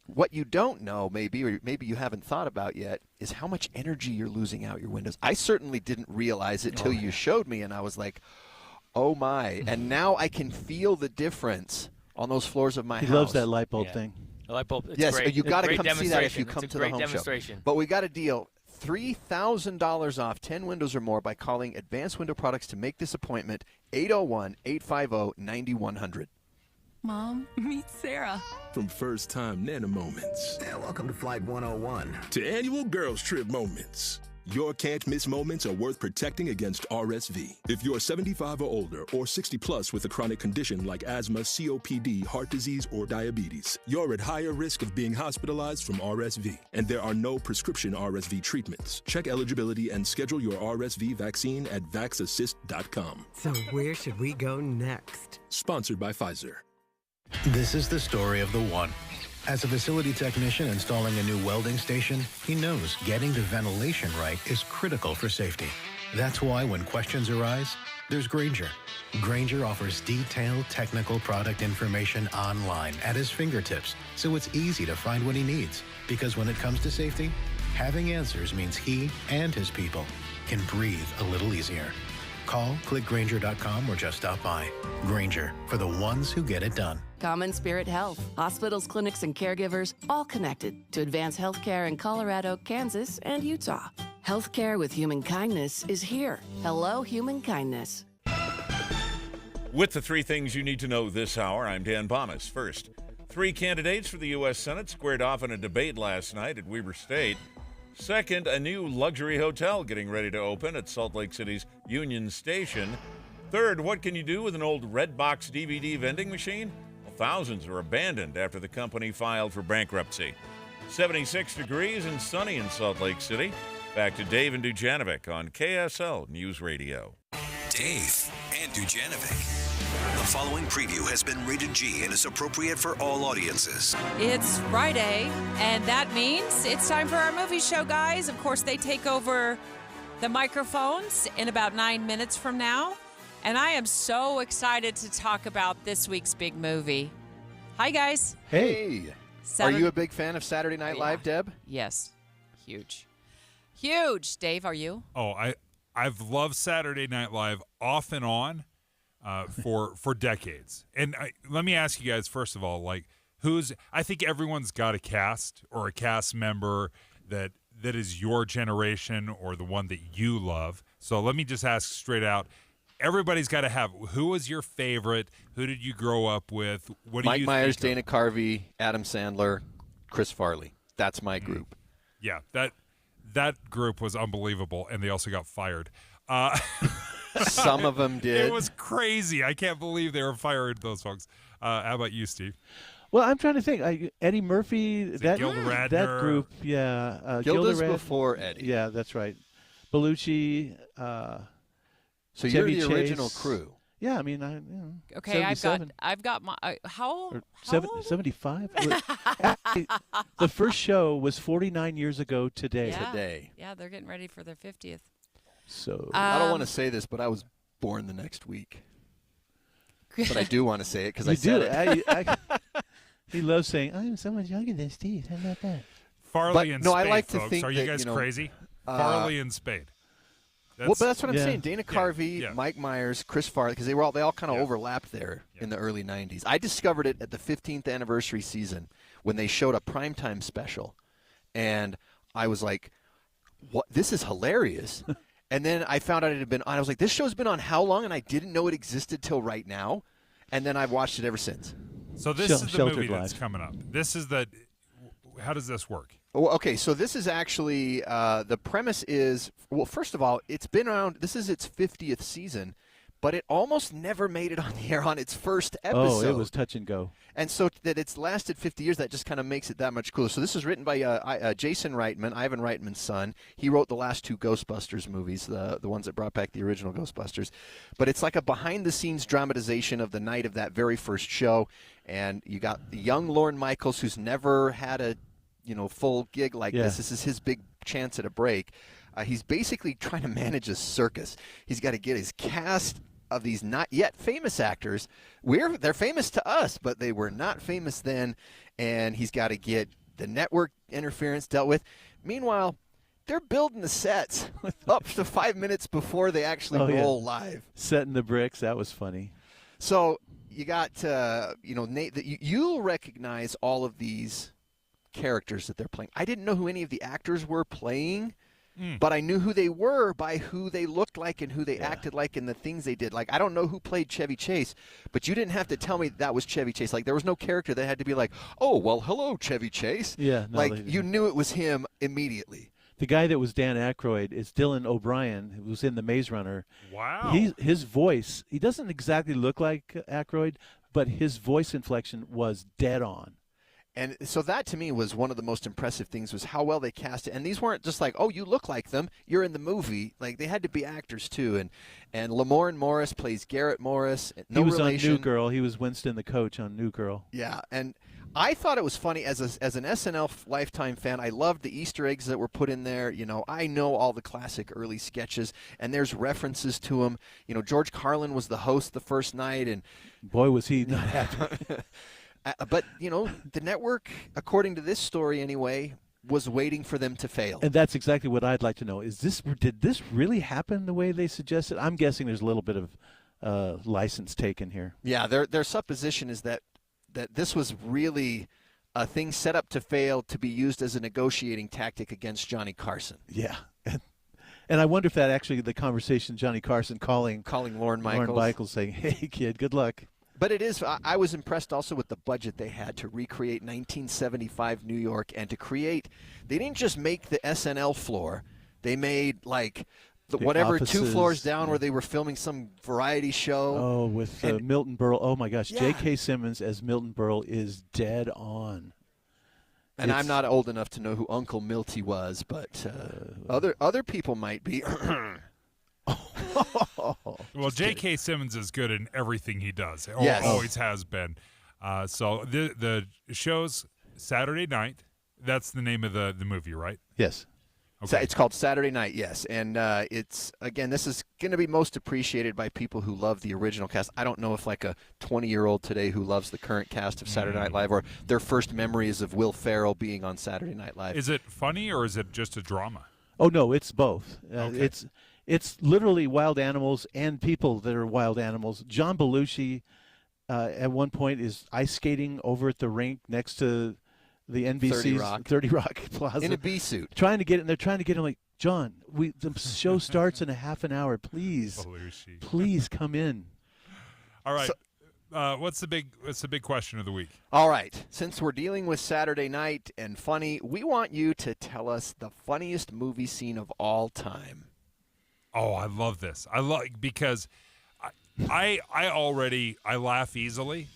what you don't know, maybe, or maybe you haven't thought about yet, is how much energy you're losing out your windows. I certainly didn't realize it till you showed me, and I was like, oh my. And now I can feel the difference on those floors of my house. He loves that light bulb thing. The light bulb, it's yes, great. you got to Great come see that if you demonstration. come It's to a the great home demonstration. show. But we got a deal, $3,000 off 10 windows or more by calling Advanced Window Products to make this appointment, 801-850-9100. Mom, meet Sarah. From first-time Nana moments. Welcome to Flight 101. To annual girls trip moments. Your can't-miss moments are worth protecting against RSV. If you're 75 or older or 60 plus with a chronic condition like asthma, COPD, heart disease, or diabetes, you're at higher risk of being hospitalized from RSV. And there are no prescription RSV treatments. Check eligibility and schedule your RSV vaccine at vaxassist.com. So where should we go next? Sponsored by Pfizer. This is the story of the one. As a facility technician installing a new welding station, he knows getting the ventilation right is critical for safety. That's why when questions arise, there's Grainger. Grainger offers detailed technical product information online at his fingertips, so it's easy to find what he needs. Because when it comes to safety, having answers means he and his people can breathe a little easier. Call, click Grainger.com, or just stop by. Grainger, for the ones who get it done. Common Spirit Health. Hospitals, clinics, and caregivers all connected to advance healthcare in Colorado, Kansas, and Utah. Healthcare with human kindness is here. Hello, human kindness. With the 3 things you need to know this hour, I'm Dan Bomas. First, 3 candidates for the U.S. Senate squared off in a debate last night at Weber State. Second, a new luxury hotel getting ready to open at Salt Lake City's Union Station. Third, what can you do with an old red box DVD vending machine? Well, thousands are abandoned after the company filed for bankruptcy. 76 degrees and sunny in Salt Lake City. Back to Dave and Dujanovic on KSL News Radio. Dave and Dujanovic. The following preview has been rated G and is appropriate for all audiences. It's Friday, and that means it's time for our movie show, guys. Of course, they take over the microphones in about 9 minutes from now. And I am so excited to talk about this week's big movie. Hi, guys. Hey. Are you a big fan of Saturday Night Live, Deb? Yes. Huge. Huge. Dave, are you? Oh, I've loved Saturday Night Live off and on for decades. And let me ask you guys, first of all, like, I think everyone's got a cast or a cast member that is your generation or the one that you love. So let me just ask straight out. Everybody's got to have, who was your favorite? Who did you grow up with? What do Mike you Myers, think Dana Carvey, Adam Sandler, Chris Farley. That's my group. Yeah, that group was unbelievable, and they also got fired. Some of them did. It was crazy. I can't believe they were fired, those folks. How about you, Steve? Well, I'm trying to think. Eddie Murphy, that group, yeah. Gilda's before Eddie. Yeah, that's right. Bellucci. So Chevy you're the Chase. original crew. Yeah, I mean, Okay, 77. I've got my how Or old? 75. Actually, the first show was 49 years ago today. Yeah. Yeah, they're getting ready for their 50th. So I don't want to say this, but I was born the next week. But I do want to say it because I said it. He loves saying, "I'm so much younger than Steve." How about that? Farley and Spade, I like to folks. think Are you that, guys crazy? Farley and Spade. But that's what I'm saying. Dana Carvey, Mike Myers, Chris Farley, because they all kind of overlapped there in the early '90s. I discovered it at the 15th anniversary season when they showed a primetime special, and I was like, "What? This is hilarious!" And then I found out it had been on. I was like, "This show's been on how long?" And I didn't know it existed till right now. And then I've watched it ever since. So this is the movie that's coming up. This is the. How does this work? Well, okay, so this is actually the premise is, well, first of all, it's been around. This is its 50th season, but it almost never made it on the air on its first episode. Oh, it was touch and go. And so that it's lasted 50 years, that just kind of makes it that much cooler. So this is written by Jason Reitman, Ivan Reitman's son. He wrote the last two Ghostbusters movies, the ones that brought back the original Ghostbusters. But it's like a behind-the-scenes dramatization of the night of that very first show. And you got the young Lorne Michaels, who's never had a full gig like this. This is his big chance at a break. He's basically trying to manage a circus. He's got to get his cast of these not yet famous actors. They're famous to us, but they were not famous then, and he's got to get the network interference dealt with. Meanwhile, they're building the sets up to 5 minutes before they actually roll live. Setting the bricks, that was funny. So you got Nate, you'll recognize all of these characters that they're playing. I didn't know who any of the actors were playing, but I knew who they were by who they looked like and who they acted like and the things they did. Like, I don't know who played Chevy Chase, but you didn't have to tell me that was Chevy Chase. Like, there was no character that had to be like, "Oh, well, hello, Chevy Chase." Yeah, no, like you knew it was him immediately. The guy that was Dan Aykroyd is Dylan O'Brien, who was in The Maze Runner. Wow. His voice, he doesn't exactly look like Aykroyd, but his voice inflection was dead on. And so that, to me, was one of the most impressive things, was how well they cast it. And these weren't just like, "Oh, you look like them, you're in the movie." Like, they had to be actors, too. And Lamorne Morris plays Garrett Morris. He was relation. On New Girl. He was Winston the coach on New Girl. Yeah, and I thought it was funny. As an SNL Lifetime fan, I loved the Easter eggs that were put in there. I know all the classic early sketches, and there's references to them. George Carlin was the host the first night, and boy, was he not happy. But, the network, according to this story anyway, was waiting for them to fail. And that's exactly what I'd like to know. Did this really happen the way they suggested? I'm guessing there's a little bit of license taken here. Yeah, their supposition is that this was really a thing set up to fail, to be used as a negotiating tactic against Johnny Carson. Yeah. And I wonder if that actually the conversation, Johnny Carson calling Lorne Michaels saying, "Hey, kid, good luck." But it is. I was impressed also with the budget they had to recreate 1975 New York and to create. They didn't just make the SNL floor; they made like whatever offices, 2 floors down where they were filming some variety show. Oh, with Milton Berle. Oh my gosh, J.K. Simmons as Milton Berle is dead on. And I'm not old enough to know who Uncle Milty was, but other people might be. Well, J.K. Simmons is good in everything he does. Yes. Always has been. So the show's Saturday night. That's the name of the movie, right? Yes. Okay. It's called Saturday Night, yes. And this is going to be most appreciated by people who love the original cast. I don't know if like a 20-year-old today who loves the current cast of Saturday Night Live or their first memories of Will Ferrell being on Saturday Night Live. Is it funny or is it just a drama? Oh, no, it's both. Okay. It's literally wild animals and people that are wild animals. John Belushi at one point is ice skating over at the rink next to the NBC's 30 Rock Plaza. In a bee suit. They're trying to get him like, "John, the show starts in a half an hour. Please, Belushi. Please come in." All right. What's the big question of the week? All right. Since we're dealing with Saturday night and funny, we want you to tell us the funniest movie scene of all time. Oh, I love this. Because I laugh easily,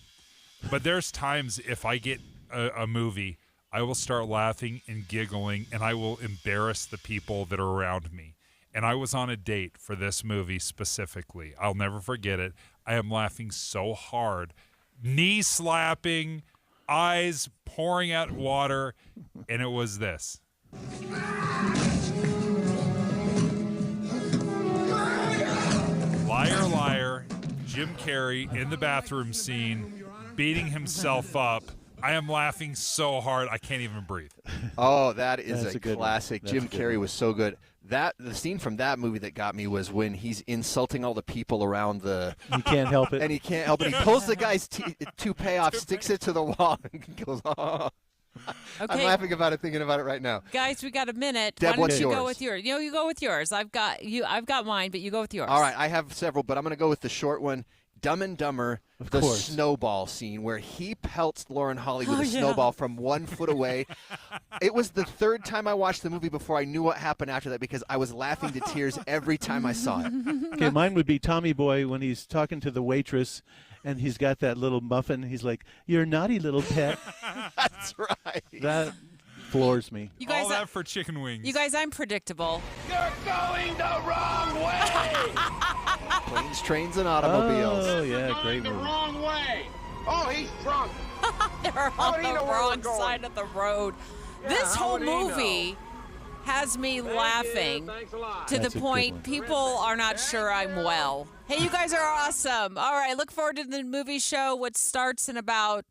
but there's times if I get a movie, I will start laughing and giggling, and I will embarrass the people that are around me. And I was on a date for this movie specifically. I'll never forget it. I am laughing so hard. Knee slapping, eyes pouring out water, and it was this. Liar, liar, Jim Carrey in the bathroom scene, beating himself up. I am laughing so hard I can't even breathe. Oh, that is That's a a good classic. one. Jim That's a good Carrey one. was so good. The scene from that movie that got me was when he's insulting all the people around the. He can't help it. And he can't help it. He pulls the guy's toupee off, sticks it to the wall, and goes, oh. Okay. I'm laughing about it, thinking about it right now. Guys, we got a minute. Deb, Why don't what's you go yours? with yours? You go with yours. I've got mine, but you go with yours. All right, I have several, but I'm going to go with the short one. Dumb and Dumber, the course. snowball scene where he pelts Lauren Holly with Oh, a yeah. snowball from 1 foot away. It was the third time I watched the movie before I knew what happened after that because I was laughing to tears every time I saw it. Okay, mine would be Tommy Boy when he's talking to the waitress and he's got that little muffin. He's like, "You're a naughty little pet." That's right. That floors me. You guys, All that for chicken wings. You guys, I'm predictable. You're going the wrong way! Planes, Trains, and Automobiles. Oh, yeah, great The movie. wrong way! Oh, he's drunk! They're How on would he the know where we're wrong going? side of the road. Yeah, This how whole would he know? movie has me laughing Thanks a lot. to That's the a good point one. people are not sure I'm well. Hey, you guys are awesome. All right, look forward to the movie show, which starts in about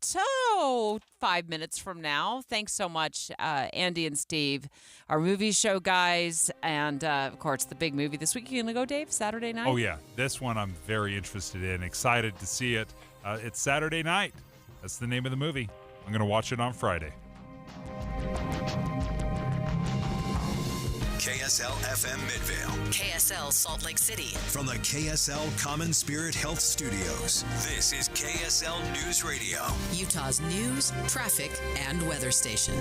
5 minutes from now. Thanks so much, Andy and Steve, our movie show guys, and of course the big movie this week. You gonna go, Dave? Saturday night? Oh, yeah. This one I'm very interested in. Excited to see it. It's Saturday night. That's the name of the movie. I'm going to watch it on Friday. KSL FM Midvale. KSL Salt Lake City. From the KSL Common Spirit Health Studios, this is KSL News Radio. Utah's news, traffic, and weather station.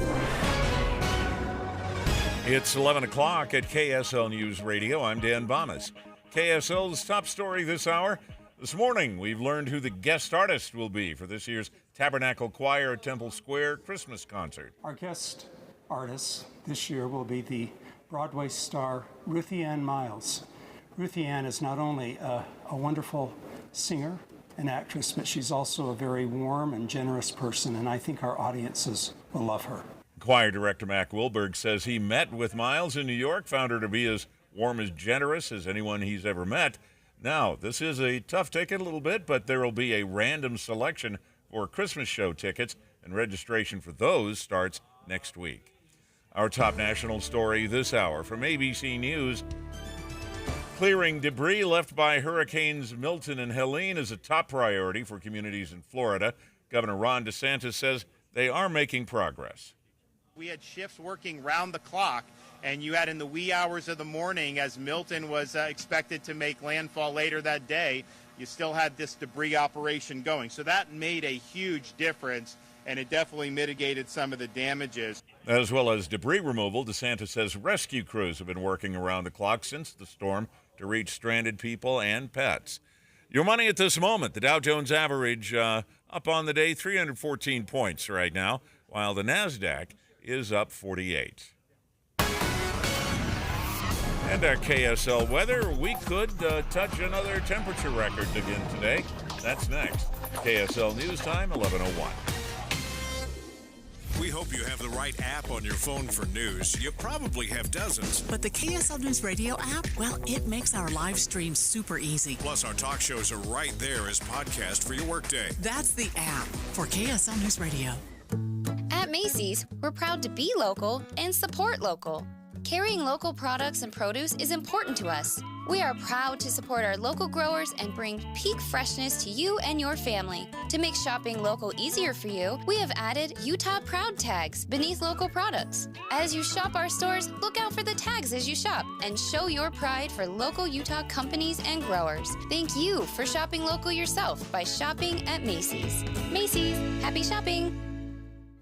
It's 11 o'clock at KSL News Radio. I'm Dan Bonas. KSL's top story this hour. This morning, we've learned who the guest artist will be for this year's Tabernacle Choir at Temple Square Christmas concert. Our guest artist this year will be the Broadway star Ruthie Ann Miles. Ruthie Ann is not only a wonderful singer and actress, but she's also a very warm and generous person, and I think our audiences will love her. Choir director Mac Wilberg says he met with Miles in New York, found her to be as warm as generous as anyone he's ever met. Now, this is a tough ticket a little bit, but there will be a random selection for Christmas show tickets, and registration for those starts next week. Our top national story this hour from ABC News. Clearing debris left by Hurricanes Milton and Helene is a top priority for communities in Florida. Governor Ron DeSantis says they are making progress. We had shifts working round the clock, and you had in the wee hours of the morning as Milton was expected to make landfall later that day, you still had this debris operation going. So that made a huge difference, and it definitely mitigated some of the damages. As well as debris removal, DeSantis says rescue crews have been working around the clock since the storm to reach stranded people and pets. Your money at this moment, the Dow Jones average up on the day, 314 points right now, while the NASDAQ is up 48. And our KSL weather, we could touch another temperature record again today. That's next. KSL News Time, 11:01. We hope you have the right app on your phone for news. You probably have dozens. But the KSL News Radio app, well, it makes our live stream super easy. Plus, our talk shows are right there as podcast for your workday. That's the app for KSL News Radio. At Macy's, we're proud to be local and support local. Carrying local products and produce is important to us. We are proud to support our local growers and bring peak freshness to you and your family. To make shopping local easier for you, we have added Utah Proud tags beneath local products. As you shop our stores, look out for the tags as you shop and show your pride for local Utah companies and growers. Thank you for shopping local yourself by shopping at Macy's. Macy's, happy shopping!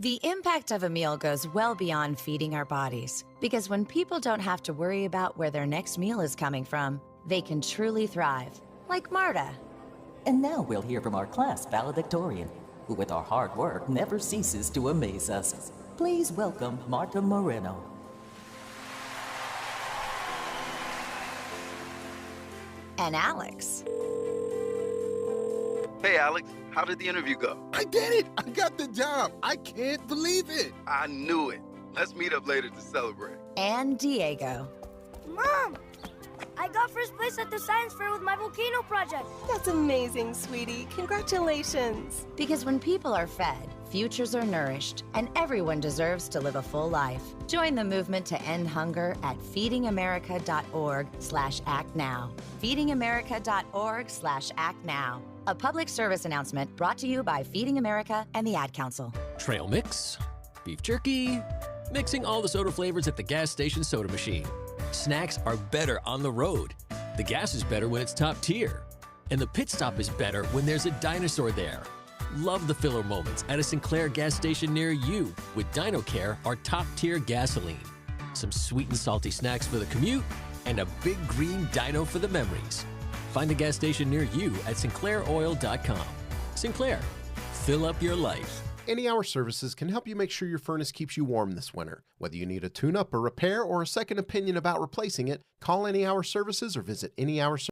The impact of a meal goes well beyond feeding our bodies, because when people don't have to worry about where their next meal is coming from, they can truly thrive, like Marta. And now we'll hear from our class valedictorian, who with our hard work never ceases to amaze us. Please welcome Marta Moreno. And Alex. Hey, Alex, how did the interview go? I did it! I got the job! I can't believe it! I knew it. Let's meet up later to celebrate. And Diego. Mom! I got first place at the science fair with my volcano project. That's amazing, sweetie. Congratulations. Because when people are fed, futures are nourished, and everyone deserves to live a full life. Join the movement to end hunger at feedingamerica.org/actnow. feedingamerica.org/actnow. A public service announcement brought to you by Feeding America and the Ad Council. Trail mix, beef jerky, mixing all the soda flavors at the gas station soda machine. Snacks are better on the road. The gas is better when it's top tier. And the pit stop is better when there's a dinosaur there. Love the filler moments at a Sinclair gas station near you with DinoCare, our top-tier gasoline. Some sweet and salty snacks for the commute and a big green dino for the memories. Find a gas station near you at sinclairoil.com. Sinclair, fill up your life. Any Hour Services can help you make sure your furnace keeps you warm this winter. Whether you need a tune-up, a repair, or a second opinion about replacing it, call Any Hour Services or visit anyhour